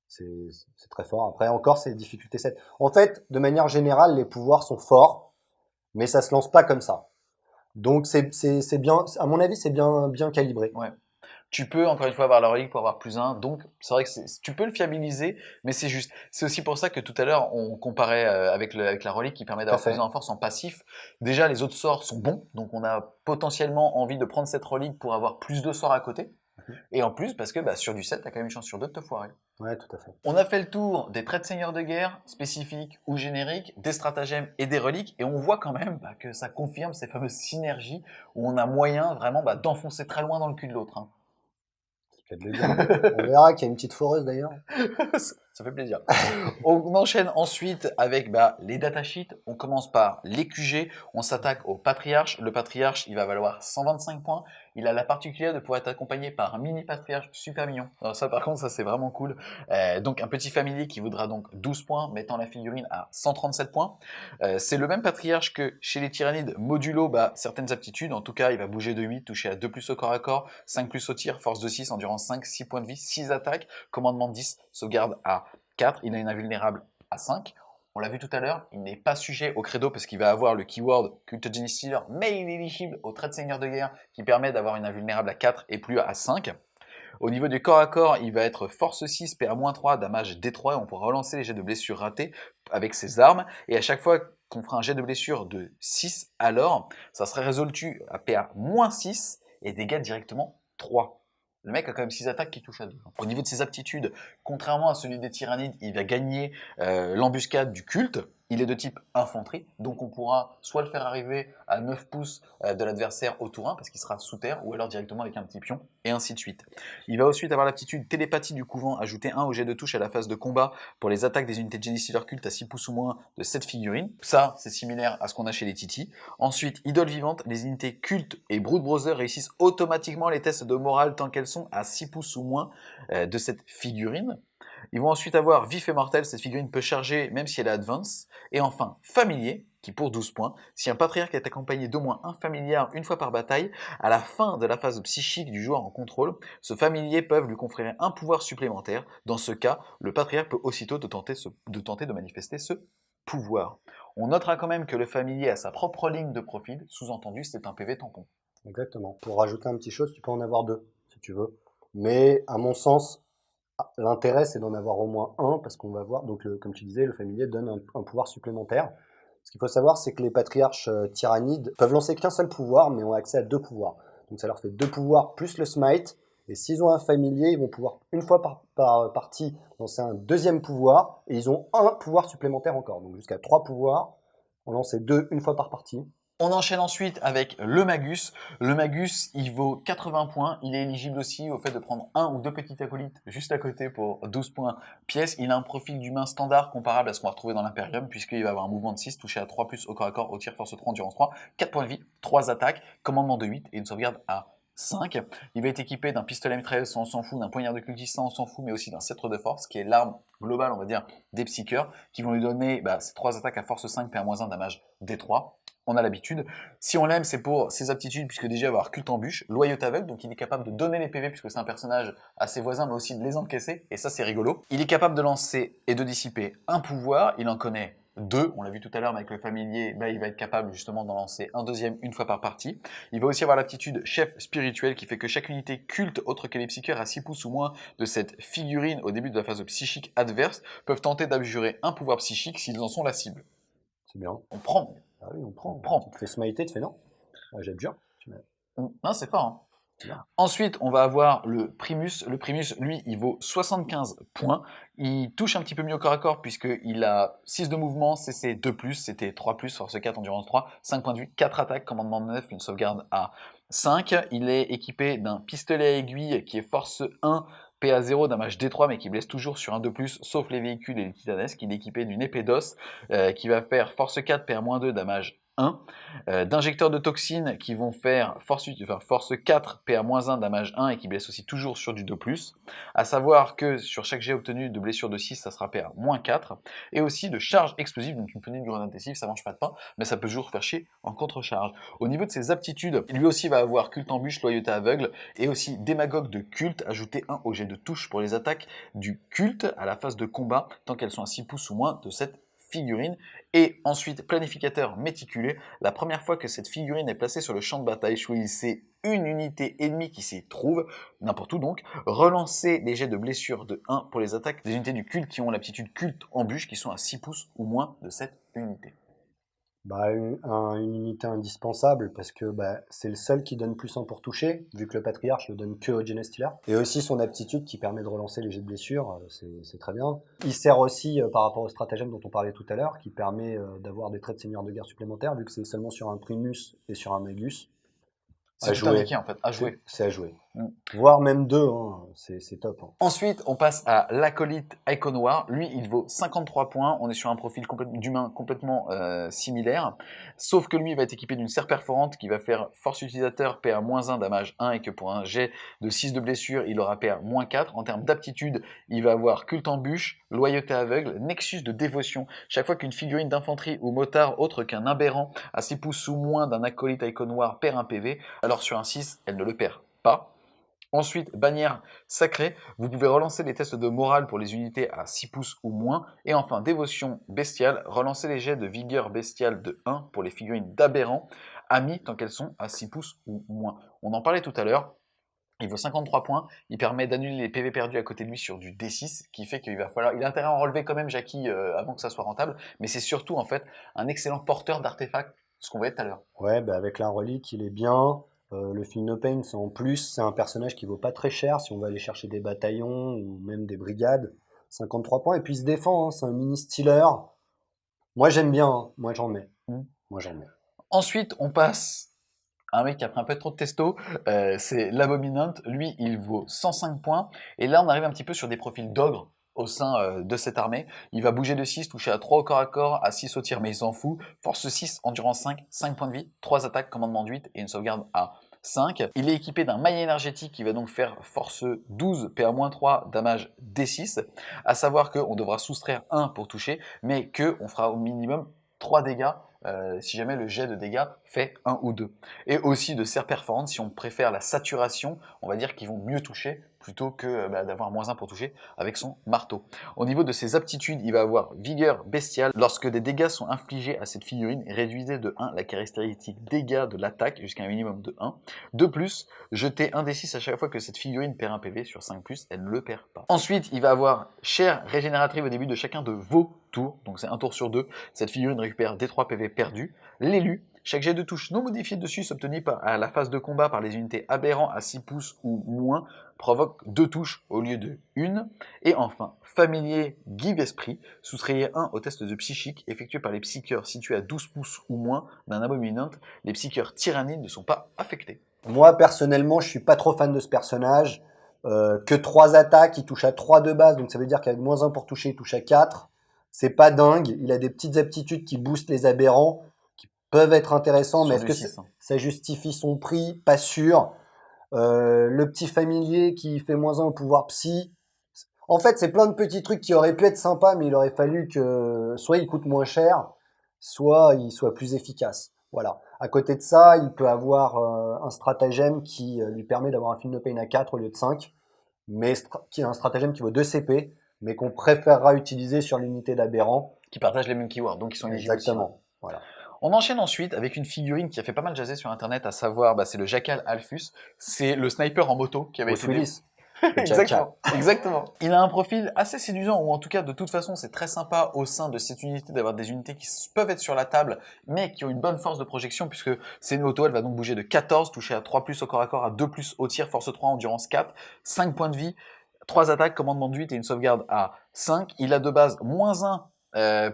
C'est très fort. Après, encore, c'est difficulté 7. En fait, de manière générale, les pouvoirs sont forts, mais ça se lance pas comme ça. Donc, c'est bien, à mon avis, c'est bien calibré. Ouais. Tu peux encore une fois avoir la relique pour avoir plus un, donc c'est vrai que tu peux le fiabiliser, mais c'est juste. C'est aussi pour ça que tout à l'heure on comparait avec la relique qui permet Tout à d'avoir plus fait. un en force en passif. Déjà les autres sorts sont bons, donc on a potentiellement envie de prendre cette relique pour avoir plus de sorts à côté. Mhm. Et en plus parce que bah, sur du 7, t'as quand même une chance sur deux de te foirer. Ouais, tout à fait. On a fait le tour des traits de seigneur de guerre, spécifiques ou génériques, des stratagèmes et des reliques, et on voit quand même bah, que ça confirme ces fameuses synergies où on a moyen vraiment bah, d'enfoncer très loin dans le cul de l'autre, hein. C'est le cas de le dire. On verra qu'il y a une petite foreuse d'ailleurs. Ça fait plaisir. On enchaîne ensuite avec bah, les datasheets. On commence par les QG. On s'attaque au patriarche. Le patriarche, il va valoir 125 points. Il a la particulière de pouvoir être accompagné par un mini patriarche super mignon. Alors ça, par contre, ça c'est vraiment cool. Donc un petit familier qui vaudra donc 12 points, mettant la figurine à 137 points. C'est le même patriarche que chez les tyrannides modulo bah, certaines aptitudes. En tout cas, il va bouger de 8, toucher à 2 plus au corps à corps, 5 plus au tir, force de 6, endurance 5, 6 points de vie, 6 attaques, commandement 10, sauvegarde à 4, il a une invulnérable à 5. On l'a vu tout à l'heure, il n'est pas sujet au credo parce qu'il va avoir le keyword Cult Genie Stealer, mais il est éligible au trait de seigneur de guerre qui permet d'avoir une invulnérable à 4 et plus à 5. Au niveau du corps à corps, il va être force 6, PA-3, damage D3 et on pourra relancer les jets de blessure ratés avec ses armes. Et à chaque fois qu'on fera un jet de blessure de 6, alors ça serait résolu à PA-6 et dégâts directement 3. Le mec a quand même 6 attaques qui touchent à 2. Au niveau de ses aptitudes, contrairement à celui des tyrannides, il va gagner l'embuscade du culte. Il est de type infanterie, donc on pourra soit le faire arriver à 9 pouces de l'adversaire au tour 1, parce qu'il sera sous terre, ou alors directement avec un petit pion, et ainsi de suite. Il va ensuite avoir l'aptitude télépathie du couvent, ajouter 1 au jet de touche à la phase de combat pour les attaques des unités de Genie Stealer culte à 6 pouces ou moins de cette figurine. Ça, c'est similaire à ce qu'on a chez les Titi. Ensuite, idole vivante, les unités cultes et Brood Brother réussissent automatiquement les tests de morale tant qu'elles sont à 6 pouces ou moins de cette figurine. Ils vont ensuite avoir vif et mortel, cette figurine peut charger même si elle est advance. Et enfin, familier, qui pour 12 points, si un patriarche est accompagné d'au moins un familiar une fois par bataille, à la fin de la phase psychique du joueur en contrôle, ce familier peut lui conférer un pouvoir supplémentaire. Dans ce cas, le patriarche peut aussitôt tenter de manifester ce pouvoir. On notera quand même que le familier a sa propre ligne de profil, sous-entendu c'est un PV tampon. Exactement. Pour rajouter un petit chose, tu peux en avoir deux, si tu veux. Mais à mon sens, l'intérêt, c'est d'en avoir au moins un, parce qu'on va voir, donc comme tu disais, le familier donne un pouvoir supplémentaire. Ce qu'il faut savoir, c'est que les patriarches tyrannides peuvent lancer qu'un seul pouvoir, mais ont accès à deux pouvoirs. Donc ça leur fait deux pouvoirs plus le smite. Et s'ils ont un familier, ils vont pouvoir, une fois par partie, lancer un deuxième pouvoir. Et ils ont un pouvoir supplémentaire encore. Donc jusqu'à trois pouvoirs. On lance deux une fois par partie. On enchaîne ensuite avec le Magus. Le Magus, il vaut 80 points. Il est éligible aussi au fait de prendre un ou deux petits acolytes juste à côté pour 12 points pièce. Il a un profil d'humain standard comparable à ce qu'on va retrouver dans l'Imperium, puisqu'il va avoir un mouvement de 6, touché à 3 plus au corps à corps, au tir, force 3, endurance 3, 4 points de vie, 3 attaques, commandement de 8 et une sauvegarde à 5. Il va être équipé d'un pistolet mitrailleuse, ça on s'en fout, d'un poignard de cultiste, ça on s'en fout, mais aussi d'un sceptre de force, qui est l'arme globale, on va dire, des psycheurs, qui vont lui donner ces 3 attaques à force 5, PA-1, damage D3. On a l'habitude. Si on l'aime, c'est pour ses aptitudes, puisque déjà il va avoir culte embûche, loyauté aveugle, donc il est capable de donner les PV, puisque c'est un personnage à ses voisins, mais aussi de les encaisser, et ça c'est rigolo. Il est capable de lancer et de dissiper un pouvoir, il en connaît deux, on l'a vu tout à l'heure, mais avec le familier, il va être capable justement d'en lancer un deuxième une fois par partie. Il va aussi avoir l'aptitude chef spirituel, qui fait que chaque unité culte, autre que les psycheurs à 6 pouces ou moins de cette figurine au début de la phase psychique adverse, peuvent tenter d'abjurer un pouvoir psychique s'ils en sont la cible. C'est bien. On prend. Ah oui, on prend. On prend. Tu te fais smiter, tu fais non. Ah, j'abjure. Non, c'est fort. Hein. Bien. Ensuite, on va avoir le Primus. Le Primus, lui, il vaut 75 points. Il touche un petit peu mieux au corps à corps puisqu'il a 6 de mouvement, CC 2+, c'était 3+, force 4, endurance 3, 5 points de vue, 4 attaques, commandement 9, une sauvegarde à 5. Il est équipé d'un pistolet à aiguille qui est force 1, PA0, damage D3, mais qui blesse toujours sur un de plus, sauf les véhicules et les titanesques. Il est équipé d'une épée d'os qui va faire force 4, PA-2, damage 1, d'injecteurs de toxines qui vont faire force 4, PA-1, damage 1 et qui blessent aussi toujours sur du 2+. À savoir que sur chaque jet obtenu de blessure de 6, ça sera PA-4. Et aussi de charge explosive, donc une petite grenade adhesive, ça mange pas de pain, mais ça peut toujours faire chier en contre-charge. Au niveau de ses aptitudes, lui aussi va avoir culte embûche, loyauté aveugle, et aussi démagogue de culte, ajouter 1 au jet de touche pour les attaques du culte à la phase de combat, tant qu'elles sont à 6 pouces ou moins de cette figurine. Et ensuite, planificateur méticuleux, la première fois que cette figurine est placée sur le champ de bataille, choisissez une unité ennemie qui s'y trouve, n'importe où donc, relancez les jets de blessure de 1 pour les attaques des unités du culte qui ont l'aptitude culte embûche, qui sont à 6 pouces ou moins de cette unité. Bah, une unité indispensable parce que c'est le seul qui donne +1 pour toucher, vu que le patriarche le donne que au Genestealer. Et aussi son aptitude qui permet de relancer les jets de blessure, c'est très bien. Il sert aussi par rapport au stratagème dont on parlait tout à l'heure, qui permet d'avoir des traits de seigneur de guerre supplémentaires, vu que c'est seulement sur un Primus et sur un Magus. C'est tout indiqué en fait, à jouer. C'est à jouer. Voire même 2, hein, c'est top. Hein. Ensuite, on passe à l'acolyte Echo Noir. Lui, il vaut 53 points. On est sur un profil d'humain complètement similaire. Sauf que lui, il va être équipé d'une serre perforante qui va faire force utilisateur PA-1, damage 1, et que pour un jet de 6 de blessure, il aura PA-4. En termes d'aptitude, il va avoir culte embûche, loyauté aveugle, nexus de dévotion. Chaque fois qu'une figurine d'infanterie ou motard autre qu'un aberrant à 6 pouces ou moins d'un acolyte Echo Noir perd un PV, alors sur un 6, elle ne le perd pas. Ensuite, bannière sacrée, vous pouvez relancer les tests de morale pour les unités à 6 pouces ou moins. Et enfin, dévotion bestiale, relancer les jets de vigueur bestiale de 1 pour les figurines d'aberrants, amis tant qu'elles sont à 6 pouces ou moins. On en parlait tout à l'heure. Il vaut 53 points, il permet d'annuler les PV perdus à côté de lui sur du D6, qui fait qu'il va falloir... Il a intérêt à en relever quand même Jackie avant que ça soit rentable, mais c'est surtout en fait un excellent porteur d'artefacts, ce qu'on voyait tout à l'heure. Ouais, avec la relique, il est bien. Le Feel No Pain, c'est en plus, c'est un personnage qui vaut pas très cher si on va aller chercher des bataillons ou même des brigades. 53 points, et puis il se défend, hein, c'est un mini stealer. Moi j'aime bien, hein, moi j'en mets. Moi j'en mets. Ensuite, on passe à un mec qui a pris un peu trop de testo, c'est l'Abominant. Lui, il vaut 105 points. Et là, on arrive un petit peu sur des profils d'ogre au sein de cette armée. Il va bouger de 6, toucher à 3 au corps à corps, à 6 au tir, mais il s'en fout. Force 6, endurance 5, 5 points de vie, 3 attaques, commandement de 8 et une sauvegarde à 5. Il est équipé d'un maillet énergétique qui va donc faire force 12, PA-3, damage D6. À savoir qu'on devra soustraire 1 pour toucher, mais qu'on fera au minimum 3 dégâts si jamais le jet de dégâts fait 1 ou 2. Et aussi de serre perforante, si on préfère la saturation, on va dire qu'ils vont mieux toucher plutôt que d'avoir -1 pour toucher avec son marteau. Au niveau de ses aptitudes, il va avoir vigueur bestiale. Lorsque des dégâts sont infligés à cette figurine, réduisez de 1 la caractéristique dégâts de l'attaque jusqu'à un minimum de 1. De plus, jetez 1 d6 à chaque fois que cette figurine perd un PV sur 5+, elle ne le perd pas. Ensuite, il va avoir chair régénérative au début de chacun de vos tours, donc c'est un tour sur 2. Cette figurine récupère des 3 PV perdus. L'élu, chaque jet de touche non modifié dessus obtenu à la phase de combat par les unités aberrants à 6 pouces ou moins provoque 2 touches au lieu de 1. Et enfin, familier Give Esprit, soustrayez 1 au test de psychique effectué par les psycheurs situés à 12 pouces ou moins d'un Abominant. Les psycheurs tyrannides ne sont pas affectés. Moi, personnellement, je suis pas trop fan de ce personnage. Que 3 attaques, il touche à 3 de base, donc ça veut dire qu'avec -1 pour toucher, il touche à 4. C'est pas dingue. Il a des petites aptitudes qui boostent les aberrants, qui peuvent être intéressants, mais est-ce que ça justifie son prix? Pas sûr. Le petit familier qui fait -1 au pouvoir psy. En fait, c'est plein de petits trucs qui auraient pu être sympas, mais il aurait fallu que soit il coûte moins cher, soit il soit plus efficace. Voilà. À côté de ça, il peut avoir un stratagème qui lui permet d'avoir un Feel No Pain à 4 au lieu de 5, mais qui est un stratagème qui vaut 2 CP, mais qu'on préférera utiliser sur l'unité d'aberrant. Qui partagent les mêmes keywords, donc ils sont éligibles. Exactement. Voilà. On enchaîne ensuite avec une figurine qui a fait pas mal jaser sur internet, à savoir c'est le Jackal Alphus, c'est le sniper en moto qui avait été... Exactement. Il a un profil assez séduisant, ou en tout cas de toute façon c'est très sympa au sein de cette unité d'avoir des unités qui peuvent être sur la table, mais qui ont une bonne force de projection, puisque c'est une auto, elle va donc bouger de 14, toucher à 3+ au corps à corps, à 2+ au tir, force 3, endurance 4, 5 points de vie, 3 attaques, commandement de 8 et une sauvegarde à 5. Il a de base -1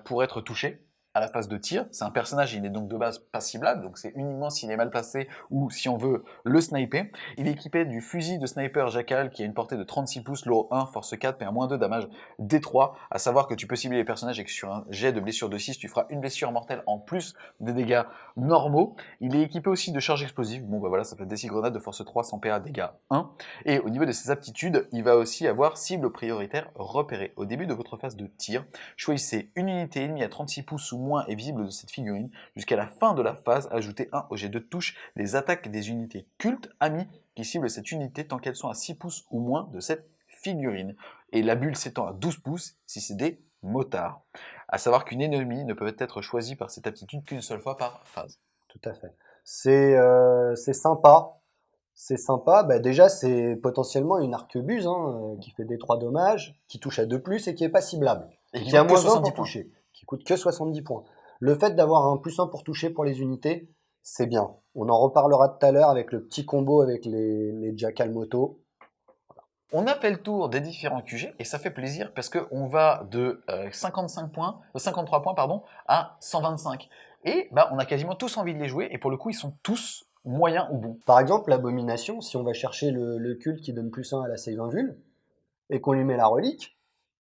pour être touché. à la phase de tir. C'est un personnage, il est donc de base pas ciblable, donc c'est uniquement s'il est mal placé ou si on veut le sniper. Il est équipé du fusil de sniper Jackal qui a une portée de 36 pouces, lourd 1, force 4, PA-2, damage D3. À savoir que tu peux cibler les personnages et que sur un jet de blessure de 6, tu feras une blessure mortelle en plus des dégâts normaux. Il est équipé aussi de charge explosive. Bon, bah voilà, ça fait des 6 grenades de force 3, sans PA, dégâts 1. Et au niveau de ses aptitudes, il va aussi avoir cible prioritaire repérée. Au début de votre phase de tir, choisissez une unité ennemie à 36 pouces ou moins et visible de cette figurine. Jusqu'à la fin de la phase, ajoutez 1 au jet de touche des attaques des unités cultes amies qui ciblent cette unité tant qu'elles sont à 6 pouces ou moins de cette figurine. Et la bulle s'étend à 12 pouces si c'est des motards. À savoir qu'une ennemie ne peut être choisie par cette aptitude qu'une seule fois par phase. Tout à fait. C'est sympa. C'est sympa. Bah, déjà, c'est potentiellement une arquebuse qui fait des 3 dommages, qui touche à 2+, et qui est pas ciblable. Et Qui a coûte que moins 1 70 pour points. toucher. Qui coûte que 70 points. Le fait d'avoir un +1 pour toucher pour les unités, c'est bien. On en reparlera tout à l'heure avec le petit combo avec les Jackal Moto. On a fait le tour des différents QG et ça fait plaisir parce qu'on va de 53 points à 125. Et bah, on a quasiment tous envie de les jouer et pour le coup, ils sont tous moyens ou bons. Par exemple, l'abomination, si on va chercher le culte qui donne +1 à la save invul, et qu'on lui met la relique,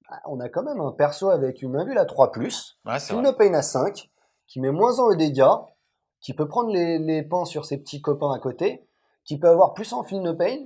bah, on a quand même un perso avec une invul à 3+, Ouais, c'est une vrai. no pain à 5, qui met -1 aux dégâts, qui peut prendre les pans sur ses petits copains à côté, qui peut avoir +1 en fil no pain.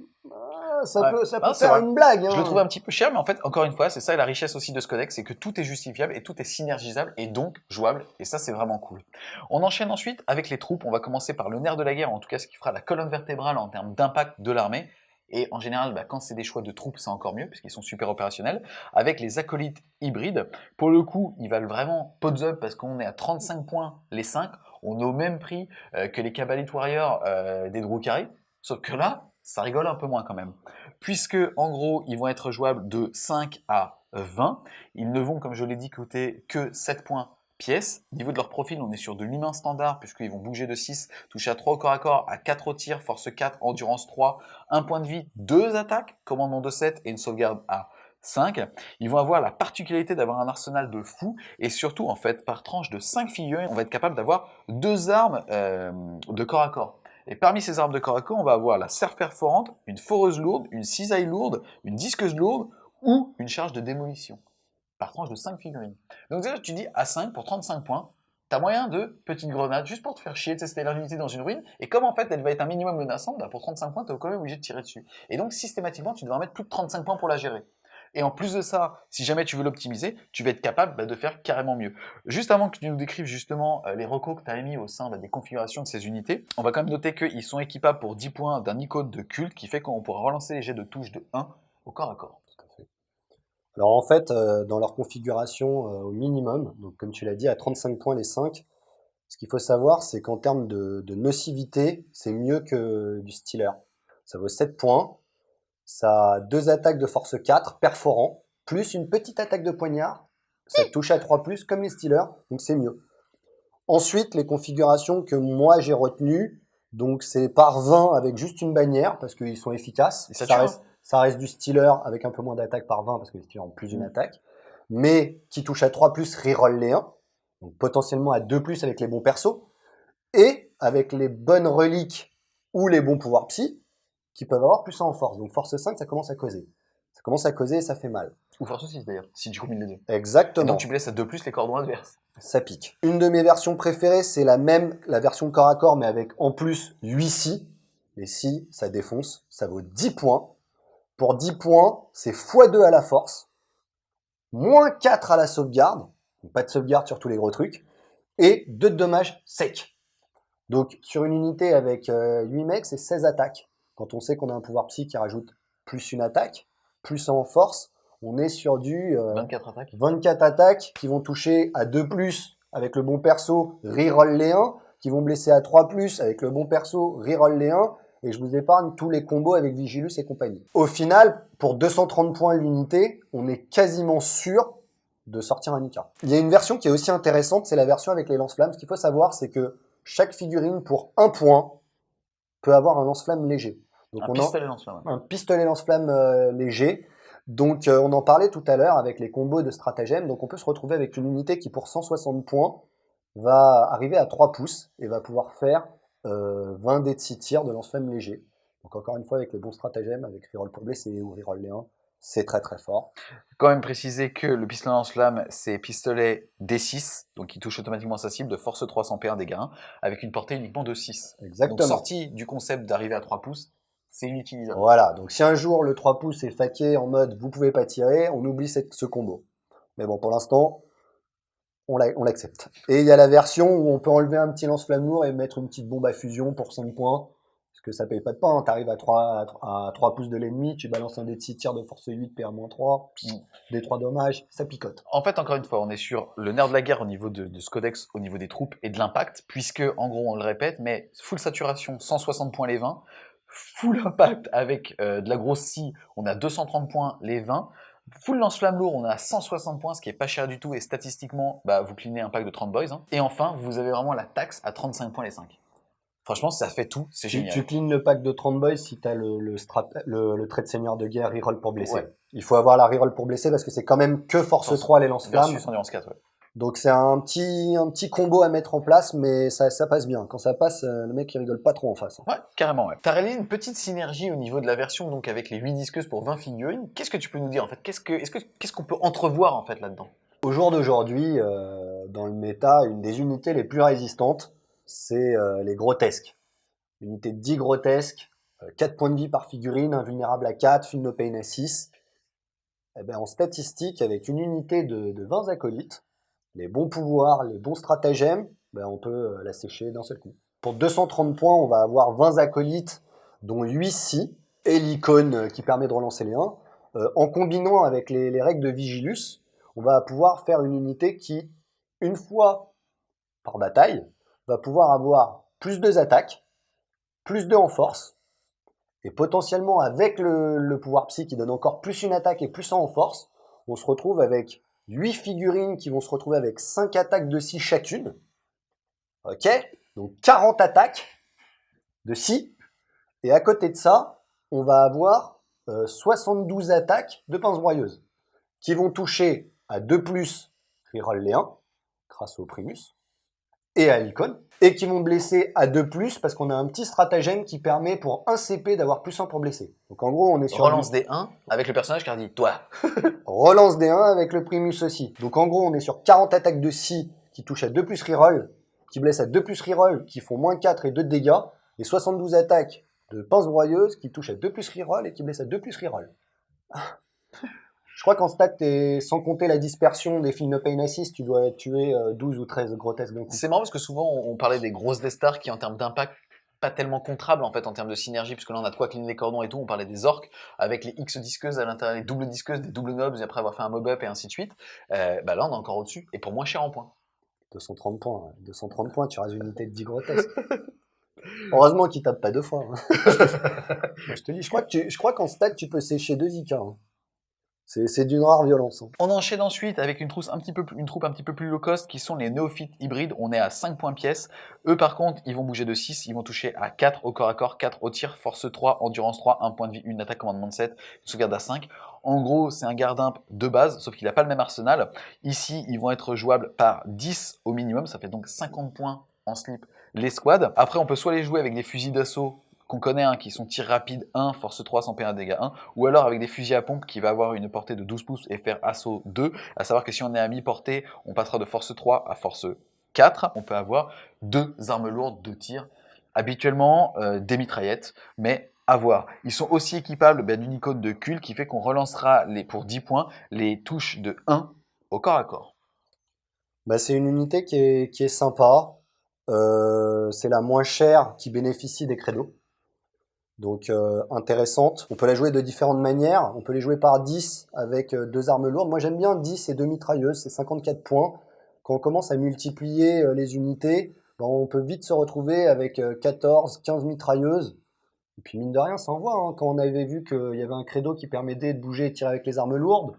Ça Ouais. peut Non, c'est faire vrai. une blague. Je le Hein. trouve un petit peu cher, mais en fait, encore une fois, c'est ça la richesse aussi de ce codex, c'est que tout est justifiable et tout est synergisable et donc jouable, et ça c'est vraiment cool. On enchaîne ensuite avec les troupes, on va commencer par le nerf de la guerre, en tout cas ce qui fera la colonne vertébrale en termes d'impact de l'armée, et en général, bah, quand c'est des choix de troupes, c'est encore mieux, puisqu'ils sont super opérationnels, avec les acolytes hybrides. Pour le coup, ils valent vraiment pods up, parce qu'on est à 35 points les 5, on est au même prix que les Cabalite Warriors des Drukhari, sauf que là, ça rigole un peu moins quand même. Puisque, en gros, ils vont être jouables de 5 à 20. Ils ne vont, comme je l'ai dit, coûter que 7 points pièce. Au niveau de leur profil, on est sur de l'humain standard, puisqu'ils vont bouger de 6, toucher à 3 au corps à corps, à 4 au tir, force 4, endurance 3, 1 point de vie, 2 attaques, commandement de 7 et une sauvegarde à 5. Ils vont avoir la particularité d'avoir un arsenal de fou, et surtout, en fait, par tranche de 5 figurines, on va être capable d'avoir 2 armes de corps à corps. Et parmi ces armes de corps à corps, on va avoir la serre perforante, une foreuse lourde, une cisaille lourde, une disqueuse lourde ou une charge de démolition. Par tranche de 5 figurines. Donc déjà, tu dis à 5 pour 35 points, t'as moyen de petite grenade juste pour te faire chier, tester l'unité dans une ruine. Et comme en fait elle va être un minimum menaçante, bah pour 35 points, t'es quand même obligé de tirer dessus. Et donc systématiquement, tu devras mettre plus de 35 points pour la gérer. Et en plus de ça, si jamais tu veux l'optimiser, tu vas être capable de faire carrément mieux. Juste avant que tu nous décrives justement les recos que tu as émis au sein des configurations de ces unités, on va quand même noter qu'ils sont équipables pour 10 points d'un icône de culte qui fait qu'on pourra relancer les jets de touche de 1 au corps à corps. Alors en fait, dans leur configuration au minimum, donc comme tu l'as dit, à 35 points les 5, ce qu'il faut savoir, c'est qu'en termes de nocivité, c'est mieux que du Stealer. Ça vaut 7 points, ça a 2 attaques de force 4, perforant, plus une petite attaque de poignard, ça touche à 3+, comme les Stealers, donc c'est mieux. Ensuite, les configurations que moi j'ai retenues, donc c'est par 20 avec juste une bannière, parce qu'ils sont efficaces. Et ça tue, hein. Ça reste du Stealer avec un peu moins d'attaque par 20, parce que les Stealers ont plus d'une attaque. Mais qui touche à 3+, reroll les 1. Donc potentiellement à 2+, avec les bons persos. Et avec les bonnes reliques ou les bons pouvoirs psy, qui peuvent avoir +1 en force. Donc force 5, ça commence à causer. Ça commence à causer et ça fait mal. Ou force 6 d'ailleurs, si tu combines les deux. Et Exactement. donc tu blesses à 2 plus les cordons adverses. Ça pique. Une de mes versions préférées, c'est la version corps à corps, mais avec en plus 8 si. Les si, ça défonce. Ça vaut 10 points. Pour 10 points, c'est x2 à la force, moins 4 à la sauvegarde. Donc pas de sauvegarde sur tous les gros trucs. Et 2 de dommages secs. Donc sur une unité avec 8 mecs, c'est 16 attaques. Quand on sait qu'on a un pouvoir psy qui rajoute plus une attaque, plus en force, on est sur du 24 attaques. 24 attaques qui vont toucher à 2+, avec le bon perso, reroll les 1, qui vont blesser à 3+, avec le bon perso, reroll les 1, et je vous épargne tous les combos avec Vigilus et compagnie. Au final, pour 230 points l'unité, on est quasiment sûr de sortir un Nika. Il y a une version qui est aussi intéressante, c'est la version avec les lance-flammes. Ce qu'il faut savoir, c'est que chaque figurine, pour 1 point, peut avoir un lance-flamme léger. Donc Un pistolet lance-flamme. un pistolet lance-flamme léger. Donc on en parlait tout à l'heure avec les combos de stratagèmes. Donc on peut se retrouver avec une unité qui pour 160 points va arriver à 3 pouces et va pouvoir faire 20 dés de 6 tirs de lance-flamme léger. Donc encore une fois, avec les bons stratagèmes, avec reroll pour blesser ou reroll les 1, c'est très très fort. Quand même préciser que le pistolet lance-flamme, c'est pistolet D6, donc qui touche automatiquement sa cible de force 3 sans P1 dégâts 1, avec une portée uniquement de 6. Donc Exactement. sorti du concept d'arriver à 3 pouces, c'est inutilisable. Voilà, donc si un jour le 3 pouces est faqué en mode vous pouvez pas tirer, on oublie ce combo. Mais bon, pour l'instant, on l'accepte. Et il y a la version où on peut enlever un petit lance-flamme lourd et mettre une petite bombe à fusion pour 5 points. Parce que ça paye pas de pain. Tu arrives à 3 pouces de l'ennemi, tu balances un dé de 6 tirs de force 8, PR-3, des 3 dommages, ça picote. En fait, encore une fois, on est sur le nerf de la guerre au niveau de ce codex, au niveau des troupes et de l'impact, puisque, en gros, on le répète, mais full saturation, 160 points les 20, full impact avec de la grosse scie, on a 230 points les 20, full lance-flamme lourd, on a 160 points, ce qui est pas cher du tout, et statistiquement, vous cleanez un pack de 30 boys. Hein. Et enfin, vous avez vraiment la taxe à 35 points les 5. Franchement, ça fait tout, c'est génial. Tu cleans le pack de 30 boys si tu as le trait de seigneur de guerre reroll pour blesser. Ouais. Il faut avoir la reroll pour blesser parce que c'est quand même que force 3 les lance-flammes. Versus endurance 4, ouais. Donc c'est un petit combo à mettre en place, mais ça passe bien. Quand ça passe, le mec il rigole pas trop en face. Ouais, carrément, ouais. T'as réalisé une petite synergie au niveau de la version, donc avec les 8 disqueuses pour 20 figurines. Qu'est-ce que tu peux nous dire en fait? Qu'est-ce qu'on peut entrevoir en fait là-dedans? Au jour d'aujourd'hui, dans le méta, une des unités les plus résistantes, c'est les grotesques. Unité de 10 grotesques, 4 points de vie par figurine, invulnérable à 4, feel no pain à 6. Eh ben, en statistique, avec une unité de 20 acolytes, les bons pouvoirs, les bons stratagèmes, on peut la sécher d'un seul coup. Pour 230 points, on va avoir 20 acolytes, dont 8 si, et l'icône qui permet de relancer les 1. En combinant avec les règles de Vigilus, on va pouvoir faire une unité qui, une fois par bataille, va pouvoir avoir plus 2 attaques, plus 2 en force, et potentiellement avec le pouvoir psy qui donne encore plus une attaque et plus 1 en force, on se retrouve avec 8 figurines qui vont se retrouver avec 5 attaques de 6 chacune. Ok? Donc 40 attaques de 6. Et à côté de ça, on va avoir 72 attaques de pince broyeuse qui vont toucher à 2+, reroll les 1, grâce au Primus, et à l'icône, et qui vont blesser à 2+, parce qu'on a un petit stratagème qui permet pour un CP d'avoir plus 1 pour blesser. Donc en gros, on est sur relance des 1 avec le personnage qui a dit toi. Relance des 1 avec le Primus aussi. Donc en gros, on est sur 40 attaques de scie qui touchent à 2+ reroll, qui blessent à 2+ reroll, qui font -4 et 2 de dégâts, et 72 attaques de pince broyeuse qui touchent à 2+ reroll et qui blessent à 2+ reroll. Je crois qu'en stat, sans compter la dispersion des Feel No Pain Assist, tu dois tuer 12 ou 13 grotesques d'un coup. C'est marrant parce que souvent on parlait des grosses Death Stars qui en termes d'impact pas tellement contrables en fait en termes de synergie, puisque là on a de quoi cleaner les cordons et tout, on parlait des orques avec les X disqueuses à l'intérieur, les doubles disqueuses, des doubles nobs, et après avoir fait un mob-up et ainsi de suite. Là on est encore au-dessus, et pour moins cher en points. 230 points, ouais. 230 points, tu rases une unité de 10 grotesques. Heureusement qu'il tape pas 2 fois. Hein. Je te dis, je crois qu'en stat, tu peux sécher 2 IK. Hein. C'est d'une rare violence. Hein. On enchaîne ensuite avec une troupe un petit peu plus low cost qui sont les néophytes hybrides. On est à 5 points pièce. Eux par contre, ils vont bouger de 6, ils vont toucher à 4 au corps à corps, 4 au tir, force 3, endurance 3, 1 point de vie, une attaque commandement de 7, une sauvegarde à 5. En gros, c'est un garde-imp de base, sauf qu'il n'a pas le même arsenal. Ici, ils vont être jouables par 10 au minimum, ça fait donc 50 points en slip les squads. Après, on peut soit les jouer avec des fusils d'assaut qu'on connaît, qui sont tir rapide 1, force 3 sans P1 dégâts 1, ou alors avec des fusils à pompe qui va avoir une portée de 12 pouces et faire assaut 2, à savoir que si on est à mi-portée, on passera de force 3 à force 4, on peut avoir 2 armes lourdes de tir, habituellement des mitraillettes, mais à voir. Ils sont aussi équipables d'une icône de cul qui fait qu'on relancera pour 10 points les touches de 1 au corps à corps. C'est une unité qui est sympa, c'est la moins chère qui bénéficie des credos. Donc intéressante. On peut la jouer de différentes manières. On peut les jouer par 10 avec 2 armes lourdes. Moi j'aime bien 10 et 2 mitrailleuses, c'est 54 points. Quand on commence à multiplier les unités, on peut vite se retrouver avec 14, 15 mitrailleuses. Et puis mine de rien, ça envoie. Hein. Quand on avait vu qu'il y avait un credo qui permettait de bouger et de tirer avec les armes lourdes,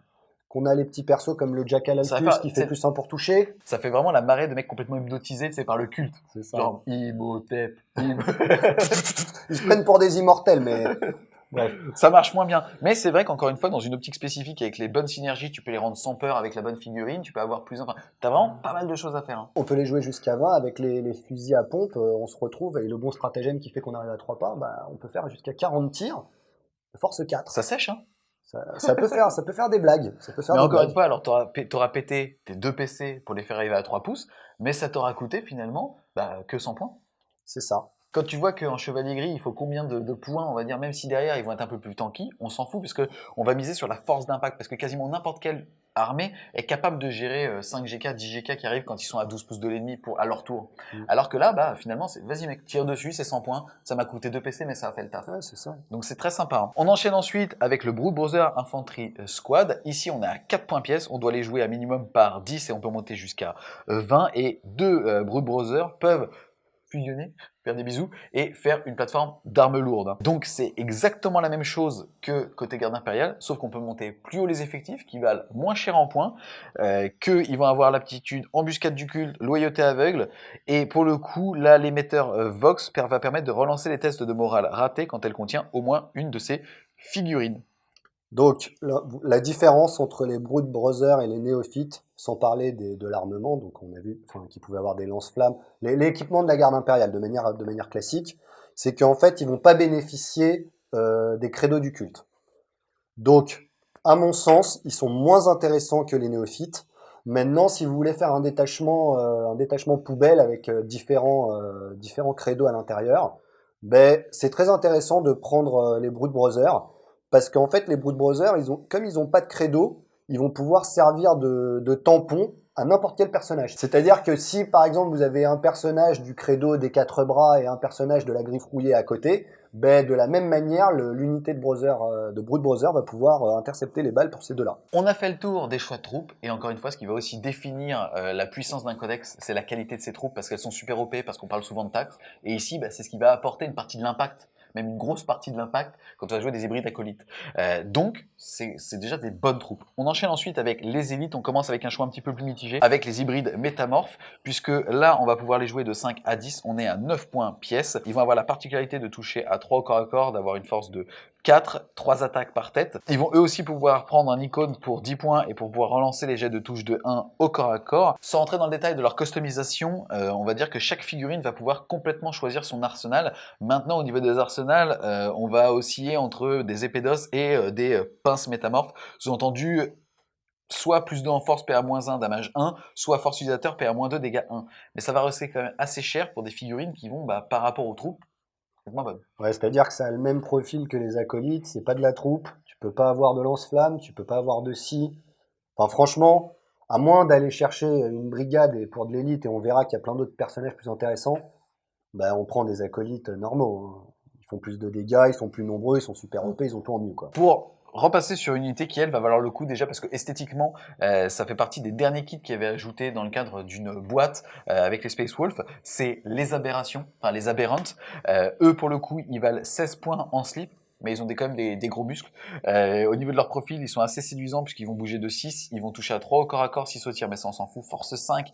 qu'on a les petits persos comme le Jackal Altus qui fait plus 1 pour toucher. Ça fait vraiment la marée de mecs complètement hypnotisés, c'est par le culte. C'est ça. Genre, Imhotep. Ils se prennent pour des immortels, mais Bref. Ça marche moins bien. Mais c'est vrai qu'encore une fois, dans une optique spécifique, avec les bonnes synergies, tu peux les rendre sans peur avec la bonne figurine, tu peux avoir plus... Enfin, t'as vraiment pas mal de choses à faire. Hein. On peut les jouer jusqu'à 20 avec les fusils à pompe. On se retrouve et le bon stratagème qui fait qu'on arrive à 3 pas, on peut faire jusqu'à 40 tirs de force 4. Ça sèche, hein. Ça peut faire des blagues. Ça peut faire Mais des encore une blagues. fois, alors t'auras pété tes 2 PC pour les faire arriver à 3 pouces, mais ça t'aura coûté finalement que 100 points. C'est ça. Quand tu vois qu'en chevalier gris, il faut combien de points, on va dire, même si derrière ils vont être un peu plus tanky, on s'en fout puisque on va miser sur la force d'impact parce que quasiment n'importe quelle armée est capable de gérer 5 GK, 10 GK qui arrivent quand ils sont à 12 pouces de l'ennemi à leur tour. Alors que là, finalement, c'est vas-y mec, tire dessus, c'est 100 points, ça m'a coûté 2 PC mais ça a fait le taf. Ouais, c'est ça. Donc c'est très sympa. Hein. On enchaîne ensuite avec le Brood Brother Infantry Squad. Ici, on est à 4 points pièce. On doit les jouer à minimum par 10 et on peut monter jusqu'à 20. Et 2 Brood Brothers peuvent fusionner, faire des bisous et faire une plateforme d'armes lourdes. Donc c'est exactement la même chose que côté garde impériale, sauf qu'on peut monter plus haut les effectifs qui valent moins cher en points, qu'ils vont avoir l'aptitude embuscade du culte, loyauté aveugle, et pour le coup, là l'émetteur Vox va permettre de relancer les tests de morale ratés quand elle contient au moins une de ces figurines. Donc, la différence entre les Brood Brothers et les néophytes, sans parler de l'armement, donc on a vu qu'ils pouvaient avoir des lance-flammes, l'équipement de la garde impériale de manière classique, c'est qu'en fait, ils vont pas bénéficier des credos du culte. Donc, à mon sens, ils sont moins intéressants que les néophytes. Maintenant, si vous voulez faire un détachement poubelle avec différents credos à l'intérieur, c'est très intéressant de prendre les Brood Brothers. Parce qu'en fait, les Brood Brothers, comme ils n'ont pas de credo, ils vont pouvoir servir de tampon à n'importe quel personnage. C'est-à-dire que si, par exemple, vous avez un personnage du credo des 4 bras et un personnage de la griffe rouillée à côté, de la même manière, l'unité de Brood Brother va pouvoir intercepter les balles pour ces deux-là. On a fait le tour des choix de troupes, et encore une fois, ce qui va aussi définir la puissance d'un codex, c'est la qualité de ses troupes, parce qu'elles sont super OP, parce qu'on parle souvent de taxes, et ici, c'est ce qui va apporter une partie de l'impact, même une grosse partie de l'impact, quand tu vas jouer des hybrides acolytes. Donc, c'est déjà des bonnes troupes. On enchaîne ensuite avec les élites, on commence avec un choix un petit peu plus mitigé, avec les hybrides métamorphes, puisque là, on va pouvoir les jouer de 5 à 10, on est à 9 points pièce. Ils vont avoir la particularité de toucher à 3 au corps à corps, d'avoir une force de 4, 3 attaques par tête. Ils vont eux aussi pouvoir prendre un icône pour 10 points et pour pouvoir relancer les jets de touche de 1 au corps à corps. Sans rentrer dans le détail de leur customisation, on va dire que chaque figurine va pouvoir complètement choisir son arsenal. Maintenant, au niveau des arsenals, on va osciller entre des épées d'os et des pinces métamorphes. Sous-entendu, soit plus 2 en force, PA-1, damage 1, soit force utilisateur, PA-2, dégâts 1. Mais ça va rester quand même assez cher pour des figurines qui vont, par rapport aux troupes, être moins bonnes. Ouais, c'est-à-dire que ça a le même profil que les acolytes, c'est pas de la troupe, tu peux pas avoir de lance-flamme, tu peux pas avoir de scie. Enfin, franchement, à moins d'aller chercher une brigade pour de l'élite et on verra qu'il y a plein d'autres personnages plus intéressants, on prend des acolytes normaux. Hein. Ils font plus de dégâts, ils sont plus nombreux, ils sont super OP, ils ont tout en mieux, quoi. Pour repasser sur une unité qui, elle, va valoir le coup déjà parce que esthétiquement, ça fait partie des derniers kits qu'il y avait ajouté dans le cadre d'une boîte avec les Space Wolf, c'est les aberrations, enfin les aberrantes. Eux, pour le coup, ils valent 16 points en slip, mais ils ont quand même des gros muscles. Au niveau de leur profil, ils sont assez séduisants puisqu'ils vont bouger de 6, ils vont toucher à 3 au corps à corps, 6 au tir, mais ça on s'en fout. Force 5,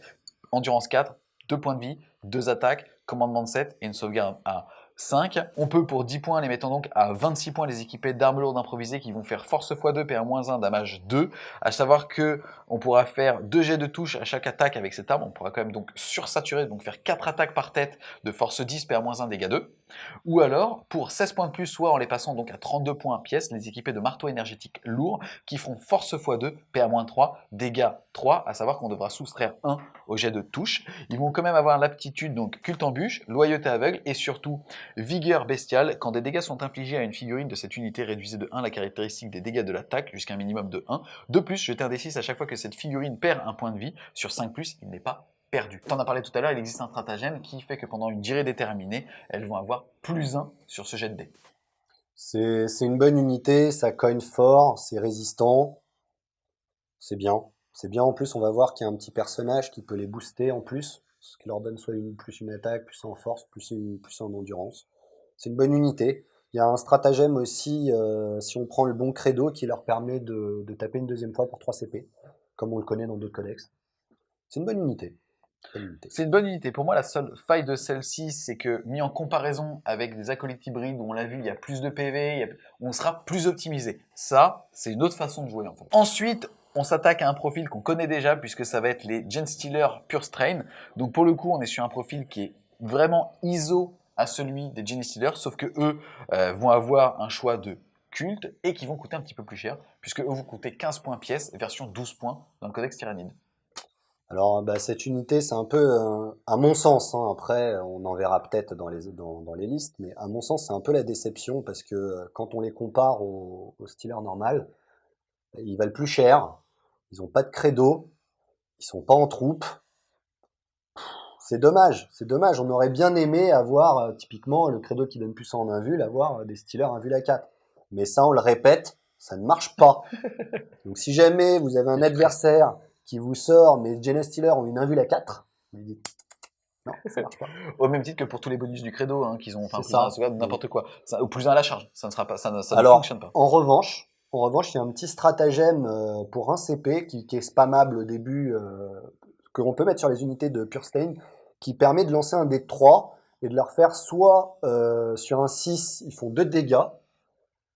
endurance 4, 2 points de vie, 2 attaques, commandement de 7 et une sauvegarde à 5. On peut pour 10 points les mettant donc à 26 points les équiper d'armes lourdes improvisées qui vont faire force x2, PA-1, damage 2. À savoir que on pourra faire 2 jets de touche à chaque attaque avec cette arme. On pourra quand même donc sursaturer, donc faire 4 attaques par tête de force 10, PA-1, dégâts 2. Ou alors, pour 16 points de plus, soit en les passant donc à 32 points pièce, les équiper de marteaux énergétiques lourds qui feront force x2, PA-3, dégâts 3, à savoir qu'on devra soustraire 1 au jet de touche. Ils vont quand même avoir l'aptitude donc culte en bûche, loyauté aveugle et surtout vigueur bestiale. Quand des dégâts sont infligés à une figurine de cette unité, réduisez de 1 la caractéristique des dégâts de l'attaque jusqu'à un minimum de 1. De plus, jetez un D6 à chaque fois que cette figurine perd un point de vie. Sur 5+, il n'est pas perdu. T'en as parlé tout à l'heure, il existe un stratagème qui fait que pendant une durée déterminée, elles vont avoir +1 sur ce jet de dés. C'est une bonne unité, ça cogne fort, c'est résistant, c'est bien. C'est bien en plus, on va voir qu'il y a un petit personnage qui peut les booster en plus, ce qui leur donne soit plus une attaque, plus en force, plus en endurance. C'est une bonne unité. Il y a un stratagème aussi, si on prend le bon credo, qui leur permet de taper une deuxième fois pour 3 CP, comme on le connaît dans d'autres codex. C'est une bonne unité. Belle unité. C'est une bonne unité. Pour moi, la seule faille de celle-ci, c'est que, mis en comparaison avec des acolytes hybrides où on l'a vu, il y a plus de PV, on sera plus optimisé. Ça, c'est une autre façon de jouer en fait. Ensuite, on s'attaque à un profil qu'on connaît déjà, puisque ça va être les Genestealer Pure Strain. Donc pour le coup, on est sur un profil qui est vraiment ISO à celui des Genestealer, sauf que eux vont avoir un choix de culte et qui vont coûter un petit peu plus cher, puisque eux vous coûtez 15 points pièce, version 12 points dans le Codex Tyrannide. Alors, cette unité, c'est un peu, à mon sens, hein, après, on en verra peut-être dans les listes, mais à mon sens, c'est un peu la déception parce que quand on les compare au Stealer normal, ils valent plus cher, ils ont pas de credo, ils sont pas en troupe. C'est dommage, c'est dommage. On aurait bien aimé avoir, typiquement, le credo qui donne plus en invul, avoir des Stealers invul à 4. Mais ça, on le répète, ça ne marche pas. Donc, si jamais vous avez un adversaire qui vous sort, mais Genestealer ont une invul à 4, vous dites, non, ça marche pas. Au même titre que pour tous les bonus du credo, hein, qu'ils ont, enfin, C'est plus un à la ça. sauvegarde, n'importe quoi. Ça, au plus un à la charge, ça ne sera pas, ça ne Alors, fonctionne pas. en revanche, il y a un petit stratagème pour un CP qui est spammable au début, que l'on peut mettre sur les unités de Pure Stain, qui permet de lancer un dé de 3 et de leur faire soit sur un 6, ils font 2 dégâts,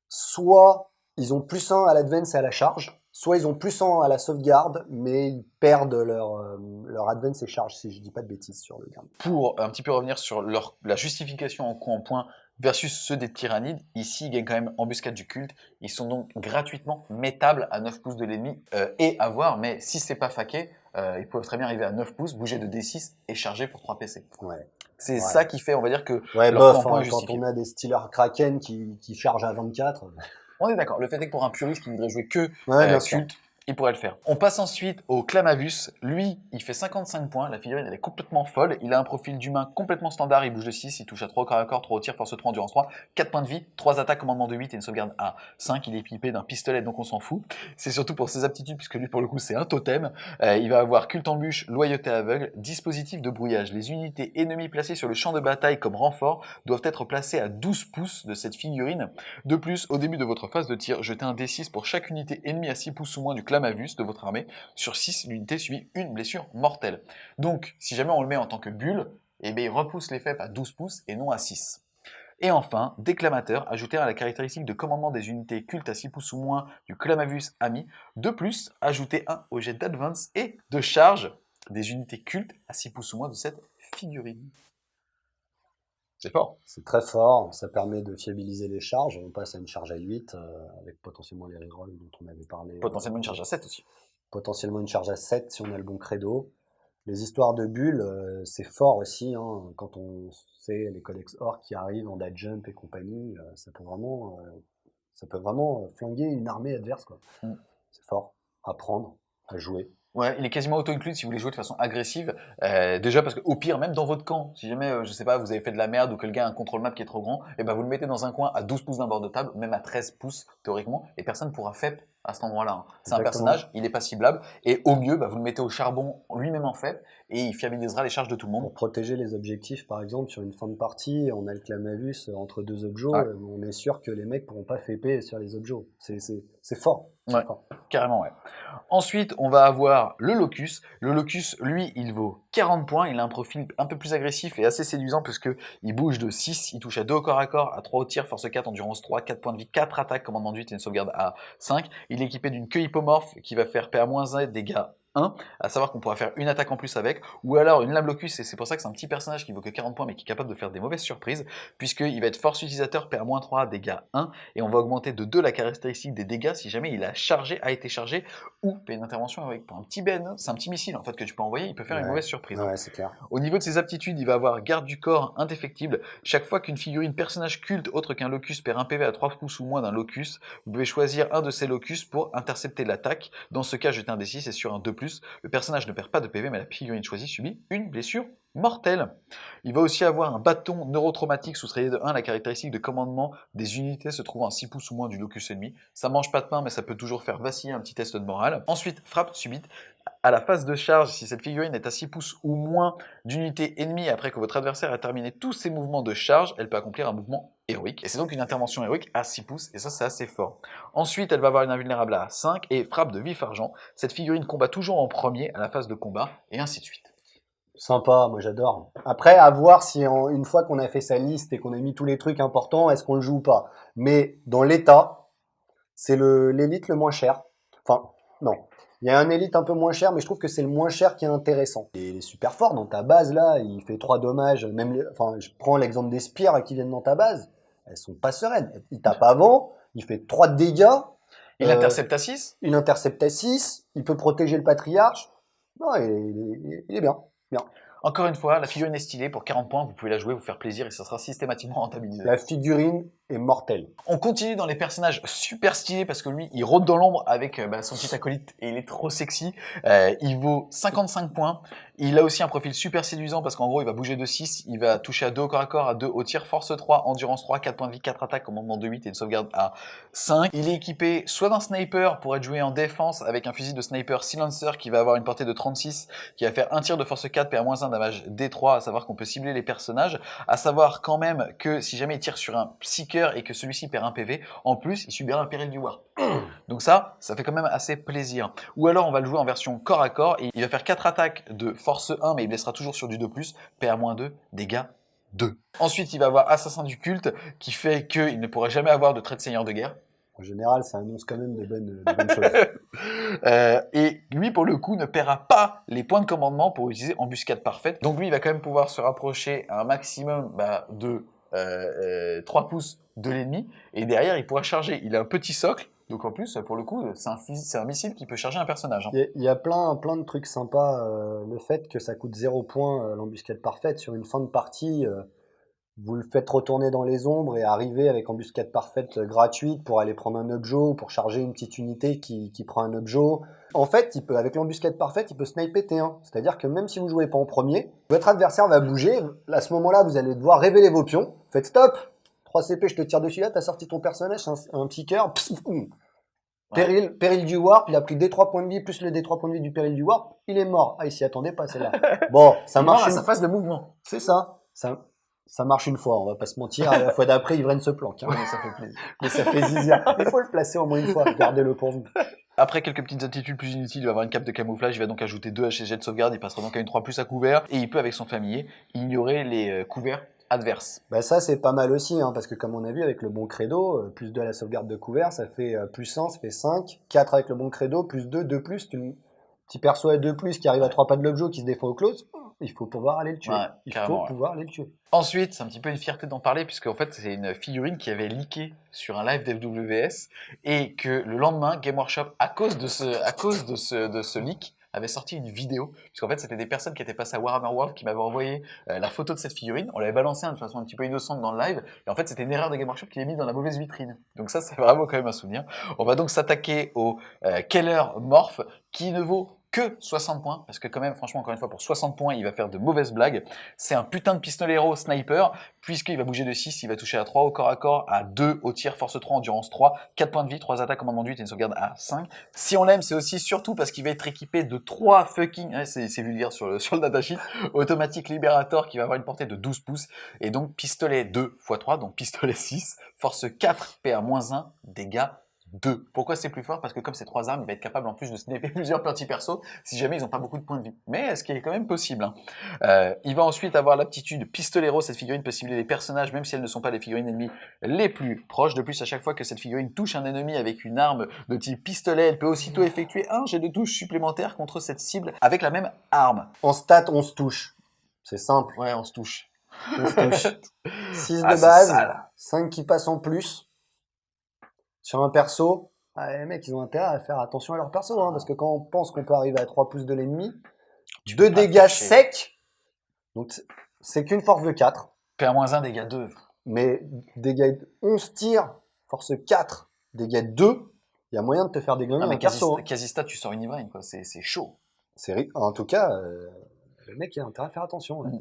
soit ils ont plus 1 à l'advance et à la charge, soit ils ont plus 1 à la sauvegarde, mais ils perdent leur advance et charge, si je dis pas de bêtises sur le garde. Pour un petit peu revenir sur la justification en coup en point versus ceux des Tyrannides, ici ils gagnent quand même embuscade du culte, ils sont donc gratuitement métables à 9 pouces de l'ennemi et à voir, mais si c'est pas faqué, ils peuvent très bien arriver à 9 pouces, bouger de D6 et charger pour 3 PC. Ouais. C'est ça qui fait, on va dire, que Ouais, leur coup bof, en point hein, est quand justifié. on a des Steelers Kraken qui chargent à 24. On est d'accord, le fait est que pour un puriste qui voudrait jouer que Ouais, bien sûr. culte, il pourrait le faire. On passe ensuite au Clamavus. Lui, il fait 55 points. La figurine, elle est complètement folle. Il a un profil d'humain complètement standard. Il bouge de 6, il touche à 3 au corps à corps, 3 au tir, force 3, endurance 3, 4 points de vie, 3 attaques, commandement de 8 et une sauvegarde à 5. Il est équipé d'un pistolet, donc on s'en fout. C'est surtout pour ses aptitudes, puisque lui, pour le coup, c'est un totem. Il va avoir culte embûche, loyauté aveugle, dispositif de brouillage. Les unités ennemies placées sur le champ de bataille comme renfort doivent être placées à 12 pouces de cette figurine. De plus, au début de votre phase de tir, jetez un D6 pour chaque unité ennemie à 6 pouces ou moins du Clamavus de votre armée. Sur 6, l'unité subit une blessure mortelle. Donc, si jamais on le met en tant que bulle, eh bien, il repousse les FEP à 12 pouces et non à 6. Et enfin, déclamateur, ajoutez à la caractéristique de commandement des unités cultes à 6 pouces ou moins du Clamavus ami. De plus, ajoutez un au jet d'advance et de charge des unités cultes à 6 pouces ou moins de cette figurine. C'est fort. C'est très fort, ça permet de fiabiliser les charges. On passe à une charge à 8, avec potentiellement les rerolls dont on avait parlé. Potentiellement une charge à 7 aussi. Potentiellement une charge à 7 si on a le bon credo. Les histoires de bulles, c'est fort aussi, hein, quand on sait les codex or qui arrivent en dead jump et compagnie, ça peut vraiment flinguer une armée adverse, quoi. Mm. C'est fort, à prendre, à jouer. Ouais, il est quasiment auto-inclus si vous voulez jouer de façon agressive. Déjà parce qu'au pire, même dans votre camp, si jamais, je sais pas, vous avez fait de la merde ou que le gars a un contrôle map qui est trop grand, et ben vous le mettez dans un coin à 12 pouces d'un bord de table, même à 13 pouces théoriquement, et personne pourra FEP à cet endroit-là. Hein. C'est un Exactement. personnage, il est pas ciblable, et au mieux, bah, vous le mettez au charbon lui-même en FEP, et il fiabilisera les charges de tout le monde. Pour protéger les objectifs, par exemple, sur une fin de partie, on a le Clamavus entre deux objets, Ouais. on est sûr que les mecs pourront pas FP sur les objets. C'est fort. Ouais. Fort. Carrément, ouais. Ensuite, on va avoir le Locus. Le Locus, lui, il vaut 40 points. Il a un profil un peu plus agressif et assez séduisant puisque il bouge de 6, il touche à 2 au corps à corps, à 3 au tir, force 4, endurance 3, 4 points de vie, 4 attaques, commandement de 8 et une sauvegarde à 5. Il est équipé d'une queue hippomorphe qui va faire PA-1 dégâts 1, à savoir qu'on pourra faire une attaque en plus avec, ou alors une lame Locus, et c'est pour ça que c'est un petit personnage qui vaut que 40 points mais qui est capable de faire des mauvaises surprises, puisqu'il va être force utilisateur PA-3, dégâts 1, et on va augmenter de 2 la caractéristique des dégâts si jamais il a été chargé, ou une intervention avec pour un petit Ben, c'est un petit missile en fait que tu peux envoyer, il peut faire une mauvaise surprise. Ouais, c'est clair. Au niveau de ses aptitudes, il va avoir garde du corps indéfectible. Chaque fois qu'une figurine personnage culte autre qu'un locus perd un PV à 3 pouces ou moins d'un locus, vous pouvez choisir un de ces locus pour intercepter l'attaque. Dans ce cas, jetez un D6 et sur un 2+, le personnage ne perd pas de PV mais la figurine choisie subit une blessure mortelle. Il va aussi avoir un bâton neurotraumatique sous rayé de 1, la caractéristique de commandement des unités se trouvant à 6 pouces ou moins du locus ennemi. Ça mange pas de pain mais ça peut toujours faire vaciller un petit test de morale. Ensuite, frappe subite. À la phase de charge, si cette figurine est à 6 pouces ou moins d'unité ennemie après que votre adversaire a terminé tous ses mouvements de charge, elle peut accomplir un mouvement héroïque. Et c'est donc une intervention héroïque à 6 pouces, et ça c'est assez fort. Ensuite, elle va avoir une invulnérable à 5 et frappe de vif argent. Cette figurine combat toujours en premier à la phase de combat, et ainsi de suite. Sympa, moi j'adore. Après, à voir si une fois qu'on a fait sa liste et qu'on a mis tous les trucs importants, est-ce qu'on le joue ou pas. Mais dans l'état, c'est l'élite le moins cher. Enfin, non. Il y a un élite un peu moins cher, mais je trouve que c'est le moins cher qui est intéressant. Et il est super fort dans ta base là, il fait 3 dommages. Même enfin, je prends l'exemple des spires qui viennent dans ta base, elles sont pas sereines. Il tape avant, il fait 3 de dégâts, Il euh, intercepte à 6. il intercepte à 6, il peut protéger le patriarche. Non, il est bien. Bien. Encore une fois, la figurine est stylée. Pour 40 points, vous pouvez la jouer, vous faire plaisir et ça sera systématiquement rentabilisé. La figurine est mortelle. On continue dans les personnages super stylés parce que lui, il rôde dans l'ombre avec son petit acolyte et il est trop sexy. Il vaut 55 points. Il a aussi un profil super séduisant parce qu'en gros, il va bouger de 6, il va toucher à 2 au corps à corps, à 2 au tir, force 3, endurance 3, 4 points de vie, 4 attaques, commandement de 8 et une sauvegarde à 5. Il est équipé soit d'un sniper pour être joué en défense avec un fusil de sniper silencer qui va avoir une portée de 36, qui va faire un tir de force 4, PA-1, damage D3, à savoir qu'on peut cibler les personnages, à savoir quand même que si jamais il tire sur un psyker et que celui-ci perd un PV, en plus, il subira un péril du Warp. Donc ça fait quand même assez plaisir. Ou alors on va le jouer en version corps à corps et il va faire 4 attaques de force 1 mais il blessera toujours sur du 2+, PA-2, dégâts 2. Ensuite il va avoir Assassin du culte qui fait qu'il ne pourra jamais avoir de trait de seigneur de guerre. En général, ça annonce quand même de bonnes choses. Et lui, pour le coup, ne paiera pas les points de commandement pour utiliser embuscade parfaite. Donc lui, il va quand même pouvoir se rapprocher à un maximum de 3 pouces de l'ennemi. Et derrière, il pourra charger. Il a un petit socle. Donc en plus, pour le coup, c'est un missile qui peut charger un personnage. Hein. Il y a plein de trucs sympas. Le fait que ça coûte 0 points, l'embuscade parfaite, sur une fin de partie, vous le faites retourner dans les ombres et arriver avec embuscade parfaite gratuite pour aller prendre un objet ou pour charger une petite unité qui prend un objet. En fait, avec l'embuscade parfaite, il peut sniper T1. C'est-à-dire que même si vous jouez pas en premier, votre adversaire va bouger. À ce moment-là, vous allez devoir révéler vos pions. Faites stop. 3 CP, je te tire dessus là, t'as sorti ton personnage, un petit cœur. Péril du Warp, il a pris D3 points de vie plus le D3 points de vie du péril du Warp, il est mort. Ah, il s'y attendait pas, c'est là. Bon, ça marche. À sa phase de mouvement. C'est ça. Ça marche une fois, on va pas se mentir. La fois d'après, Ivren se planque. Hein. Ouais, mais ça fait plaisir. Mais ça fait zizir. Il faut le placer au moins une fois, gardez-le pour vous. Après quelques petites attitudes plus inutiles, il va avoir une cape de camouflage, il va donc ajouter 2 HG de sauvegarde, il passera donc à une 3+ à couvert, et il peut avec son familier ignorer les couverts adverses. Bah ça c'est pas mal aussi, hein, parce que comme on a vu avec le bon credo, plus 2 à la sauvegarde de couvert, ça fait plus 1, ça fait 5, 4 avec le bon credo, plus 2, 2+, petit perso à 2+, qui arrive à 3 pas de l'objet, qui se défend au close, il faut pouvoir aller le tuer. Pouvoir aller le tuer. Ensuite, c'est un petit peu une fierté d'en parler, puisque en fait, c'est une figurine qui avait leaké sur un live d'FWS, et que le lendemain, Game Workshop, à cause de ce leak, avait sorti une vidéo, puisqu'en fait, c'était des personnes qui étaient passées à Warhammer World qui m'avaient envoyé la photo de cette figurine. On l'avait balancée de façon un petit peu innocente dans le live, et en fait, c'était une erreur de Game Workshop qui l'ait mis dans la mauvaise vitrine. Donc ça, c'est vraiment quand même un souvenir. On va donc s'attaquer au Keller Morph, qui ne vaut que 60 points, parce que quand même, franchement, encore une fois, pour 60 points, il va faire de mauvaises blagues. C'est un putain de pistolero sniper, puisqu'il va bouger de 6, il va toucher à 3 au corps à corps, à 2 au tir, force 3, endurance 3, 4 points de vie, 3 attaques, commandement de 8 et une sauvegarde à 5. Si on l'aime, c'est aussi surtout parce qu'il va être équipé de 3 fucking, c'est vulgaire sur le datasheet, automatique libérateur qui va avoir une portée de 12 pouces, et donc pistolet 2 x 3, donc pistolet 6, force 4, PA-1, dégâts 2. Pourquoi c'est plus fort? Parce que comme c'est 3 armes, il va être capable en plus de sniper plusieurs petits persos si jamais ils n'ont pas beaucoup de points de vie. Mais ce qui est quand même possible. Hein. Il va ensuite avoir l'aptitude pistolero. Cette figurine peut cibler les personnages même si elles ne sont pas les figurines ennemies les plus proches. De plus, à chaque fois que cette figurine touche un ennemi avec une arme de type pistolet, elle peut aussitôt effectuer un jet de touche supplémentaire contre cette cible avec la même arme. En stat, on se touche. C'est simple. Ouais, on se touche. On se touche. 6 de base, 5 qui passent en plus. Sur un perso, les mecs, ils ont intérêt à faire attention à leur perso, hein, parce que quand on pense qu'on peut arriver à 3 pouces de l'ennemi, 2 dégâts secs, donc c'est qu'une force de 4. PA-1, dégâts 2. Mais dégâts 11 tirs, force 4, dégâts 2, il y a moyen de te faire déglinguer un perso. Quasi-stat, tu sors une ivraine, quoi. C'est chaud. En tout cas, le mec, il a intérêt à faire attention. Ouais.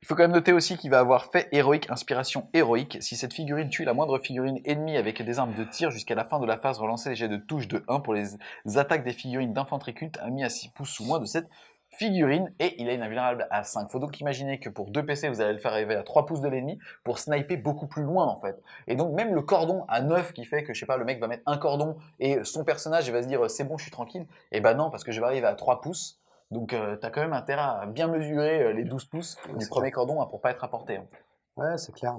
Il faut quand même noter aussi qu'il va avoir fait héroïque, inspiration héroïque. Si cette figurine tue la moindre figurine ennemie avec des armes de tir jusqu'à la fin de la phase, relancez les jets de touche de 1 pour les attaques des figurines d'infanterie culte mis à 6 pouces ou moins de cette figurine. Et il a une invulnérable à 5. Faut donc imaginer que pour 2 PC, vous allez le faire arriver à 3 pouces de l'ennemi pour sniper beaucoup plus loin en fait. Et donc même le cordon à 9 qui fait que, je sais pas, le mec va mettre un cordon et son personnage il va se dire c'est bon, je suis tranquille. Et ben non, parce que je vais arriver à 3 pouces. Donc tu as quand même intérêt à bien mesurer les 12 pouces du C'est premier clair. cordon pour pas être apporté. Ouais, c'est clair.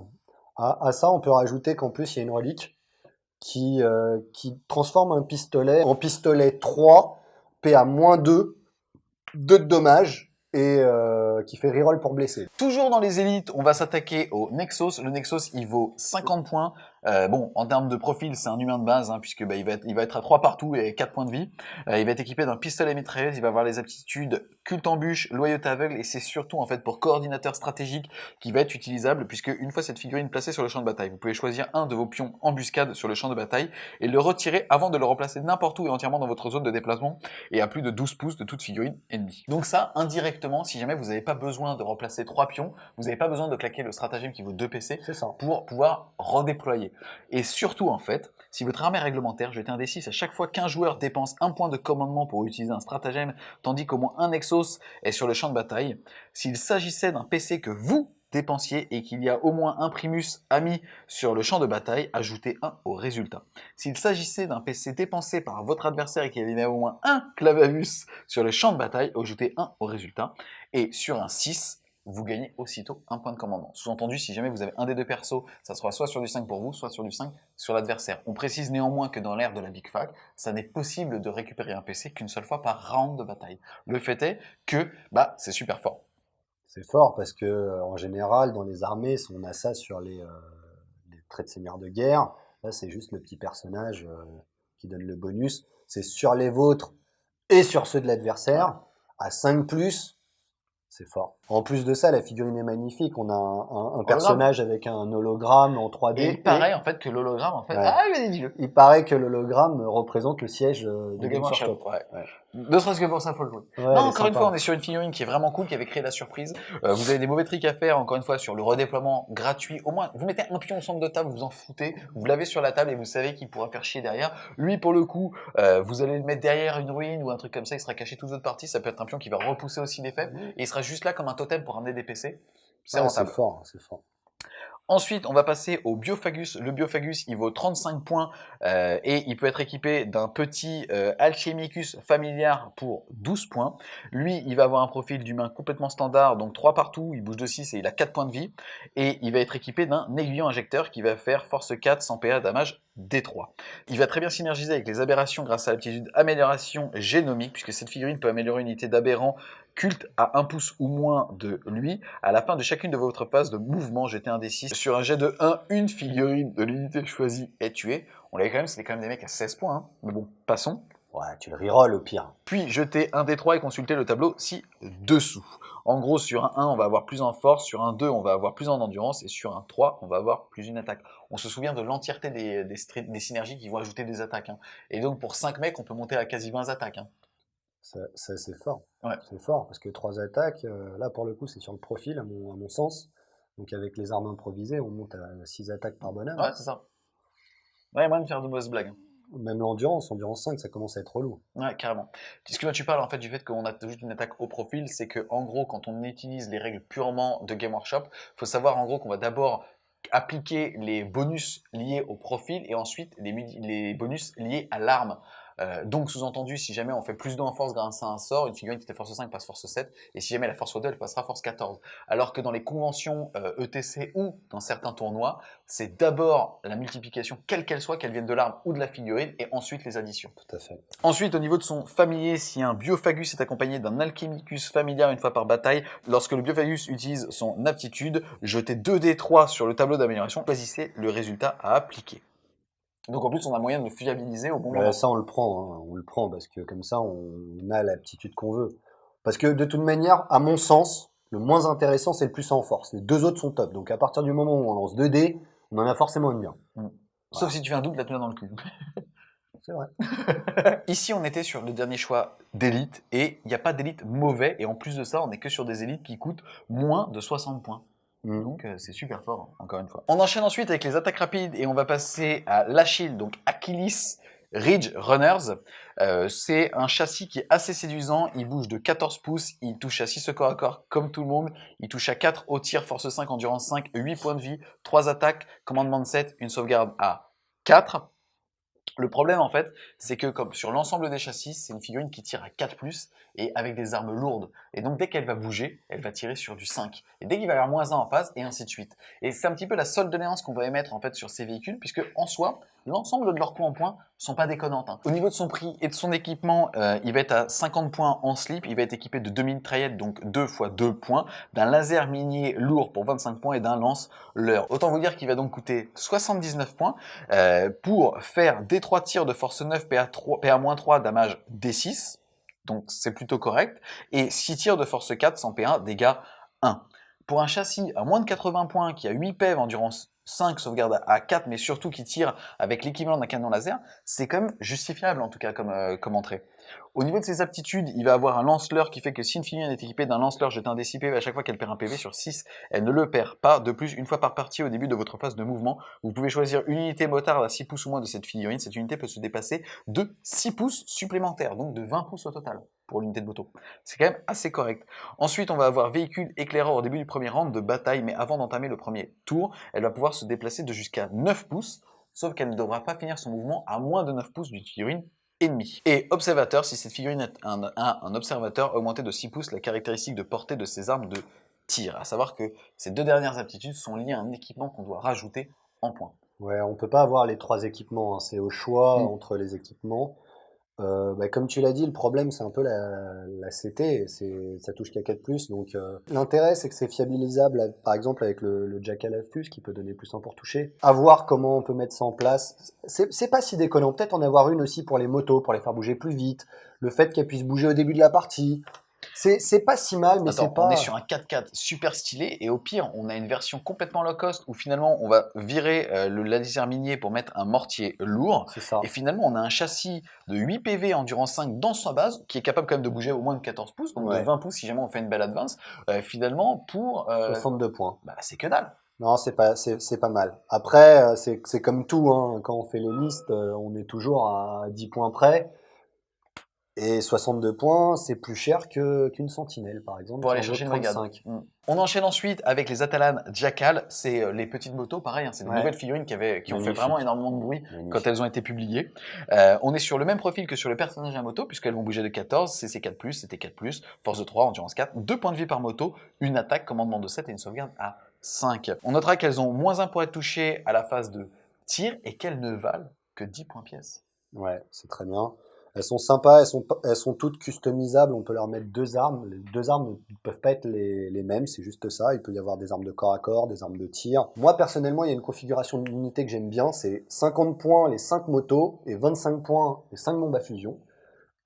À ça, on peut rajouter qu'en plus, il y a une relique qui transforme un pistolet en pistolet 3, PA -2, 2 de dommages, et qui fait reroll pour blessé. Toujours dans les élites, on va s'attaquer au Nexos. Le Nexos, il vaut 50 points. Bon, en termes de profil, c'est un humain de base, puisque il va être à 3 partout et 4 points de vie. Il va être équipé d'un pistolet mitrailleuse, il va avoir les aptitudes culte embûche, loyauté aveugle, et c'est surtout en fait pour coordinateur stratégique qui va être utilisable, puisque une fois cette figurine placée sur le champ de bataille, vous pouvez choisir un de vos pions embuscade sur le champ de bataille et le retirer avant de le replacer n'importe où et entièrement dans votre zone de déplacement et à plus de 12 pouces de toute figurine ennemie. Donc ça, indirectement, si jamais vous n'avez pas besoin de replacer 3 pions, vous n'avez pas besoin de claquer le stratagème qui vaut 2 PC C'est ça. pour pouvoir redéployer. Et surtout, en fait, si votre armée est réglementaire, jetez un D6 à chaque fois qu'un joueur dépense un point de commandement pour utiliser un stratagème, tandis qu'au moins un Nexos est sur le champ de bataille. S'il s'agissait d'un PC que vous dépensiez et qu'il y a au moins un Primus ami sur le champ de bataille, ajoutez 1 au résultat. S'il s'agissait d'un PC dépensé par votre adversaire et qu'il y avait au moins un Clavavus sur le champ de bataille, ajoutez 1 au résultat. Et sur un 6, vous gagnez aussitôt un point de commandement. Sous-entendu, si jamais vous avez un des deux persos, ça sera soit sur du 5 pour vous, soit sur du 5 sur l'adversaire. On précise néanmoins que dans l'ère de la Big Fac, ça n'est possible de récupérer un PC qu'une seule fois par round de bataille. Le fait est que c'est super fort. C'est fort parce que en général, dans les armées, si on a ça sur les traits de seigneur de guerre, là, c'est juste le petit personnage qui donne le bonus. C'est sur les vôtres et sur ceux de l'adversaire. À 5+, c'est fort. En plus de ça, la figurine est magnifique. On a un personnage avec un hologramme en 3D. Et il paraît en fait que l'hologramme, en fait. Ouais. Ah, vas-y, dis-le. Il paraît que l'hologramme représente le siège De de Game Game Workshop, Workshop. ouais. Ouais. Ne serait-ce que pour ça, faut le jouer. Ouais, Non, elle est encore une sympa. fois, on est sur une figurine qui est vraiment cool, qui avait créé la surprise. Vous avez des mauvais tricks à faire, encore une fois, sur le redéploiement gratuit. Au moins, vous mettez un pion au centre de table, vous en foutez, vous l'avez sur la table et vous savez qu'il pourra faire chier derrière. Lui, pour le coup, vous allez le mettre derrière une ruine ou un truc comme ça, il sera caché toute votre partie. Ça peut être un pion qui va repousser aussi des faibles et il sera juste là comme un totem pour amener des PC. C'est Ouais, c'est rentable. fort, c'est fort. Ensuite, on va passer au Biophagus. Le Biophagus, il vaut 35 points et il peut être équipé d'un petit Alchemicus familiar pour 12 points. Lui, il va avoir un profil d'humain complètement standard, donc 3 partout, il bouge de 6 et il a 4 points de vie. Et il va être équipé d'un aiguillon injecteur qui va faire force 4 sans PA damage D3. Il va très bien synergiser avec les aberrations grâce à l'aptitude amélioration génomique, puisque cette figurine peut améliorer une unité d'aberrant culte à 1 pouce ou moins de lui. À la fin de chacune de votre phase de mouvement, jetez un D6. Sur un jet de 1, une figurine de l'unité choisie est tuée. On l'avait quand même, c'était quand même des mecs à 16 points, mais bon, passons. Ouais, tu le reroll au pire. Puis jetez un D3 et consultez le tableau ci-dessous. En gros, sur un 1, on va avoir plus en force, sur un 2, on va avoir plus en endurance, et sur un 3, on va avoir plus une attaque. On se souvient de l'entièreté des synergies qui vont ajouter des attaques. Et donc pour 5 mecs, on peut monter à quasi 20 attaques. Ça, c'est fort. Ouais. C'est fort, parce que 3 attaques, là pour le coup c'est sur le profil à mon sens. Donc avec les armes improvisées, on monte à 6 attaques par bonhomme. Ouais, c'est ça. Ouais, moyen de faire de mauvaises blagues. Même l'endurance, endurance 5, ça commence à être relou. Ouais, carrément. Puisque tu parles en fait du fait qu'on ajoute une attaque au profil, c'est que en gros, quand on utilise les règles purement de Game Workshop, faut savoir en gros qu'on va d'abord appliquer les bonus liés au profil et ensuite les bonus liés à l'arme. Donc sous-entendu, si jamais on fait plus 2 en force grâce à un sort, une figurine qui était force 5 passe force 7, et si jamais la force 2, elle passera force 14. Alors que dans les conventions ETC ou dans certains tournois, c'est d'abord la multiplication, quelle qu'elle soit, qu'elle vienne de l'arme ou de la figurine, et ensuite les additions. Tout à fait. Ensuite, au niveau de son familier, si un Biophagus est accompagné d'un Alchemicus familiar une fois par bataille, lorsque le Biophagus utilise son aptitude, jetez 2d3 sur le tableau d'amélioration, choisissez le résultat à appliquer. Donc en plus, on a moyen de le fiabiliser au bon moment. Ça on le prend, on le prend parce que comme ça on a l'aptitude qu'on veut. Parce que de toute manière, à mon sens, le moins intéressant c'est le plus en force. Les 2 autres sont top. Donc à partir du moment où on lance 2 dés, on en a forcément une bien. Sauf si tu fais un double, la tenir dans le cul. C'est vrai. Ici, on était sur le dernier choix d'élite et il n'y a pas d'élite mauvais. Et en plus de ça, on n'est que sur des élites qui coûtent moins de 60 points. Donc c'est super fort, encore une fois. On enchaîne ensuite avec les attaques rapides et on va passer à l'Achille, donc Achilles Ridge Runners. C'est un châssis qui est assez séduisant, il bouge de 14 pouces, il touche à 6 au corps à corps comme tout le monde, il touche à 4 au tir, force 5, endurance 5, 8 points de vie, 3 attaques, commandement de 7, une sauvegarde à 4. Le problème, en fait, c'est que comme sur l'ensemble des châssis, c'est une figurine qui tire à 4+, et avec des armes lourdes. Et donc, dès qu'elle va bouger, elle va tirer sur du 5. Et dès qu'il va y avoir -1 en face, et ainsi de suite. Et c'est un petit peu la seule doléance qu'on va émettre, en fait, sur ces véhicules, puisque, en soi, l'ensemble de leurs points en points sont pas déconnantes, hein. Au niveau de son prix et de son équipement, il va être à 50 points en slip, il va être équipé de 2 mitraillettes, donc 2 x 2 points, d'un laser minier lourd pour 25 points et d'un lance-leurre. Autant vous dire qu'il va donc coûter 79 points pour faire D3 tirs de force 9, PA-3, damage D6, donc c'est plutôt correct, et 6 tirs de force 4, sans P1, dégâts 1. Pour un châssis à moins de 80 points, qui a 8 PEV, endurance 5, sauvegarde à 4, mais surtout qui tire avec l'équivalent d'un canon laser, c'est quand même justifiable en tout cas comme entrée. Au niveau de ses aptitudes, il va avoir un lance-leurre qui fait que si une figurine est équipée d'un lance-leurre jeté un D6 PV à chaque fois qu'elle perd un PV sur 6, elle ne le perd pas. De plus, une fois par partie au début de votre phase de mouvement, vous pouvez choisir une unité motarde à 6 pouces ou moins de cette figurine. Cette unité peut se dépasser de 6 pouces supplémentaires, donc de 20 pouces au total pour l'unité de moto. C'est quand même assez correct. Ensuite, on va avoir véhicule éclaireur au début du premier round de bataille, mais avant d'entamer le premier tour, elle va pouvoir se déplacer de jusqu'à 9 pouces, sauf qu'elle ne devra pas finir son mouvement à moins de 9 pouces d'une figurine ennemi. Et observateur, si cette figurine est un observateur, augmenter de 6 pouces la caractéristique de portée de ses armes de tir. À savoir que ces deux dernières aptitudes sont liées à un équipement qu'on doit rajouter en points. Ouais, on peut pas avoir les 3 équipements, hein. C'est au choix entre les équipements. Comme tu l'as dit, le problème c'est un peu la CT, ça touche qu'à 4+, donc l'intérêt c'est que c'est fiabilisable, par exemple avec le Jackal F+, qui peut donner +1 pour toucher. À voir comment on peut mettre ça en place, c'est pas si déconnant, peut-être en avoir une aussi pour les motos, pour les faire bouger plus vite, le fait qu'elle puisse bouger au début de la partie, c'est pas si mal, mais c'est pas... On est sur un 4x4 super stylé, et au pire, on a une version complètement low cost où finalement on va virer le laser minier pour mettre un mortier lourd. C'est ça. Et finalement, on a un châssis de 8 PV endurance 5 dans sa base, qui est capable quand même de bouger au moins de 14 pouces, donc de 20 pouces si jamais on fait une belle advance. Finalement, pour 62 points. C'est que dalle. Non, c'est pas mal. Après, c'est comme tout, hein. Quand on fait les listes, on est toujours à 10 points près. Et 62 points, c'est plus cher qu'une sentinelle, par exemple. Pour aller chercher une brigade. On enchaîne ensuite avec les Atalan Jackal. C'est les petites motos, pareil, hein, c'est des nouvelles figurines qui ont fait vraiment énormément de bruit quand elles ont été publiées. On est sur le même profil que sur le personnage à moto, puisqu'elles vont bouger de 14, CC 4+, CT 4+, force de 3, endurance 4, 2 points de vie par moto, une attaque, commandement de 7 et une sauvegarde à 5. On notera qu'elles ont -1 pour être touchées à la phase de tir et qu'elles ne valent que 10 points pièce. Ouais, c'est très bien. Elles sont sympas, elles sont toutes customisables, on peut leur mettre 2 armes. Les 2 armes ne peuvent pas être les mêmes, c'est juste ça. Il peut y avoir des armes de corps à corps, des armes de tir. Moi, personnellement, il y a une configuration d'unité que j'aime bien, c'est 50 points les 5 motos et 25 points les 5 bombes à fusion.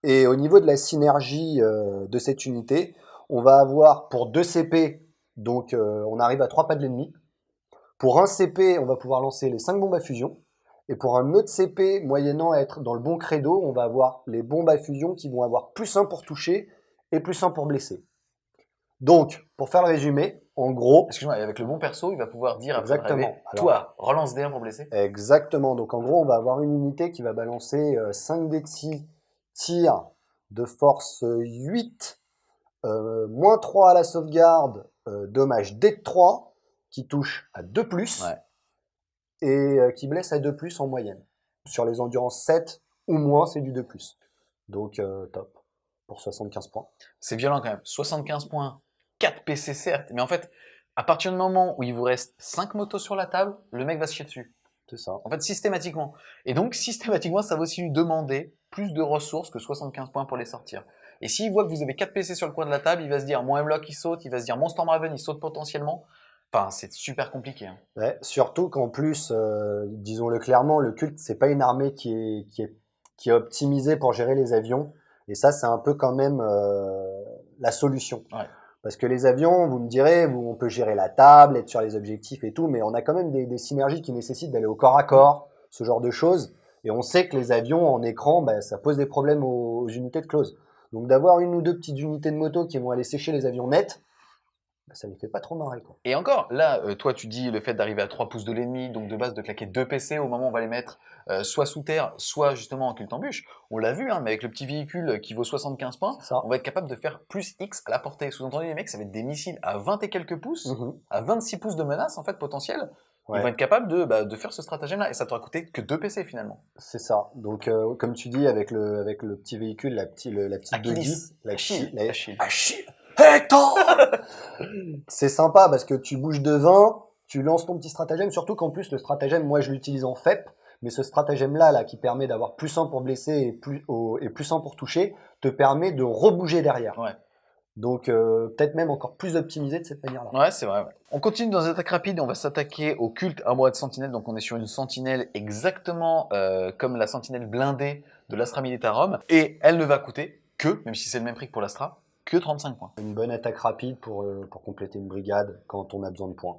Et au niveau de la synergie de cette unité, on va avoir pour 2 CP, donc on arrive à 3 pas de l'ennemi. Pour un CP, on va pouvoir lancer les 5 bombes à fusion. Et pour un autre CP, moyennant être dans le bon credo, on va avoir les bombes à fusion qui vont avoir +1 pour toucher et +1 pour blesser. Donc, pour faire le résumé, en gros... Excuse-moi, avec le bon perso, il va pouvoir dire exactement. Alors, toi, relance D1 pour blesser. Exactement. Donc, en gros, on va avoir une unité qui va balancer 5 dés de 6 tirs de force 8, -3 à la sauvegarde, dommage D de 3, qui touche à 2+. Ouais. Et qui blesse à 2+ en moyenne. Sur les endurances 7 ou moins, c'est du 2+. Donc top, pour 75 points. C'est violent quand même, 75 points, 4 PC certes, mais en fait, à partir du moment où il vous reste 5 motos sur la table, le mec va se chier dessus. C'est ça. En fait, systématiquement. Et donc, systématiquement, ça va aussi lui demander plus de ressources que 75 points pour les sortir. Et s'il voit que vous avez 4 PC sur le coin de la table, il va se dire, mon M-Lock il saute, il va se dire, mon Stormraven il saute potentiellement. Enfin, c'est super compliqué. Hein. Ouais, surtout qu'en plus, disons-le clairement, le culte, c'est pas une armée qui est optimisée pour gérer les avions. Et ça, c'est un peu quand même la solution. Ouais. Parce que les avions, vous me direz, on peut gérer la table, être sur les objectifs et tout, mais on a quand même des synergies qui nécessitent d'aller au corps à corps, ce genre de choses. Et on sait que les avions en écran, ça pose des problèmes aux unités de close. Donc d'avoir une ou deux petites unités de moto qui vont aller sécher les avions nets, ça ne fait pas trop marrer, quoi. Et encore, là, toi, tu dis le fait d'arriver à 3 pouces de l'ennemi, donc de base de claquer 2 PC au moment où on va les mettre soit sous terre, soit justement en culte en bûche. On l'a vu, hein, mais avec le petit véhicule qui vaut 75 points, on va être capable de faire plus X à la portée. Sous-entendu, les mecs, ça va être des missiles à 20 et quelques pouces, à 26 pouces de menace, en fait, potentielle. Ouais. Ils vont être capables de faire ce stratagème-là. Et ça t'aura coûté que 2 PC finalement. C'est ça. Donc, comme tu dis, avec le petit véhicule, la petite buggy, Achille, Achille. Achille, Hector, c'est sympa parce que tu bouges de 20, tu lances ton petit stratagème, surtout qu'en plus, le stratagème, moi, je l'utilise en FEP, mais ce stratagème-là, là, qui permet d'avoir plus 1 pour blesser et plus 1 pour toucher, te permet de rebouger derrière. Ouais. Donc, peut-être même encore plus optimisé de cette manière-là. Ouais, c'est vrai. Ouais. On continue dans les attaques rapides. On va s'attaquer au culte armoré de sentinelle. Donc, on est sur une sentinelle exactement comme la sentinelle blindée de l'Astra Militarum. Et elle ne va coûter que, même si c'est le même prix que pour l'Astra, que 35 points. Une bonne attaque rapide pour compléter une brigade quand on a besoin de points.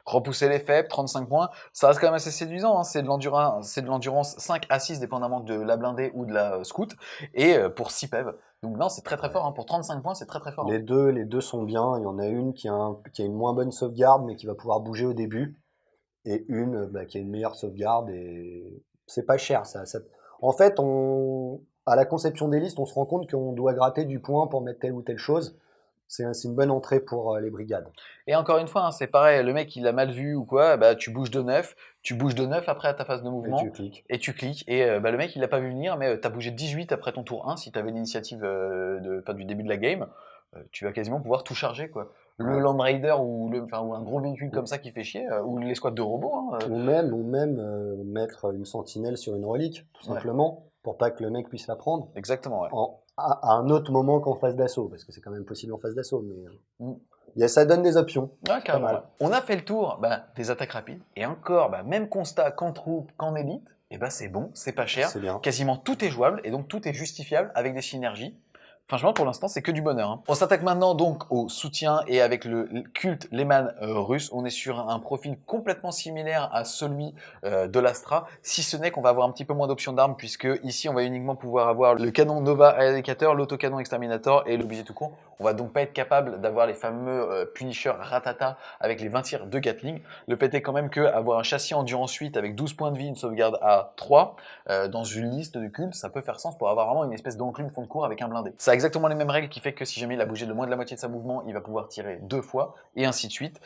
Repousser les faibles, 35 points, ça reste quand même assez séduisant, hein. C'est de l'endurance 5 à 6, dépendamment de la blindée ou de la scout, et pour 6 PEV. Donc non, c'est très très fort, hein. Pour 35 points, c'est très très fort. Les deux sont bien. Il y en a une qui a une moins bonne sauvegarde, mais qui va pouvoir bouger au début, et une qui a une meilleure sauvegarde, et c'est pas cher. En fait, à la conception des listes, on se rend compte qu'on doit gratter du point pour mettre telle ou telle chose. C'est une bonne entrée pour les brigades. Et encore une fois, hein, c'est pareil, le mec il a mal vu ou quoi, bah, tu bouges de 9, après à ta phase de mouvement, Et tu cliques. et le mec il l'a pas vu venir, mais tu as bougé 18 après ton tour 1, si tu avais l'initiative du début de la game, tu vas quasiment pouvoir tout charger, quoi. Le Ouais. Land Raider ou un gros véhicule comme ça qui fait chier, ou les squads de robots. Hein, Ou même mettre une sentinelle sur une relique, tout Ouais. simplement, pour pas que le mec puisse la prendre. Exactement, ouais. À un autre moment qu'en phase d'assaut, parce que c'est quand même possible en phase d'assaut, mais Mm. ça donne des options. Ouais, carrément, mal. ouais. On a fait le tour des attaques rapides, et encore, même constat qu'en troupe, qu'en élite, et c'est bon, c'est pas cher, C'est bien. quasiment tout est jouable, et donc tout est justifiable avec des synergies. Franchement, pour l'instant, c'est que du bonheur, hein. On s'attaque maintenant donc au soutien, et avec le culte Lehman russe, on est sur un profil complètement similaire à celui de l'Astra, si ce n'est qu'on va avoir un petit peu moins d'options d'armes, puisque ici, on va uniquement pouvoir avoir le canon Nova Eradicator, l'autocanon Exterminator et l'objet tout court. On va donc pas être capable d'avoir les fameux Punisher Ratata avec les 20 tirs de Gatling. Le fait est quand même que avoir un châssis endurance 8 avec 12 points de vie, une sauvegarde à 3, dans une liste de culte, ça peut faire sens pour avoir vraiment une espèce d'enclume fond de cours avec un blindé. Ça a exactement les mêmes règles qui fait que si jamais il a bougé de moins de la moitié de sa mouvement, il va pouvoir tirer 2 fois, et ainsi de suite.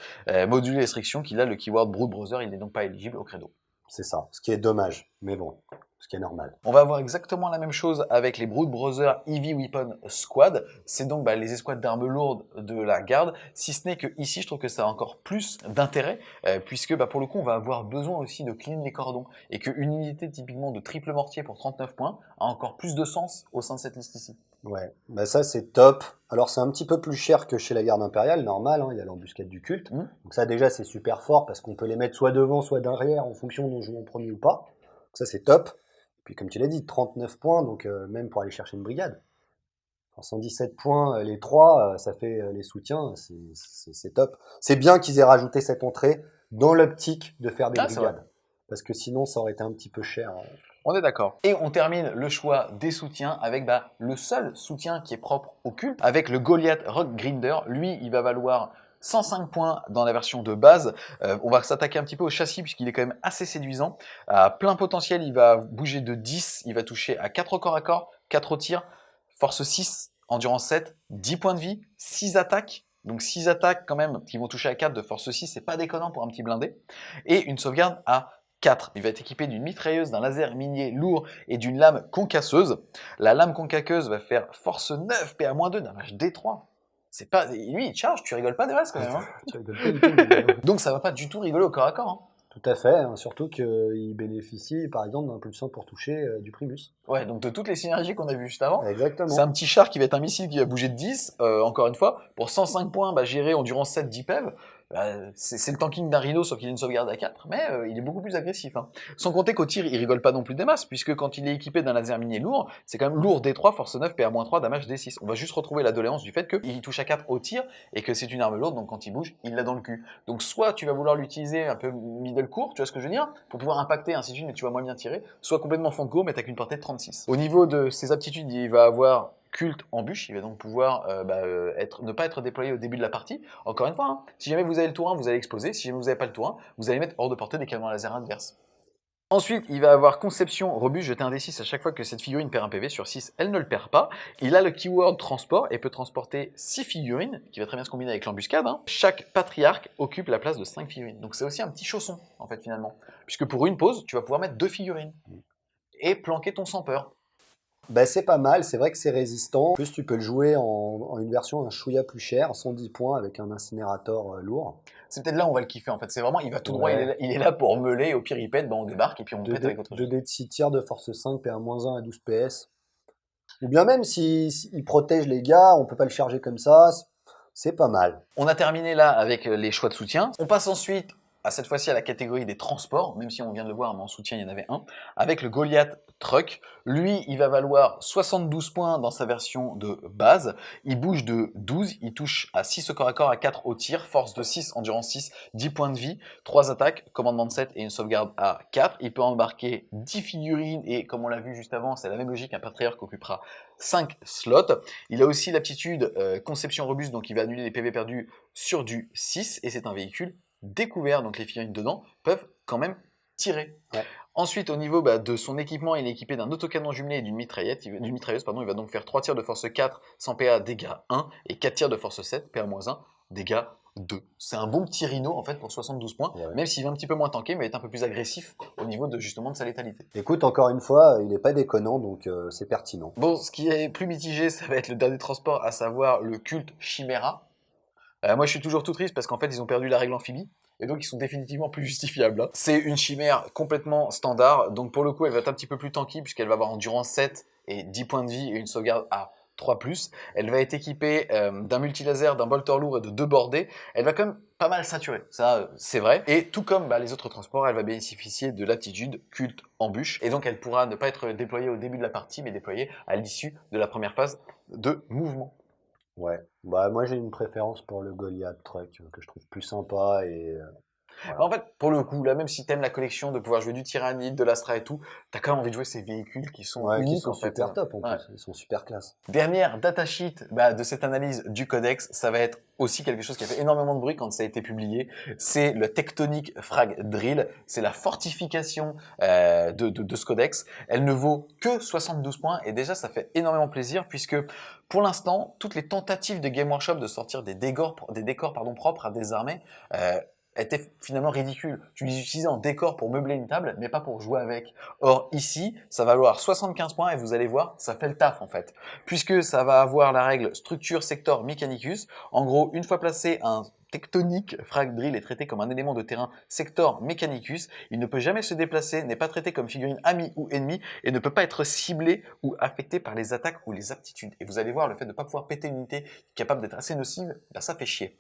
Module restriction qu'il a, le keyword Brood Brother, il n'est donc pas éligible au credo. C'est ça, ce qui est dommage, mais bon, ce qui est normal. On va avoir exactement la même chose avec les Brood Brothers Heavy Weapon Squad. C'est donc les escouades d'armes lourdes de la garde, si ce n'est que ici, je trouve que ça a encore plus d'intérêt, puisque pour le coup, on va avoir besoin aussi de clean les cordons, et qu'une unité typiquement de triple mortier pour 39 points a encore plus de sens au sein de cette liste ici. Ouais, ça c'est top. Alors c'est un petit peu plus cher que chez la garde impériale, normal, hein, il y a l'embuscade du culte. Donc ça déjà c'est super fort parce qu'on peut les mettre soit devant, soit derrière en fonction d'on joue en premier ou pas. Donc ça c'est top. Puis comme tu l'as dit, 39 points, donc même pour aller chercher une brigade. Enfin, 117 points, les 3, ça fait les soutiens, c'est top. C'est bien qu'ils aient rajouté cette entrée dans l'optique de faire des brigades. Parce que sinon ça aurait été un petit peu cher. On est d'accord. Et on termine le choix des soutiens avec le seul soutien qui est propre au culte, avec le Goliath Rock Grinder. Lui, il va valoir 105 points dans la version de base. On va s'attaquer un petit peu au châssis puisqu'il est quand même assez séduisant. À plein potentiel, il va bouger de 10, il va toucher à 4 au corps à corps, 4 au tir, force 6, endurance 7, 10 points de vie, 6 attaques. Donc 6 attaques quand même qui vont toucher à 4 de force 6, c'est pas déconnant pour un petit blindé. Et une sauvegarde à 4. Il va être équipé d'une mitrailleuse, d'un laser minier lourd et d'une lame concasseuse. La lame concasseuse va faire force 9, PA-2, damage D3. C'est pas... Lui, il charge, tu rigoles pas des restes quand même. Hein. Tu rigoles pas du tout. Donc ça va pas du tout rigoler au corps à corps. Hein. Tout à fait, hein, surtout qu'il bénéficie par exemple d'un plus 1 pour toucher du Primus. Ouais, donc de toutes les synergies qu'on a vues juste avant. Exactement. C'est un petit char qui va être un missile qui va bouger de 10, encore une fois, pour 105 points, gérer endurance 7, 10 PEV. C'est le tanking d'un Rhino, sauf qu'il a une sauvegarde à 4, mais il est beaucoup plus agressif. Hein. Sans compter qu'au tir, il rigole pas non plus des masses, puisque quand il est équipé d'un laser minier lourd, c'est quand même lourd D3, force 9, PA-3, damage D6. On va juste retrouver la doléance du fait qu'il touche à 4 au tir, et que c'est une arme lourde, donc quand il bouge, il l'a dans le cul. Donc soit tu vas vouloir l'utiliser un peu middle court, tu vois ce que je veux dire, pour pouvoir impacter, ainsi de suite, mais tu vas moins bien tirer, soit complètement fond de court, mais t'as qu'une portée de 36. Au niveau de ses aptitudes, il va avoir culte embûche, il va donc pouvoir ne pas être déployé au début de la partie. Encore une fois, hein, si jamais vous avez le tour 1, vous allez exploser, si jamais vous n'avez pas le tour 1, vous allez mettre hors de portée des canons à laser adverses. Ensuite, il va avoir conception robuste, jeter un D6 à chaque fois que cette figurine perd un PV. Sur 6, elle ne le perd pas. Il a le keyword transport et peut transporter 6 figurines, qui va très bien se combiner avec l'embuscade. Chaque patriarque occupe la place de 5 figurines. Donc c'est aussi un petit chausson, en fait, finalement. Puisque pour une pause, tu vas pouvoir mettre 2 figurines et planquer ton sans peur. Bah, c'est pas mal, c'est vrai que c'est résistant. En plus, tu peux le jouer en une version un chouïa plus chère, 110 points avec un incinérateur lourd. C'est peut-être là où on va le kiffer, en fait. C'est vraiment, il va tout droit, Ouais. il est là pour meuler, et au pire, il pète, on débarque et puis on pète avec votre 2 jeu. dés de 6 tirs de force 5, PA-1 à 12 PS. Ou bien même si il protège les gars, on peut pas le charger comme ça, c'est pas mal. On a terminé là avec les choix de soutien. On passe ensuite à cette fois-ci à la catégorie des transports, même si on vient de le voir, mais en soutien il y en avait un, avec le Goliath Truck. Lui, il va valoir 72 points dans sa version de base. Il bouge de 12, il touche à 6 au corps à corps, à 4 au tir, force de 6, endurance 6, 10 points de vie, 3 attaques, commandement de 7 et une sauvegarde à 4. Il peut embarquer 10 figurines et comme on l'a vu juste avant, c'est la même logique, un patriarque occupera 5 slots. Il a aussi l'aptitude conception robuste, donc il va annuler les PV perdus sur du 6 et c'est un véhicule découvert, donc les figurines dedans peuvent quand même tirer. Ouais. Ensuite, au niveau de son équipement, il est équipé d'un autocanon jumelé et d'une mitrailleuse. Il va donc faire 3 tirs de force 4, 100 PA, dégâts 1, et 4 tirs de force 7, PA-1, dégâts 2. C'est un bon petit rhino en fait pour 72 points, Ouais. même s'il est un petit peu moins tanké, mais est un peu plus agressif au niveau justement de sa létalité. Écoute, encore une fois, il est pas déconnant, donc c'est pertinent. Bon, ce qui est plus mitigé, ça va être le dernier transport, à savoir le culte Chimera. Moi, je suis toujours tout triste parce qu'en fait, ils ont perdu la règle amphibie. Et donc, ils sont définitivement plus justifiables. C'est une chimère complètement standard. Donc, pour le coup, elle va être un petit peu plus tanky puisqu'elle va avoir endurance 7 et 10 points de vie et une sauvegarde à 3+. Elle va être équipée d'un multilaser, d'un bolter lourd et de 2 bordées. Elle va quand même pas mal saturer, ça c'est vrai. Et tout comme les autres transports, elle va bénéficier de l'aptitude culte embûche. Et donc, elle pourra ne pas être déployée au début de la partie, mais déployée à l'issue de la première phase de mouvement. Ouais. Bah, moi, j'ai une préférence pour le Goliath Truck, que je trouve plus sympa et voilà. En fait, pour le coup, là, même si t'aimes la collection de pouvoir jouer du Tyrannide, de l'Astra et tout, t'as quand même envie de jouer ces véhicules qui sont Ouais, qui uniques sont en fait. super top en Ouais. plus, ils sont super classe. Dernière datasheet de cette analyse du codex, ça va être aussi quelque chose qui a fait énormément de bruit quand ça a été publié. C'est le Tectonic Frag Drill, c'est la fortification de ce codex. Elle ne vaut que 72 points et déjà ça fait énormément plaisir puisque pour l'instant, toutes les tentatives de Game Workshop de sortir des décors propres à des armées étaient finalement ridicules. Tu les utilisais en décor pour meubler une table, mais pas pour jouer avec. Or ici, ça va valoir 75 points et vous allez voir, ça fait le taf en fait. Puisque ça va avoir la règle structure sector mechanicus. En gros, une fois placé un tectonique, frag drill est traité comme un élément de terrain sector mechanicus. Il ne peut jamais se déplacer, n'est pas traité comme figurine amie ou ennemi et ne peut pas être ciblé ou affecté par les attaques ou les aptitudes. Et vous allez voir, le fait de ne pas pouvoir péter une unité capable d'être assez nocive, ben ça fait chier.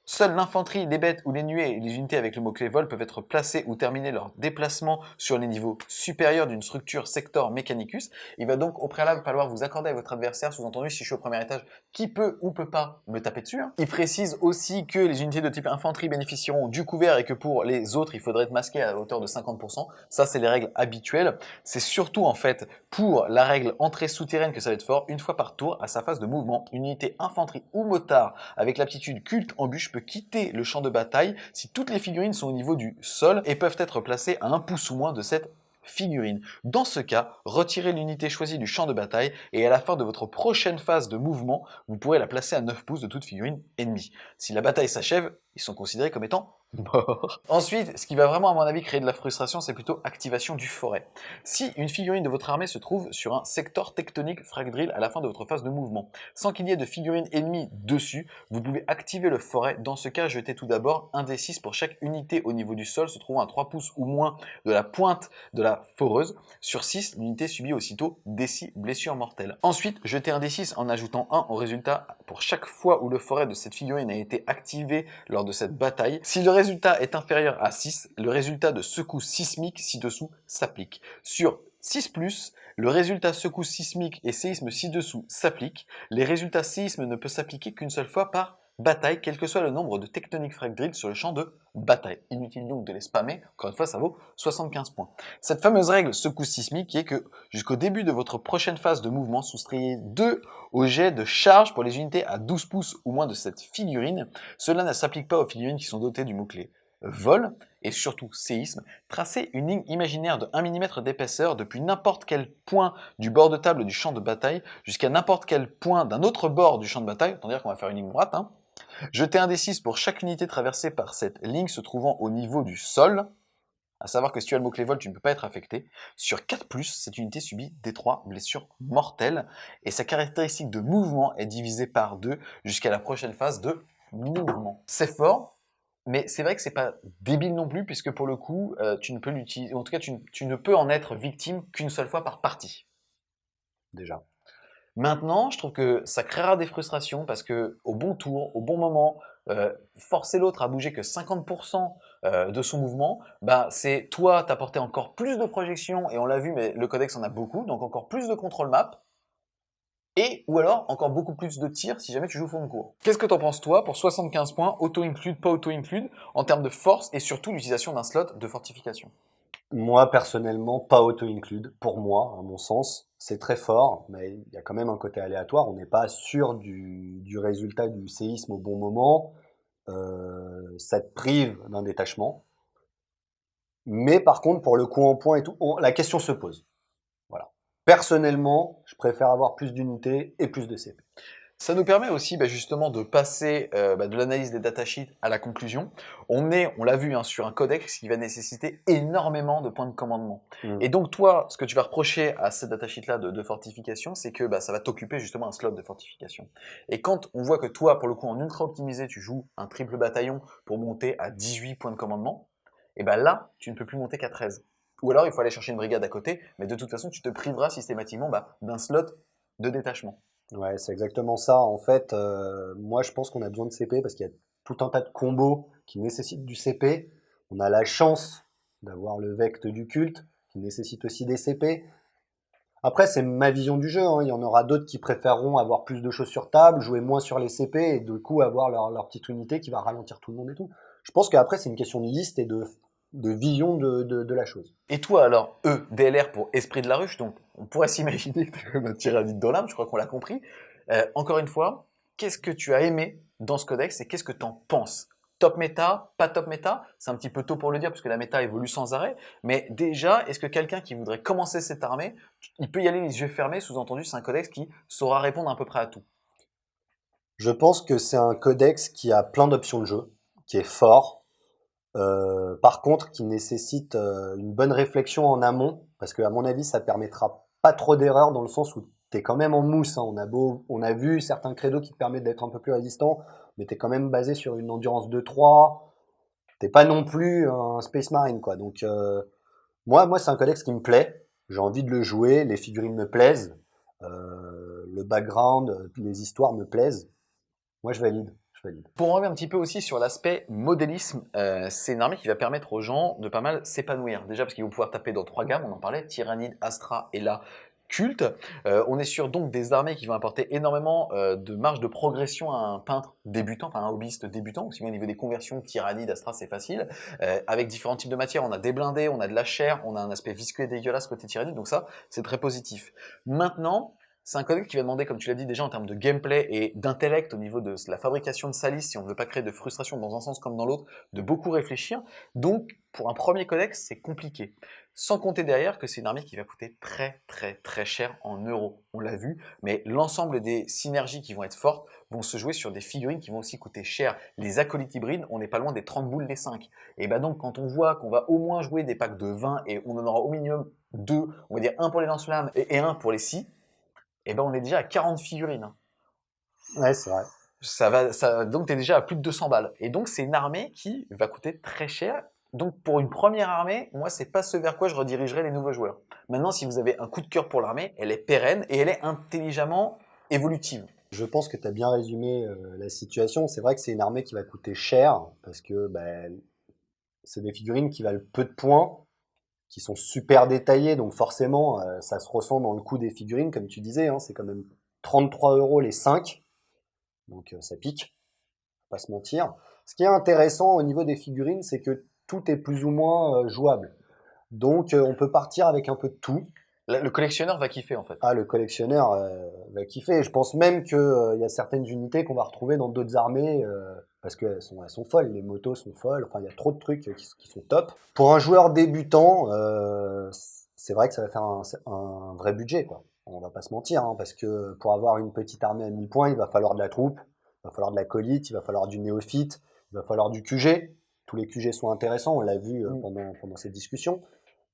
Seule l'infanterie, les bêtes ou les nuées et les unités avec le mot-clé vol peuvent être placées ou terminer leur déplacement sur les niveaux supérieurs d'une structure sector mechanicus. Il va donc au préalable falloir vous accorder avec votre adversaire, sous-entendu si je suis au premier étage, qui peut ou peut pas me taper dessus. Il précise aussi que les unités de type infanterie bénéficieront du couvert et que pour les autres, il faudrait être masqué à hauteur de 50%. Ça, c'est les règles habituelles. C'est surtout en fait pour la règle entrée souterraine que ça va être fort. Une fois par tour, à sa phase de mouvement, une unité infanterie ou motard avec l'aptitude culte embûche peut quitter le champ de bataille si toutes les figurines sont au niveau du sol et peuvent être placées à 1 pouce ou moins de cette figurine. Dans ce cas, retirez l'unité choisie du champ de bataille et à la fin de votre prochaine phase de mouvement, vous pourrez la placer à 9 pouces de toute figurine ennemie. Si la bataille s'achève, ils sont considérés comme étant morts. Ensuite, ce qui va vraiment à mon avis créer de la frustration, c'est plutôt activation du forêt. Si une figurine de votre armée se trouve sur un secteur tectonique frag drill à la fin de votre phase de mouvement, sans qu'il y ait de figurine ennemie dessus, vous pouvez activer le forêt. Dans ce cas, jetez tout d'abord un D6 pour chaque unité au niveau du sol se trouvant à 3 pouces ou moins de la pointe de la foreuse. Sur 6, l'unité subit aussitôt D6 blessures mortelles. Ensuite, jetez un D6 en ajoutant 1 au résultat pour chaque fois où le forêt de cette figurine a été activé lors de cette bataille. Si le résultat est inférieur à 6, le résultat de secousse sismique ci-dessous s'applique. Sur 6+, le résultat secousse sismique et séisme ci-dessous s'applique. Les résultats séisme ne peut s'appliquer qu'une seule fois par bataille, quel que soit le nombre de tectoniques frag drill sur le champ de bataille. Inutile donc de les spammer, encore une fois ça vaut 75 points. Cette fameuse règle secousse sismique qui est que jusqu'au début de votre prochaine phase de mouvement, soustrayez 2 au jet de charge pour les unités à 12 pouces ou moins de cette figurine. Cela ne s'applique pas aux figurines qui sont dotées du mot-clé vol et surtout séisme, tracez une ligne imaginaire de 1 mm d'épaisseur depuis n'importe quel point du bord de table du champ de bataille jusqu'à n'importe quel point d'un autre bord du champ de bataille, autant dire qu'on va faire une ligne droite, hein. Jetez un D6 pour chaque unité traversée par cette ligne se trouvant au niveau du sol. À savoir que si tu as le mot-clé vol, tu ne peux pas être affecté. Sur 4+, cette unité subit D3 blessures mortelles et sa caractéristique de mouvement est divisée par 2 jusqu'à la prochaine phase de mouvement. C'est fort, mais c'est vrai que c'est pas débile non plus puisque pour le coup, tu ne peux l'utiliser, en tout cas, tu ne peux en être victime qu'une seule fois par partie. Déjà. Maintenant, je trouve que ça créera des frustrations parce que au bon tour, au bon moment, forcer l'autre à bouger que 50% de son mouvement, bah, c'est toi t'apporter encore plus de projections et on l'a vu, mais le codex en a beaucoup, donc encore plus de contrôle map et ou alors encore beaucoup plus de tirs si jamais tu joues fond de cours. Qu'est-ce que t'en penses toi pour 75 points, auto-include, pas auto-include, en termes de force et surtout l'utilisation d'un slot de fortification? Moi, personnellement, pas auto-include. Pour moi, à mon sens, c'est très fort, mais il y a quand même un côté aléatoire. On n'est pas sûr du résultat du séisme au bon moment. Ça te prive d'un détachement. Mais par contre, pour le coup en point et tout, la question se pose. Voilà. Personnellement, je préfère avoir plus d'unités et plus de CP. Ça nous permet aussi justement de passer de l'analyse des datasheets à la conclusion. On l'a vu hein, sur un codex qui va nécessiter énormément de points de commandement. Et donc toi, ce que tu vas reprocher à cette datasheet-là de fortification, c'est que ça va t'occuper justement un slot de fortification. Et quand on voit que toi, pour le coup, en ultra optimisé, tu joues un triple bataillon pour monter à 18 points de commandement, et là, tu ne peux plus monter qu'à 13. Ou alors, il faut aller chercher une brigade à côté, mais de toute façon, tu te priveras systématiquement d'un slot de détachement. Ouais, c'est exactement ça. En fait, moi, je pense qu'on a besoin de CP parce qu'il y a tout un tas de combos qui nécessitent du CP. On a la chance d'avoir le vecte du culte qui nécessite aussi des CP. Après, c'est ma vision du jeu, hein. Il y en aura d'autres qui préféreront avoir plus de choses sur table, jouer moins sur les CP et du coup avoir leur petite unité qui va ralentir tout le monde et tout. Je pense qu'après, c'est une question de liste et de vision de la chose. Et toi alors, DLR pour Esprit de la Ruche, donc on pourrait s'imaginer que tu es comme un tyrannide dans l'âme, je crois qu'on l'a compris. Encore une fois, qu'est-ce que tu as aimé dans ce codex et qu'est-ce que tu en penses? Top méta, pas top méta? C'est un petit peu tôt pour le dire parce que la méta évolue sans arrêt. Mais déjà, est-ce que quelqu'un qui voudrait commencer cette armée, il peut y aller les yeux fermés, sous-entendu c'est un codex qui saura répondre à peu près à tout? Je pense que c'est un codex qui a plein d'options de jeu, qui est fort, par contre qui nécessite une bonne réflexion en amont, parce qu'à mon avis, ça permettra pas trop d'erreurs dans le sens où tu es quand même en mousse, hein. On a vu certains credos qui te permettent d'être un peu plus résistant, mais tu es quand même basé sur une endurance de 3. T'es pas non plus un Space Marine, quoi. Donc, moi c'est un codex qui me plaît. J'ai envie de le jouer. Les figurines me plaisent. Le background, les histoires me plaisent. Moi, je valide. Je valide. Pour revenir un petit peu aussi sur l'aspect modélisme, c'est une armée qui va permettre aux gens de pas mal s'épanouir. Déjà parce qu'ils vont pouvoir taper dans 3 gammes, on en parlait, Tyrannide, Astra et la Culte. On est sur donc des armées qui vont apporter énormément de marge de progression à un peintre débutant, enfin un hobbyiste débutant, aussi bien au niveau des conversions, Tyrannide, Astra c'est facile. Avec différents types de matières, on a des blindés, on a de la chair, on a un aspect visqueux et dégueulasse côté Tyrannide, donc ça c'est très positif. Maintenant, c'est un codex qui va demander, comme tu l'as dit déjà, en termes de gameplay et d'intellect au niveau de la fabrication de salice, si on ne veut pas créer de frustration dans un sens comme dans l'autre, de beaucoup réfléchir. Donc, pour un premier codex, c'est compliqué. Sans compter derrière que c'est une armée qui va coûter très très très cher en euros. On l'a vu, mais l'ensemble des synergies qui vont être fortes vont se jouer sur des figurines qui vont aussi coûter cher. Les acolytes hybrides, on n'est pas loin des 30 boules les 5. Et donc, quand on voit qu'on va au moins jouer des packs de 20 et on en aura au minimum 2, on va dire un pour les lance-flammes et un pour les scies, on est déjà à 40 figurines, hein. Ouais, c'est vrai. Donc tu es déjà à plus de 200 balles. Et donc c'est une armée qui va coûter très cher. Donc pour une première armée, moi c'est pas ce vers quoi je redirigerai les nouveaux joueurs. Maintenant, si vous avez un coup de cœur pour l'armée, elle est pérenne et elle est intelligemment évolutive. Je pense que tu as bien résumé la situation. C'est vrai que c'est une armée qui va coûter cher parce que c'est des figurines qui valent peu de points, qui sont super détaillées, donc forcément, ça se ressent dans le coût des figurines, comme tu disais, hein, c'est quand même 33 € les 5, donc ça pique, faut pas se mentir. Ce qui est intéressant au niveau des figurines, c'est que tout est plus ou moins jouable. Donc on peut partir avec un peu de tout. Le collectionneur va kiffer en fait. Ah, le collectionneur va kiffer. Je pense même qu'il y a certaines unités qu'on va retrouver dans d'autres armées parce qu'elles sont folles. Les motos sont folles. Enfin, il y a trop de trucs qui sont top. Pour un joueur débutant, c'est vrai que ça va faire un vrai budget, quoi. On va pas se mentir, hein, parce que pour avoir une petite armée à 1000 points, il va falloir de la troupe, il va falloir de la colite, il va falloir du néophyte, il va falloir du QG. Tous les QG sont intéressants, on l'a vu pendant cette discussion.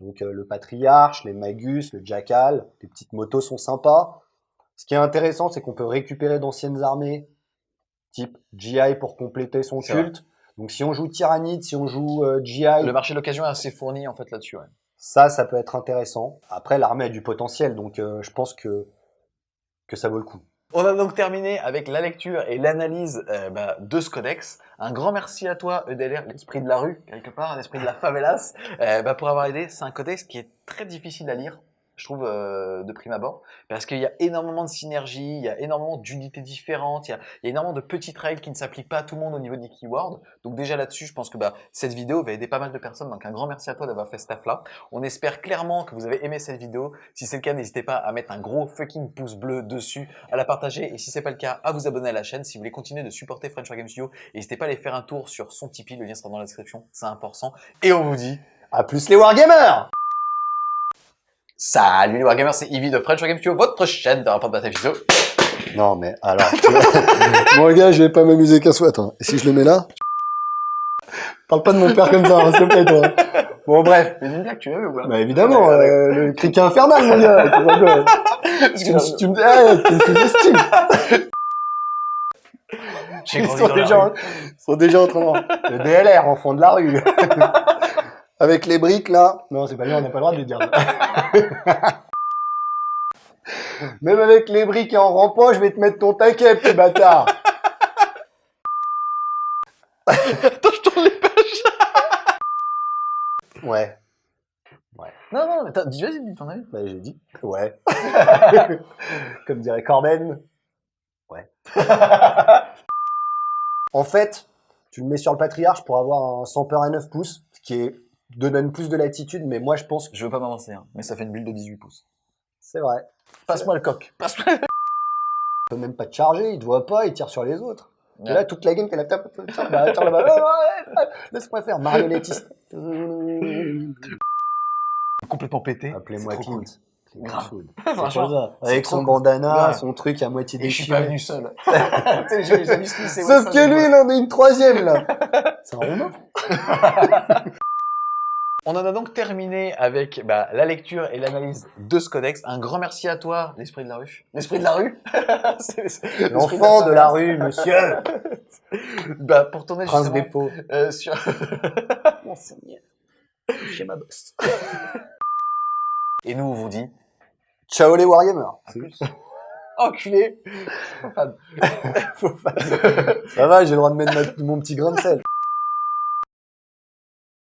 Donc le Patriarche, les Magus, le Jackal, les petites motos sont sympas. Ce qui est intéressant, c'est qu'on peut récupérer d'anciennes armées, type GI pour compléter son C'est culte. Donc si on joue Tyrannide, si on joue GI, Le marché de l'occasion est assez fourni en fait là-dessus. Ouais. ça peut être intéressant. Après, l'armée a du potentiel, donc je pense que ça vaut le coup. On a donc terminé avec la lecture et l'analyse de ce codex. Un grand merci à toi, EDLR, l'esprit de la rue, quelque part, l'esprit de la favelas, pour avoir aidé. C'est un codex qui est très difficile à lire, je trouve, de prime abord, parce qu'il y a énormément de synergies, il y a énormément d'unités différentes, il y a énormément de petites règles qui ne s'appliquent pas à tout le monde au niveau des keywords. Donc déjà là-dessus, je pense que cette vidéo va aider pas mal de personnes. Donc un grand merci à toi d'avoir fait ce taf-là. On espère clairement que vous avez aimé cette vidéo. Si c'est le cas, n'hésitez pas à mettre un gros fucking pouce bleu dessus, à la partager, et si c'est pas le cas, à vous abonner à la chaîne. Si vous voulez continuer de supporter French War Game Studio, n'hésitez pas à aller faire un tour sur son Tipeee, le lien sera dans la description, c'est important. Et on vous dit À plus les Wargamers! salut les Wargamers, c'est Ivy de French War Game Studio, votre chaîne de rapport de bataille vidéo. Non mais alors, Bon, gars, je vais pas m'amuser qu'à souhait. Hein. Et si je le mets là? parle pas de mon père comme ça, hein, s'il te plaît, toi. Bon, bref. Mais une blague, tu l'as vu ou pas? Bah évidemment, le criquet infernal, mon gars. Tu vois quoi? Tu me dis, ah, tu me sous-estimes. J'ai Ils grandi sont dans la déjà, rue. sont déjà autrement. Le DLR, enfant de la rue. Avec les briques, là. Non, c'est pas bien, on n'a pas le droit de lui dire. Même avec les briques et en rampant, je vais te mettre ton taquet, petit bâtard. Attends, je tourne les pages. Ouais. Non, non, mais vas-y, dis ton avis. Bah, j'ai dit. Ouais. Comme dirait Corben. Ouais. En fait, tu le mets sur le Patriarche pour avoir un samper à 9 pouces, ce qui donne plus de latitude, mais moi je pense que Je veux pas m'avancer, hein, mais ça fait une bulle de 18 pouces. c'est vrai. Passe-moi le coq. Passe-moi. Il peut même pas te charger, il te voit pas, il tire sur les autres. Et là, toute la game qu'elle a tapé, tire là-bas, laisse-moi faire, marionnettiste. Complètement pété. Appelez-moi C'est trop Clint. cool. Grave. C'est Franchement, quoi ça c'est avec trop son cool. bandana, Ouais. son truc à moitié Et je suis pas déchiré. venu seul. Tu sais, j'ai vu Smith et Sauf Wesson, que lui, il en a une troisième, là. C'est un roumain. On en a donc terminé avec la lecture et l'analyse de ce codex. Un grand merci à toi, l'esprit de la rue. L'esprit de la rue. L'enfant de la rue, monsieur. Pour tourner Prince justement des pots. sur... Monseigneur. Chez ma boss. Et nous, on vous dit... Ciao les Wargamers. À plus. Enculé. Faux fan. Ça va, j'ai le droit de mettre mon petit grain de sel.